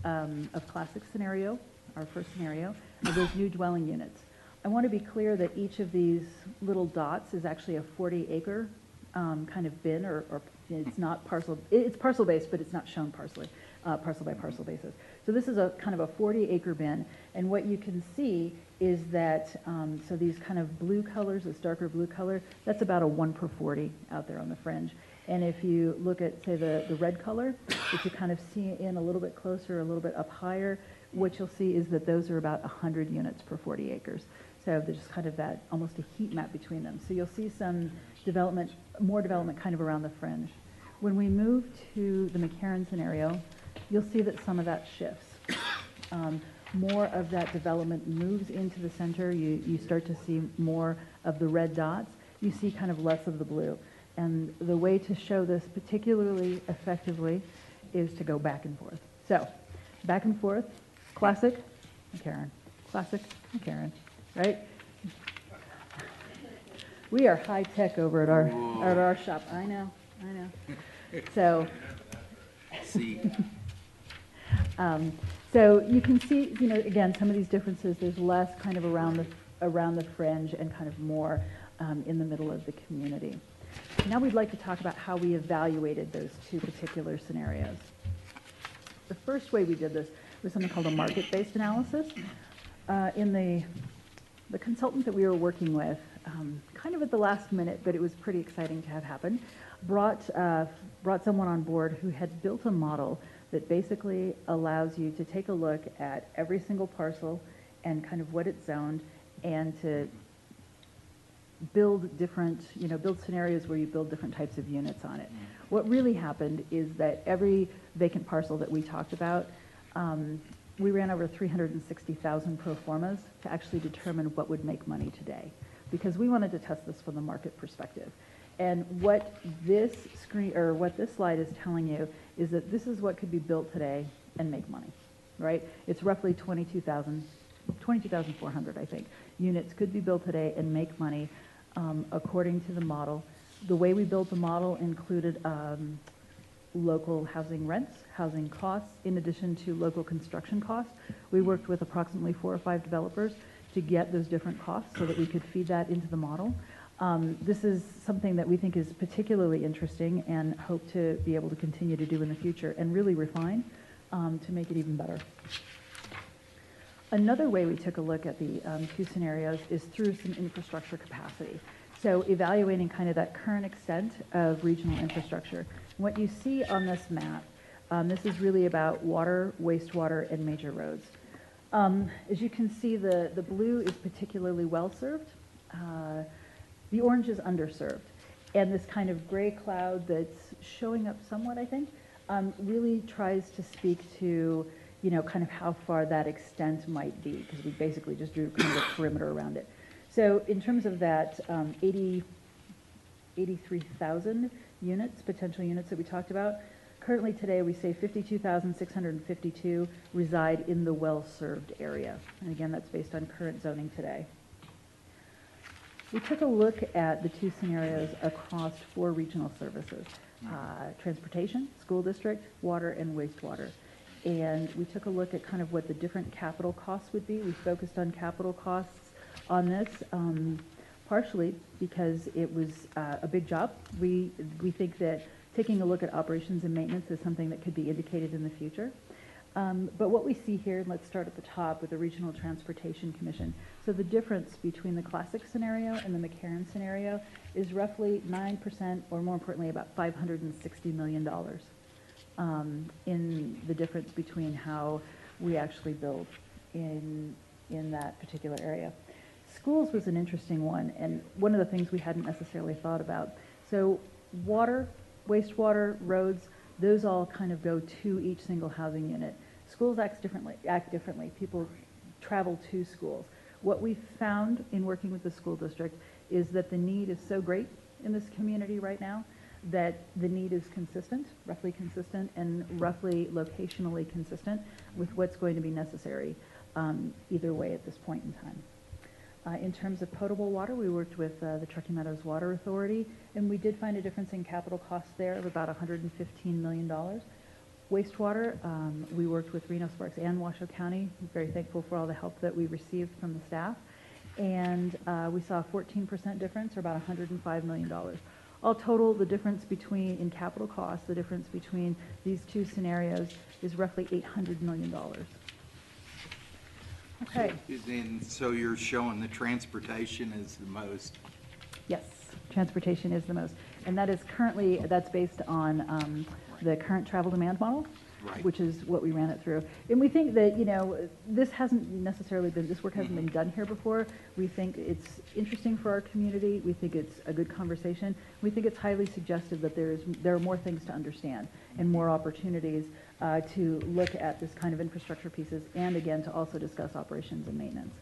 Speaker 7: of classic scenario, our first scenario, of those new dwelling units. I want to be clear that each of these little dots is actually a 40-acre kind of bin, or it's not parcel, it's parcel-based, but it's not shown parcel by parcel basis. So this is a kind of a 40-acre bin, and what you can see is that, so these kind of blue colors, this darker blue color, that's about a 1/40 out there on the fringe. And if you look at, say, the red color, which you kind of see in a little bit closer, a little bit up higher, what you'll see is that those are about 100 units per 40 acres. So there's kind of that, almost a heat map between them. So you'll see some development, more development kind of around the fringe. When we move to the McCarran scenario, you'll see that some of that shifts. More of that development moves into the center. You start to see more of the red dots. You see kind of less of the blue. And the way to show this particularly effectively is to go back and forth. So, back and forth, classic, McCarran, classic, McCarran, right? We are high tech over at our shop. I know. So, so you can see, again, some of these differences. There's less kind of around the fringe and kind of more in the middle of the community. Now we'd like to talk about how we evaluated those two particular scenarios. The first way we did this was something called a market-based analysis. In the consultant that we were working with, kind of at the last minute, but it was pretty exciting to have happen, brought someone on board who had built a model that basically allows you to take a look at every single parcel and kind of what it's zoned, and to build different, build scenarios where you build different types of units on it. What really happened is that every vacant parcel that we talked about, we ran over 360,000 pro formas to actually determine what would make money today, because we wanted to test this from the market perspective. And what this slide is telling you is that this is what could be built today and make money, right? It's roughly 22,400, I think, units could be built today and make money according to the model. The way we built the model included local housing rents, housing costs, in addition to local construction costs. We worked with approximately 4 or 5 developers to get those different costs so that we could feed that into the model. This is something that we think is particularly interesting and hope to be able to continue to do in the future and really refine to make it even better. Another way we took a look at the two scenarios is through some infrastructure capacity. So evaluating kind of that current extent of regional infrastructure. What you see on this map, this is really about water, wastewater, and major roads. As you can see, the blue is particularly well-served. The orange is underserved. And this kind of gray cloud that's showing up somewhat, I think, really tries to speak to kind of how far that extent might be, because we basically just drew kind of a perimeter around it. So in terms of that 83,000 units, potential units that we talked about, currently today we say 52,652 reside in the well-served area. And again, that's based on current zoning today. We took a look at the two scenarios across 4 regional services, transportation, school district, water, and wastewater. And we took a look at kind of what the different capital costs would be. We focused on capital costs on this, partially because it was a big job. We think that taking a look at operations and maintenance is something that could be indicated in the future. But what we see here, and let's start at the top with the Regional Transportation Commission. So the difference between the classic scenario and the McCarran scenario is roughly 9%, or more importantly, about $560 million. In the difference between how we actually build in that particular area. Schools was an interesting one, and one of the things we hadn't necessarily thought about. So water, wastewater, roads, those all kind of go to each single housing unit. Schools act differently. People travel to schools. What we found in working with the school district is that the need is so great in this community right now that the need is consistent, roughly consistent, and roughly locationally consistent with what's going to be necessary either way at this point in time. In terms of potable water, we worked with the Truckee Meadows Water Authority, and we did find a difference in capital costs there of about $115 million. Wastewater, we worked with Reno Sparks and Washoe County. I'm very thankful for all the help that we received from the staff. And we saw a 14% difference, or about $105 million. All total, the difference between, in capital costs, the difference between these two scenarios is roughly $800 million. Okay.
Speaker 13: So you're showing the transportation is the most?
Speaker 7: Yes, transportation is the most. And that is currently, that's based on the current travel demand model,
Speaker 13: Right.
Speaker 7: which is what we ran it through. And we think that, you know, this hasn't necessarily been, this work hasn't been done here before. We think it's interesting for our community. We think it's a good conversation. We think it's highly suggestive that there are more things to understand and more opportunities to look at this kind of infrastructure pieces, and again, to also discuss operations and maintenance.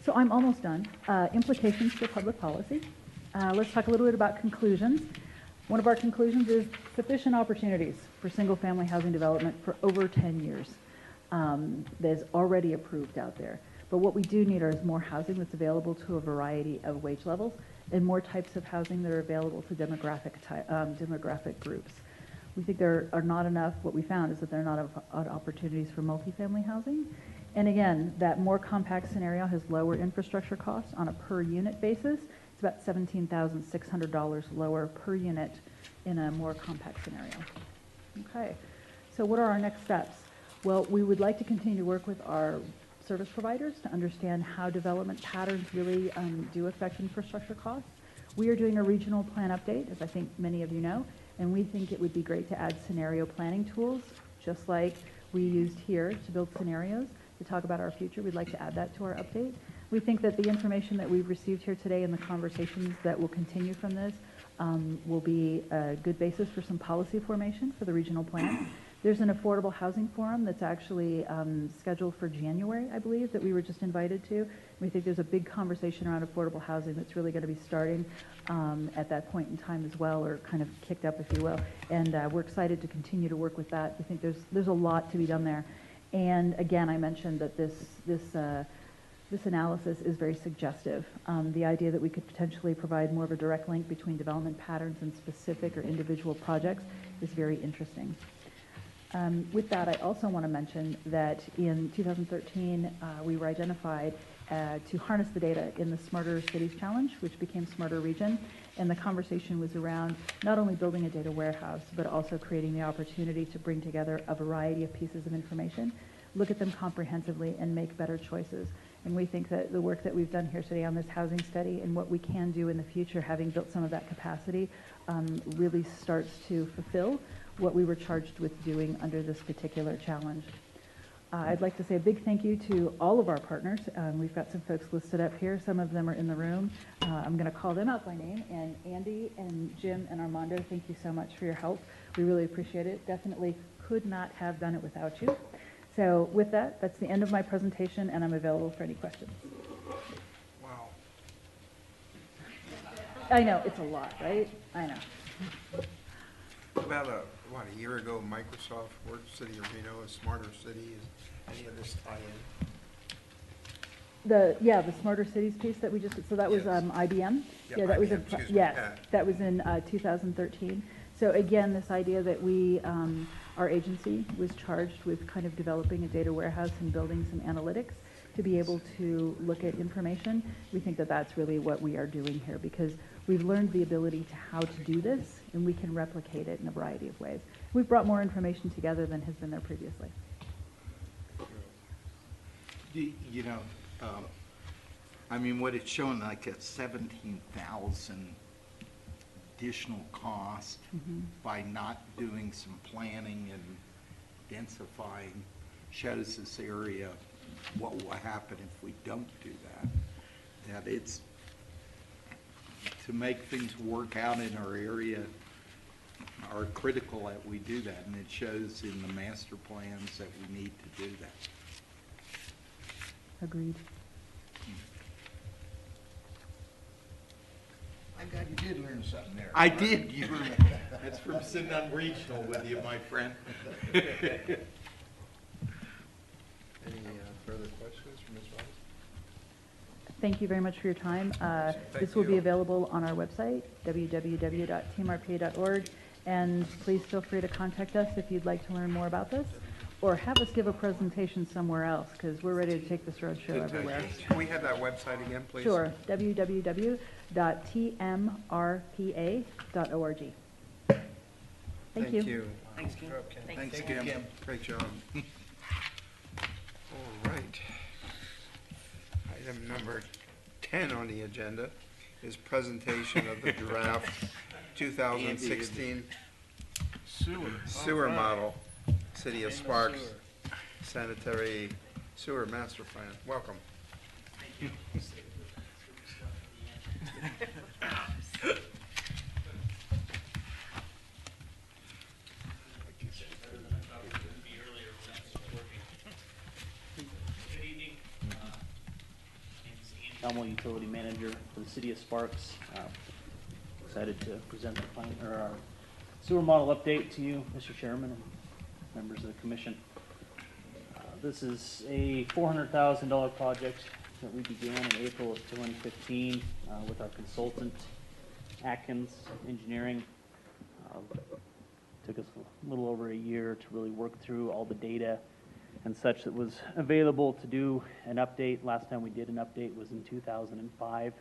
Speaker 7: So I'm almost done. Implications for public policy. Let's talk a little bit about conclusions. One of our conclusions is sufficient opportunities for single-family housing development for over 10 years. That is already approved out there. But what we do need is more housing that's available to a variety of wage levels, and more types of housing that are available to demographic groups. We think there are not enough, what we found is that there are not enough opportunities for multifamily housing. And again, that more compact scenario has lower infrastructure costs on a per unit basis. It's about $17,600 lower per unit in a more compact scenario. Okay, so what are our next steps? Well, we would like to continue to work with our service providers to understand how development patterns really do affect infrastructure costs. We are doing a regional plan update, as I think many of you know, and we think it would be great to add scenario planning tools, just like we used here to build scenarios to talk about our future. We'd like to add that to our update. We think that the information that we've received here today and the conversations that will continue from this will be a good basis for some policy formation for the regional plan. There's an affordable housing forum that's actually scheduled for January, I believe, that we were just invited to. We think there's a big conversation around affordable housing that's really going to be starting at that point in time as well, or kind of kicked up, if you will. And we're excited to continue to work with that. We think there's a lot to be done there. And again, I mentioned that this analysis is very suggestive. The idea that we could potentially provide more of a direct link between development patterns and specific or individual projects is very interesting. With that, I also want to mention that in 2013, we were identified to harness the data in the Smarter Cities Challenge, which became Smarter Region. And the conversation was around not only building a data warehouse, but also creating the opportunity to bring together a variety of pieces of information, look at them comprehensively, and make better choices. And we think that the work that we've done here today on this housing study and what we can do in the future, having built some of that capacity, really starts to fulfill what we were charged with doing under this particular challenge. I'd like to say a big thank you to all of our partners. We've got some folks listed up here. Some of them are in the room. I'm going to call them out by name. And Andy and Jim and Armando, thank you so much for your help. We really appreciate it. Definitely could not have done it without you. So with that, that's the end of my presentation, and I'm available for any questions.
Speaker 5: Wow.
Speaker 7: I know, it's a lot, right? I know.
Speaker 5: About a year ago, Microsoft worked City of Reno, a smarter city. Is any of this tie in?
Speaker 7: The Smarter Cities piece that we just, so that was IBM?
Speaker 5: Yeah,
Speaker 7: that was
Speaker 5: IBM, excuse me.
Speaker 7: yes,
Speaker 5: Yeah.
Speaker 7: that was in 2013. So again, this idea that we, our agency was charged with kind of developing a data warehouse and building some analytics to be able to look at information. We think that that's really what we are doing here, because we've learned the ability to how to do this, and we can replicate it in a variety of ways. We've brought more information together than has been there previously.
Speaker 13: You know, I mean, what it's showing, like a 17,000 additional cost by not doing some planning and densifying, shows this area what will happen if we don't do that. That it's, to make things work out in our area are critical that we do that, and it shows in the master plans that we need to do that.
Speaker 7: Agreed.
Speaker 8: I'm glad you did learn something there.
Speaker 13: I did. That's from sitting on regional with you, my friend.
Speaker 20: Any further questions from Ms. Roberts?
Speaker 7: Thank you very much for your time. This will be available on our website, www.teamrpa.org, And please feel free to contact us if you'd like to learn more about this, or have us give a presentation somewhere else, because we're ready to take this roadshow everywhere.
Speaker 5: Can we have that website again, please?
Speaker 7: Sure, www.tmrpa.org. Thank you.
Speaker 9: Thanks, Kim.
Speaker 5: Thanks, Kim. Great job. All right. Item number 10 on the agenda is presentation of the draft 2016 sewer model, City of Sparks sanitary sewer master plan. Welcome.
Speaker 12: Good evening. My name is Ian Hummel, Utility Manager for the City of Sparks. Excited to present the plan, or our sewer model update to you, Mr. Chairman and members of the Commission. This is a $400,000 project that we began in April of 2015 with our consultant, Atkins Engineering. Took us a little over a year to really work through all the data and such that was available to do an update. Last time we did an update was in 2005.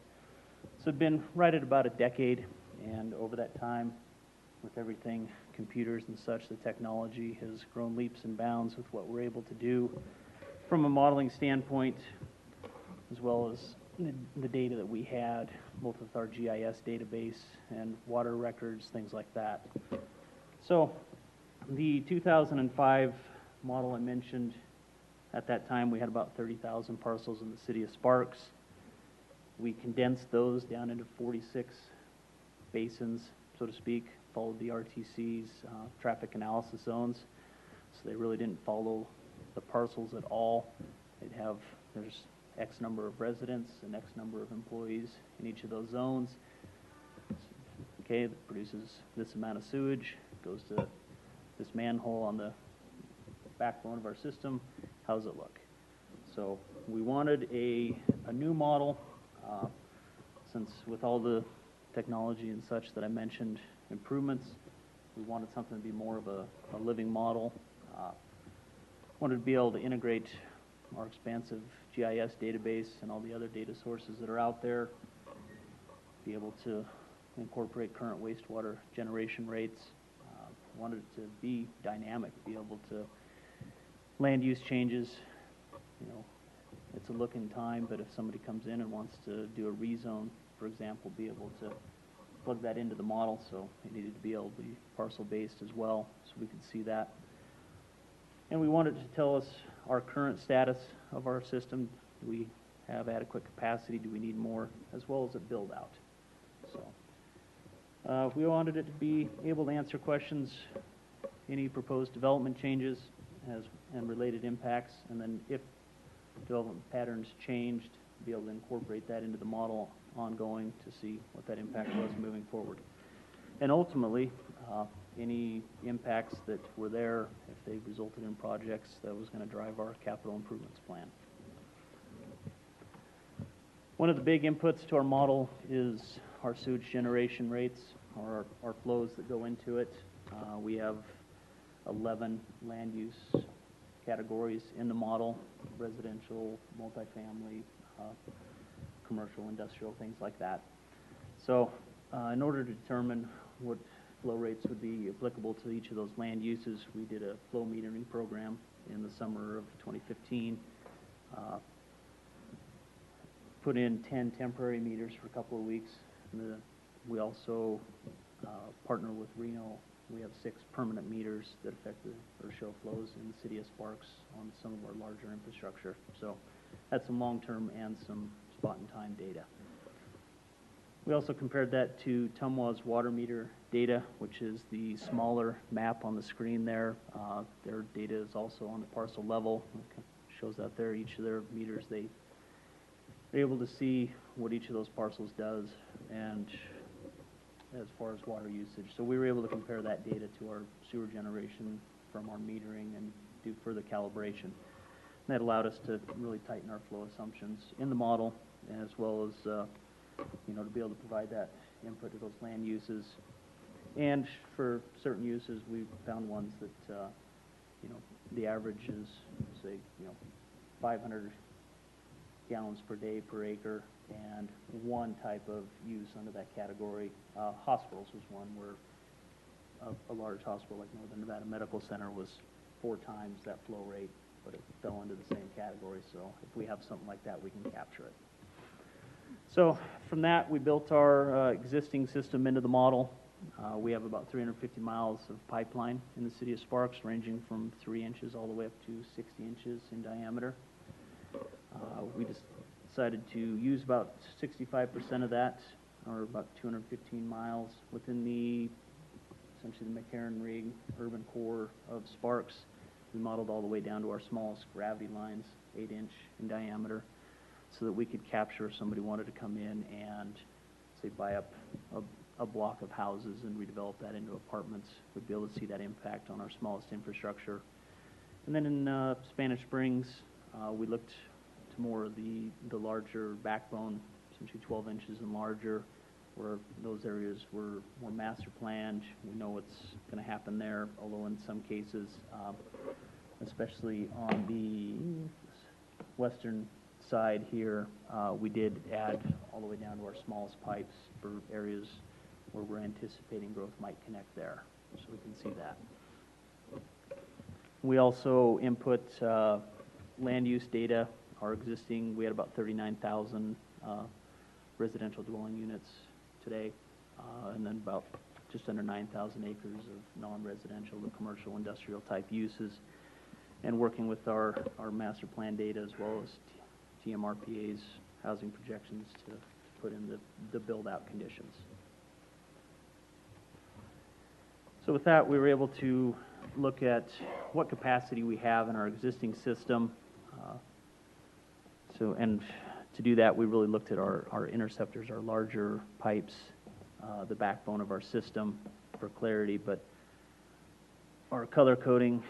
Speaker 12: So it'd been right at about a decade, and over that time, with everything, computers and such, the technology has grown leaps and bounds with what we're able to do from a modeling standpoint, as well as the data that we had, both with our GIS database and water records, things like that. So the 2005 model I mentioned, at that time we had about 30,000 parcels in the city of Sparks. We condensed those down into 46 basins, so to speak, followed the RTC's traffic analysis zones. So they really didn't follow the parcels at all. There's X number of residents and X number of employees in each of those zones. Okay, that produces this amount of sewage, goes to this manhole on the backbone of our system. How does it look? So we wanted a new model, since with all the technology and such that I mentioned, improvements, we wanted something to be more of a living model. Wanted to be able to integrate our expansive GIS database and all the other data sources that are out there, be able to incorporate current wastewater generation rates. Wanted it to be dynamic, be able to land use changes. You know, it's a look in time, but if somebody comes in and wants to do a rezone, for example, be able to plug that into the model. So it needed to be able to be parcel based as well, so we could see that. And we wanted to tell us our current status of our system. Do we have adequate capacity? Do we need more? As well as a build out. So we wanted it to be able to answer questions, any proposed development changes and related impacts, and then if development patterns changed, be able to incorporate that into the model ongoing to see what that impact was moving forward. And ultimately, any impacts that were there, if they resulted in projects, that was going to drive our capital improvements plan. One of the big inputs to our model is our sewage generation rates, or our flows that go into it. We have 11 land use categories in the model: residential, multifamily, commercial, industrial, things like that. So in order to determine what flow rates would be applicable to each of those land uses, we did a flow metering program in the summer of 2015. Put in 10 temporary meters for a couple of weeks. We also partner with Reno. We have 6 permanent meters that affect or show flows in the city of Sparks on some of our larger infrastructure. So that's some long-term and some spot-in-time data. We also compared that to Tumwa's water meter data, which is the smaller map on the screen there. Their data is also on the parcel level. It shows out there each of their meters. They're able to see what each of those parcels does, and as far as water usage. So we were able to compare that data to our sewer generation from our metering and do further calibration. And that allowed us to really tighten our flow assumptions in the model, as well as to be able to provide that input to those land uses. And for certain uses, we found ones that, the average is, say, 500 gallons per day per acre, and one type of use under that category. Hospitals was one where a large hospital like Northern Nevada Medical Center was 4 times that flow rate, but it fell into the same category. So if we have something like that, we can capture it. So from that, we built our existing system into the model. We have about 350 miles of pipeline in the city of Sparks, ranging from 3 inches all the way up to 60 inches in diameter. We just decided to use about 65% of that, or about 215 miles within essentially the McCarran-Rig urban core of Sparks. We modeled all the way down to our smallest gravity lines, 8-inch in diameter, so that we could capture if somebody wanted to come in and, say, buy up a block of houses and redevelop that into apartments. We'd be able to see that impact on our smallest infrastructure. And then in Spanish Springs, we looked to more of the larger backbone, essentially 12 inches and larger, where those areas were more master planned. We know what's going to happen there, although in some cases, especially on the western side here, we did add all the way down to our smallest pipes for areas where we're anticipating growth might connect there, so we can see that. We also input land use data. Our existing, we had about 39,000 residential dwelling units today, and then about just under 9,000 acres of non-residential to commercial industrial type uses, and working with our master plan data as well as TMRPA's housing projections to put in the build-out conditions. So with that, we were able to look at what capacity we have in our existing system. And to do that, we really looked at our interceptors, our larger pipes, the backbone of our system for clarity. But our color coding,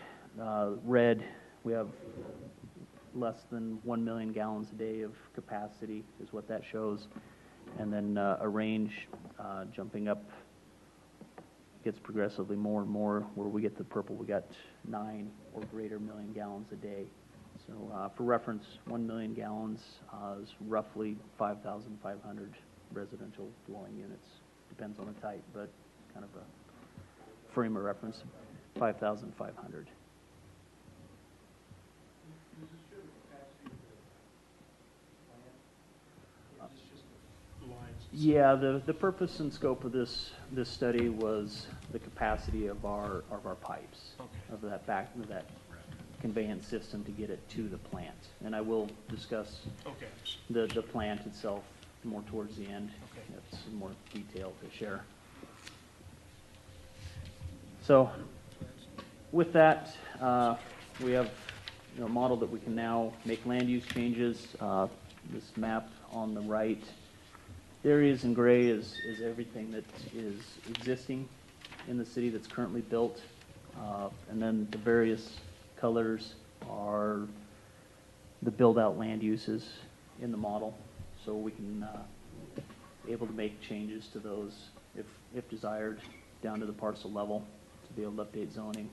Speaker 12: red, we have less than 1 million gallons a day of capacity is what that shows. And then a range jumping up gets progressively more and more. Where we get the purple, we got 9 or greater million gallons a day. So for reference, 1 million gallons is roughly 5,500 residential dwelling units. Depends on the type, but kind of a frame of reference, 5,500. Yeah, the purpose and scope of this study was the capacity of our pipes, of that conveyance system to get it to the plant. And I will discuss the plant itself more towards the end. That's some more detail to share. So with that, we have a model that we can now make land use changes. This map on the right, areas in gray is everything that is existing in the city that's currently built. And then the various colors are the build-out land uses in the model. So we can be able to make changes to those if desired down to the parcel level to be able to update zoning.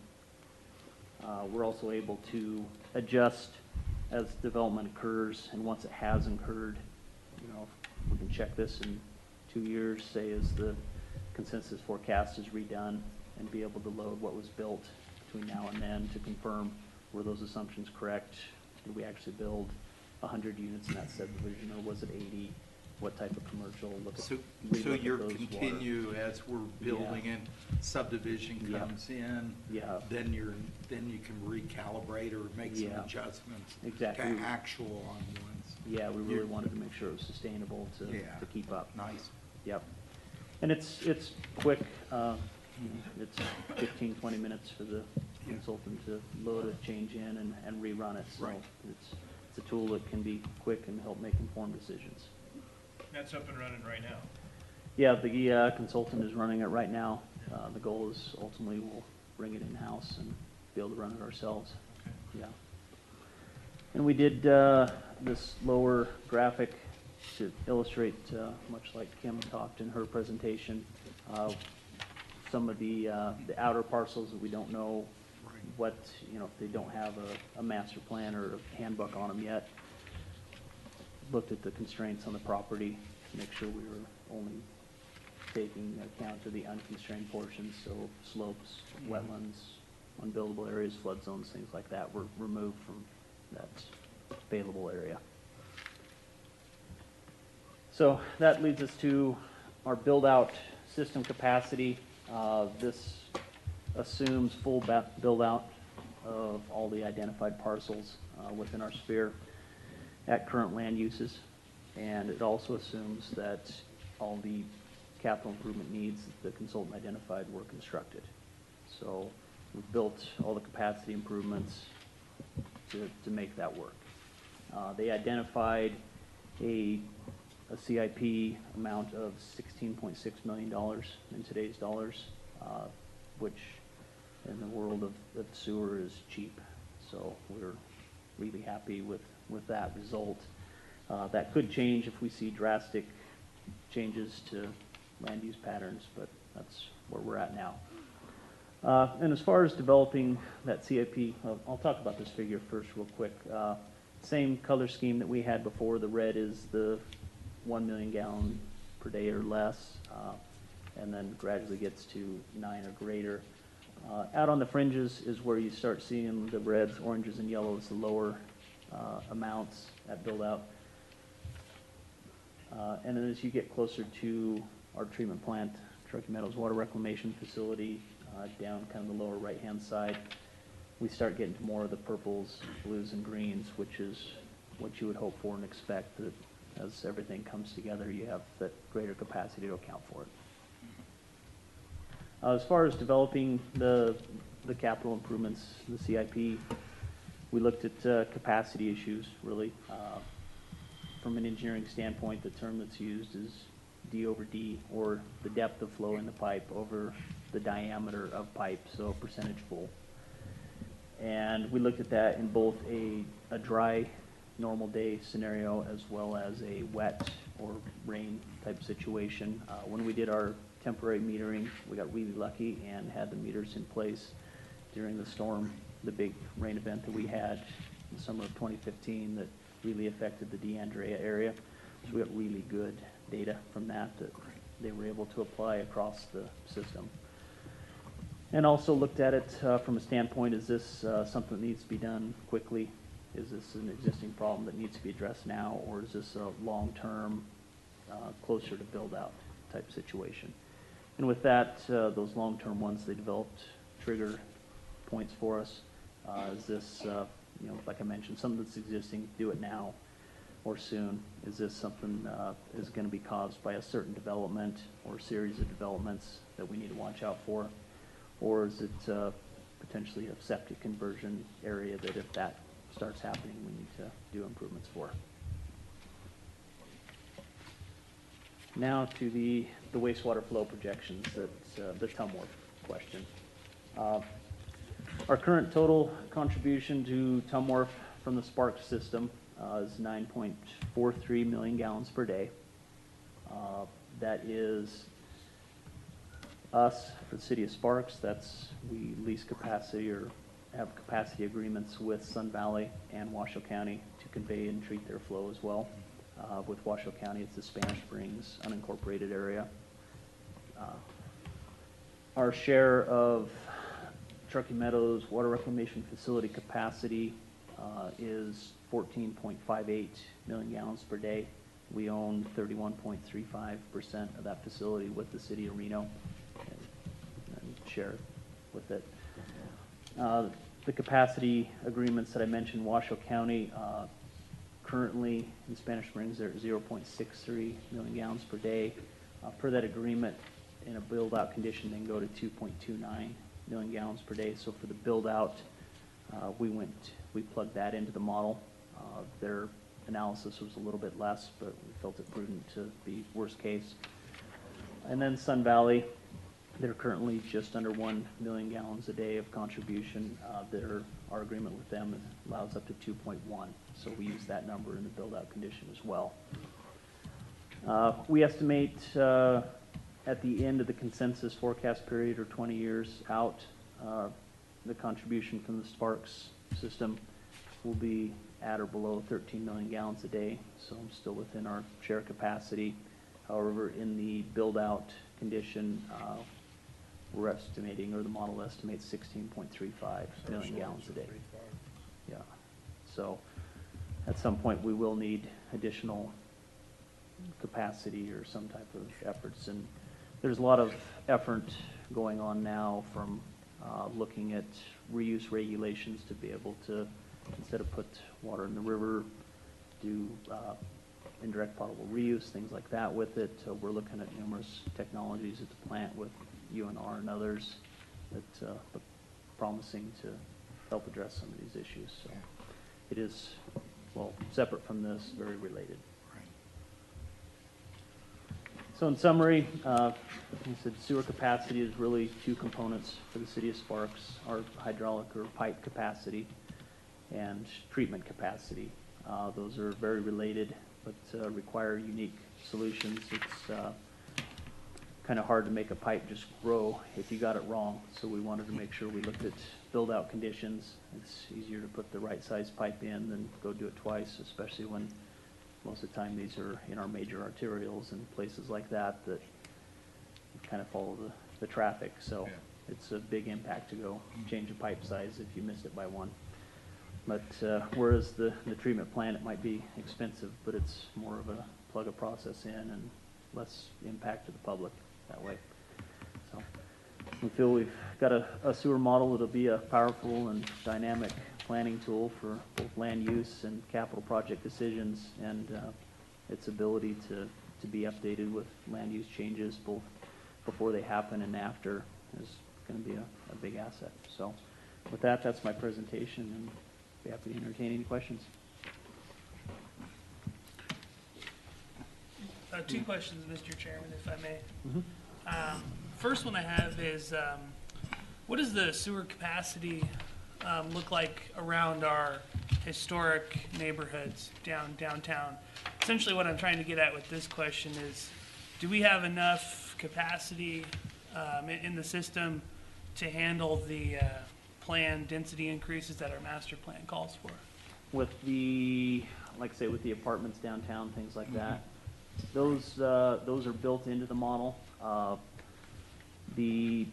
Speaker 12: We're also able to adjust as development occurs, and once it has occurred, we can check this in 2 years, say as the consensus forecast is redone, and be able to load what was built between now and then to confirm were those assumptions correct? Did we actually build 100 units in that subdivision, or was it 80? What type of commercial?
Speaker 13: So you're continue as we're building and subdivision comes in.
Speaker 12: Yeah.
Speaker 13: Then you can recalibrate or make some adjustments.
Speaker 12: Exactly.
Speaker 13: To actual on ones.
Speaker 12: Yeah, we really wanted to make sure it was sustainable to keep up.
Speaker 13: Nice.
Speaker 12: Yep. And it's quick. It's 15, 20 minutes for the consultant to load a change in and rerun it. So it's a tool that can be quick and help make informed decisions.
Speaker 11: That's up and running right now.
Speaker 12: Yeah, the consultant is running it right now. The goal is ultimately we'll bring it in-house and be able to run it ourselves.
Speaker 11: Okay.
Speaker 12: Yeah. And we did this lower graphic to illustrate, much like Kim talked in her presentation, some of the outer parcels that we don't know what, you know, if they don't have a master plan or a handbook on them yet. Looked at the constraints on the property to make sure we were only taking account of the unconstrained portions, so slopes, wetlands, unbuildable areas, flood zones, things like that were removed from that available area. So that leads us to our build-out system capacity. This assumes full build-out of all the identified parcels within our sphere at current land uses. And it also assumes that all the capital improvement needs that the consultant identified were constructed. So we've built all the capacity improvements to make that work. They identified a CIP amount of $16.6 million in today's dollars, which in the world of sewer is cheap. So we're really happy with that result. That could change if we see drastic changes to land use patterns, but that's where we're at now. And as far as developing that CIP, I'll talk about this figure first real quick. Same color scheme that we had before. The red is the 1 million gallon per day or less, and then gradually gets to 9 or greater. Out on the fringes is where you start seeing the reds, oranges, and yellows, the lower amounts at build out. And then as you get closer to our treatment plant, Truckee Meadows Water Reclamation Facility, down kind of the lower right-hand side, we start getting to more of the purples, blues, and greens, which is what you would hope for and expect, that as everything comes together, you have that greater capacity to account for it. As far as developing the capital improvements, the CIP, we looked at capacity issues, really. From an engineering standpoint, the term that's used is D over D, or the depth of flow in the pipe over the diameter of pipe, so percentage full. And we looked at that in both a dry, normal day scenario as well as a wet or rain type situation. When we did our temporary metering, we got really lucky and had the meters in place during the storm, the big rain event that we had in the summer of 2015 that really affected the DeAndrea area. So we got really good data from that they were able to apply across the system. And also looked at it from a standpoint, is this something that needs to be done quickly? Is this an existing problem that needs to be addressed now, or is this a long-term, closer to build-out type situation? And with that, those long-term ones, they developed trigger points for us. Is this, you know, like I mentioned, something that's existing, do it now or soon? Is this something is going to be caused by a certain development or series of developments that we need to watch out for? Or is it potentially a septic conversion area that if that starts happening, we need to do improvements for? Now to the wastewater flow projections, that's the Tumwater question. Our current total contribution to Tumwater from the Sparks system is 9.43 million gallons per day. That is us, for the city of Sparks, that's we lease capacity or have capacity agreements with Sun Valley and Washoe County to convey and treat their flow as well. With Washoe County, it's the Spanish Springs unincorporated area. Our share of Truckee Meadows Water Reclamation Facility capacity is 14.58 million gallons per day. We own 31.35% of that facility with the city of Reno and share with it. The capacity agreements that I mentioned, Washoe County, currently in Spanish Springs, they're at 0.63 million gallons per day. Per that agreement, in a build-out condition, they can go to 2.29 million gallons per day. So for the build-out, we plugged that into the model. Their analysis was a little bit less, but we felt it prudent to be worst case. And then Sun Valley, they're currently just under 1 million gallons a day of contribution. Our agreement with them allows up to 2.1, so we use that number in the build-out condition as well. We estimate at the end of the consensus forecast period, or 20 years out, the contribution from the Sparks system will be at or below 13 million gallons a day, so I'm still within our share capacity. However, in the build-out condition, we're estimating, or the model estimates 16.35 million gallons a day. Yeah, so at some point we will need additional capacity or some type of efforts, and there's a lot of effort going on now from looking at reuse regulations to be able to, instead of put water in the river, do indirect potable reuse, things like that with it. We're looking at numerous technologies at the plant with UNR and others that look promising to help address some of these issues. So it is, well, separate from this, very related. So in summary, like I said, sewer capacity is really two components for the city of Sparks: our hydraulic or pipe capacity and treatment capacity. Those are very related, but require unique solutions. It's kind of hard to make a pipe just grow if you got it wrong. So we wanted to make sure we looked at build-out conditions. It's easier to put the right size pipe in than go do it twice, especially when most of the time these are in our major arterials and places like that that kind of follow the traffic. So it's a big impact to go change a pipe size if you missed it by one. But whereas the treatment plant, it might be expensive, but it's more of a plug a process in and less impact to the public that way. So we feel we've got a sewer model that'll be a powerful and dynamic planning tool for both land use and capital project decisions, and its ability to be updated with land use changes both before they happen and after is going to be a big asset. So with that, that's my presentation, and be happy to entertain any questions.
Speaker 9: Two questions, Mr. Chairman, if I may. First one I have is, what does the sewer capacity look like around our historic neighborhoods downtown? Essentially what I'm trying to get at with this question is, do we have enough capacity in the system to handle the planned density increases that our master plan calls for?
Speaker 12: With the, like I say, with the apartments downtown, things like that, those are built into the model. The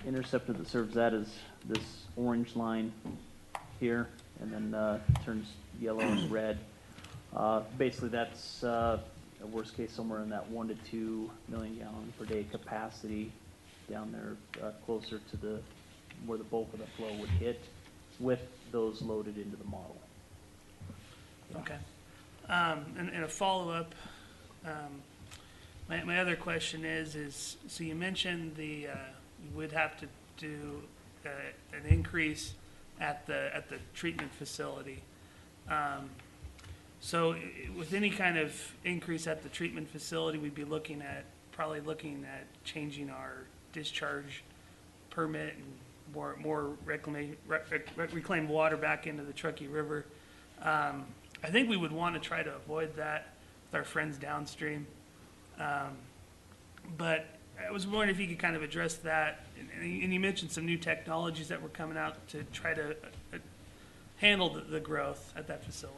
Speaker 12: interceptor that serves that is this orange line here, and then turns yellow and red. Basically, that's a worst case somewhere in that 1 to 2 million gallon per day capacity down there, closer to the where the bulk of the flow would hit, with those loaded into the model.
Speaker 9: Okay. And a follow-up, my other question is so you mentioned you would have to do an increase at the treatment facility. So with any kind of increase at the treatment facility, we'd be probably looking at changing our discharge permit and more reclaimed water back into the Truckee River. I think we would want to try to avoid that with our friends downstream. But I was wondering if you could kind of address that. And you mentioned some new technologies that were coming out to try to handle the growth at that facility.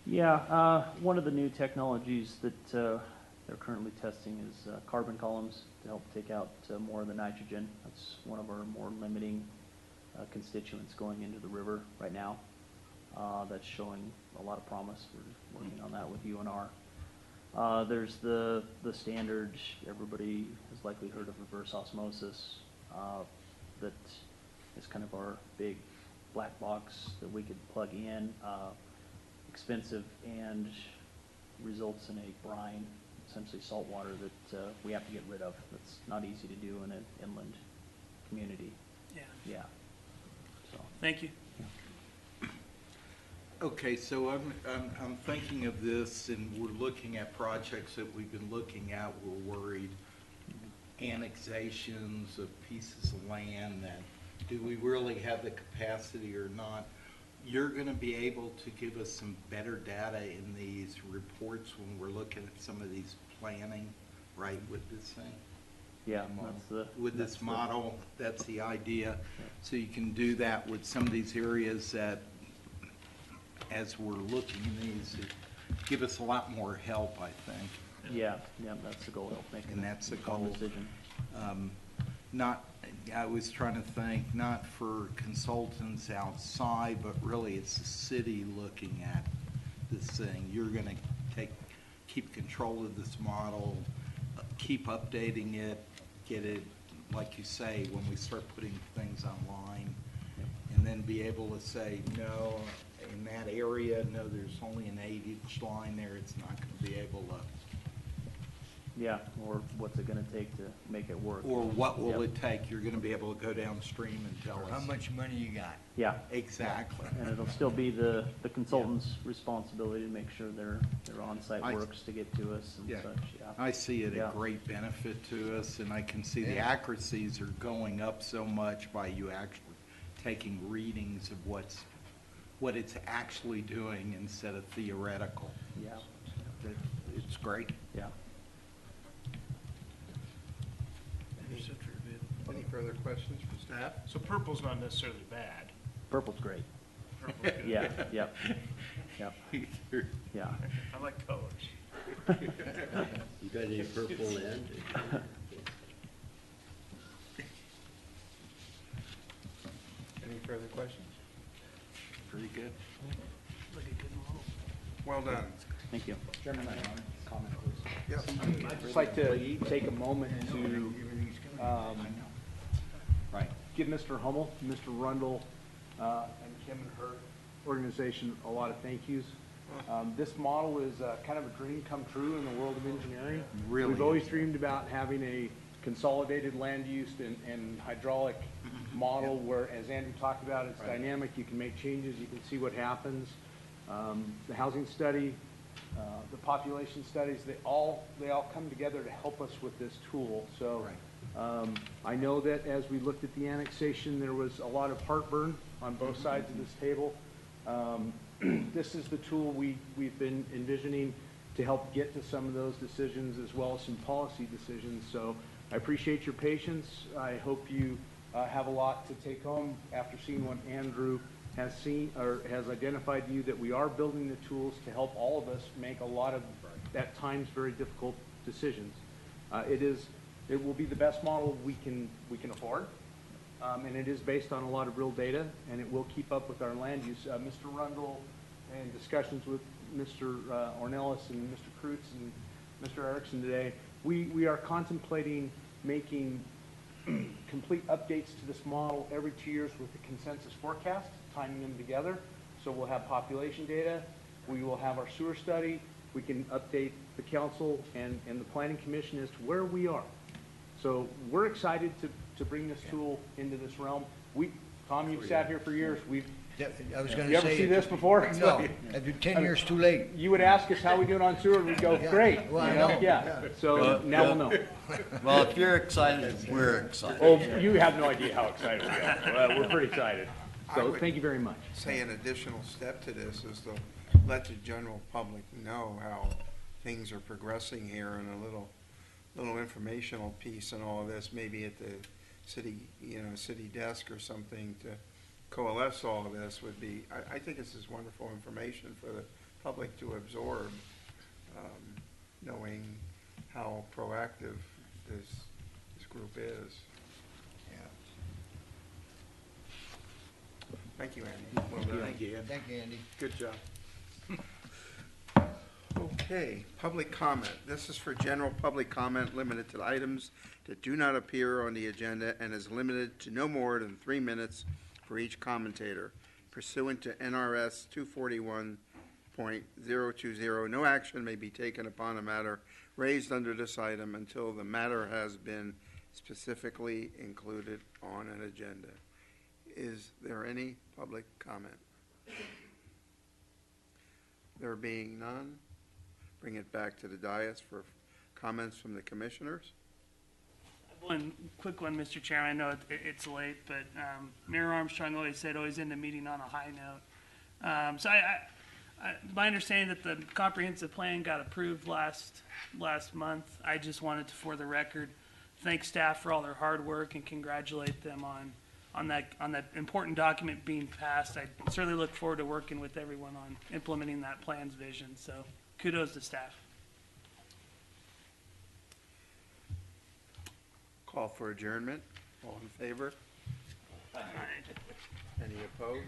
Speaker 12: Yeah, one of the new technologies that they're currently testing is carbon columns to help take out more of the nitrogen. That's one of our more limiting constituents going into the river right now. That's showing a lot of promise. We're working on that with UNR. There's the standard, everybody has likely heard of reverse osmosis, that is kind of our big black box that we could plug in, expensive, and results in a brine, essentially salt water that we have to get rid of. That's not easy to do in an inland community. Yeah. So.
Speaker 9: Thank you.
Speaker 13: Okay, so I'm thinking of this, and we're looking at projects that we've been looking at. We're worried annexations of pieces of land, that do we really have the capacity or not? You're going to be able to give us some better data in these reports when we're looking at some of these planning, right, with this thing?
Speaker 12: Yeah, that's the.
Speaker 13: With
Speaker 12: that's
Speaker 13: this
Speaker 12: the-
Speaker 13: model, that's the idea. So you can do that with some of these areas that, as we're looking at these, give us a lot more help, I think.
Speaker 12: Yeah, that's the goal, help making.
Speaker 13: And that's the
Speaker 12: informed
Speaker 13: goal.
Speaker 12: Decision.
Speaker 13: Not, I was trying to think, not for consultants outside, but really it's the city looking at this thing. You're gonna keep control of this model, keep updating it, get it, like you say, when we start putting things online, and then be able to say, no, in that area, no, there's only an 8-inch line there, it's not gonna be able to.
Speaker 12: Yeah, or what's it gonna take to make it work?
Speaker 13: Or what will
Speaker 12: Yep.
Speaker 13: it take? You're gonna be able to go downstream and tell us.
Speaker 8: How much money you got?
Speaker 12: Yeah.
Speaker 13: Exactly.
Speaker 12: And it'll still be the consultant's responsibility to make sure their on-site
Speaker 13: I-
Speaker 12: works to get to us and
Speaker 13: Yeah.
Speaker 12: such, yeah.
Speaker 13: I see it a
Speaker 12: Yeah.
Speaker 13: great benefit to us, and I can see the
Speaker 8: Yeah.
Speaker 13: accuracies are going up so much by you actually taking readings of what it's actually doing instead of theoretical.
Speaker 12: Yeah.
Speaker 13: It's great.
Speaker 12: Yeah.
Speaker 20: Any further questions for staff?
Speaker 11: So purple's not necessarily bad.
Speaker 12: Purple's great.
Speaker 11: Purple's good.
Speaker 12: Yeah, yep, yep, yeah.
Speaker 11: I like colors.
Speaker 15: You got any purple land?
Speaker 20: Any further questions?
Speaker 13: Pretty good.
Speaker 9: Look at good model.
Speaker 5: Well done.
Speaker 12: Thank you.
Speaker 19: Chairman, I have a comment, please.
Speaker 5: Yes.
Speaker 19: I'd just like to take a moment to give Mr. Hummel, Mr. Rundle, and Kim and her organization a lot of thank yous. This model is kind of a dream come true in the world of engineering.
Speaker 13: Really
Speaker 19: We've always
Speaker 13: is.
Speaker 19: dreamed about having a consolidated land use and hydraulic model where, as Andrew talked about, it's dynamic, you can make changes, you can see what happens. The housing study, the population studies, they all come together to help us with this tool. So I know that as we looked at the annexation, there was a lot of heartburn on both sides of this table. This is the tool we've been envisioning to help get to some of those decisions as well as some policy decisions. So I appreciate your patience. I hope you have a lot to take home after seeing what Andrew has seen or has identified to you, that we are building the tools to help all of us make a lot of, at times, very difficult decisions. It will be the best model we can afford, and it is based on a lot of real data, and it will keep up with our land use. Mr. Rundle, in discussions with Mr. Ornelas and Mr. Kreutz and Mr. Erickson today, we are contemplating making complete updates to this model every 2 years with the consensus forecast, tying them together. So we'll have population data, we will have our sewer study, we can update the council and the planning commission as to where we are. So we're excited to bring this tool into this realm. Tom, you've sat here for years,
Speaker 8: I was gonna
Speaker 19: you ever
Speaker 8: say.
Speaker 19: see this before?
Speaker 8: No, 10 years too late.
Speaker 19: You would ask us how we doing on sewer, and we'd go,
Speaker 8: Yeah.
Speaker 19: great,
Speaker 8: Well, I
Speaker 19: you know?
Speaker 8: know.
Speaker 19: Yeah, so now we'll know.
Speaker 15: Well, if you're excited, we're excited.
Speaker 19: Oh, you have no idea how excited we are. Well, we're pretty excited.
Speaker 5: I
Speaker 19: So
Speaker 5: would
Speaker 19: thank you very much.
Speaker 5: Say an additional step to this is to let the general public know how things are progressing here, and a little informational piece and all of this, maybe at the city, city desk or something, to coalesce all of this would be, I think this is wonderful information for the public to absorb, knowing how proactive this group is. Thank you, Andy. Well done.
Speaker 13: Thank you, Ed.
Speaker 8: Thank you, Andy.
Speaker 5: Good job. Okay, public comment. This is for general public comment limited to items that do not appear on the agenda and is limited to no more than 3 minutes for each commentator pursuant to NRS 241.020. No action may be taken upon a matter raised under this item until the matter has been specifically included on an agenda. Is there any public comment? There being none, bring it back to the dais for comments from the commissioners.
Speaker 9: One quick one, Mr. Chair. I know it's late, but Mayor Armstrong always said always end the meeting on a high note. So my understanding that the comprehensive plan got approved last month. I just wanted to, for the record, thank staff for all their hard work and congratulate them on that important document being passed. I certainly look forward to working with everyone on implementing that plan's vision, so kudos to staff.
Speaker 5: Call for adjournment. All in favor? Any opposed?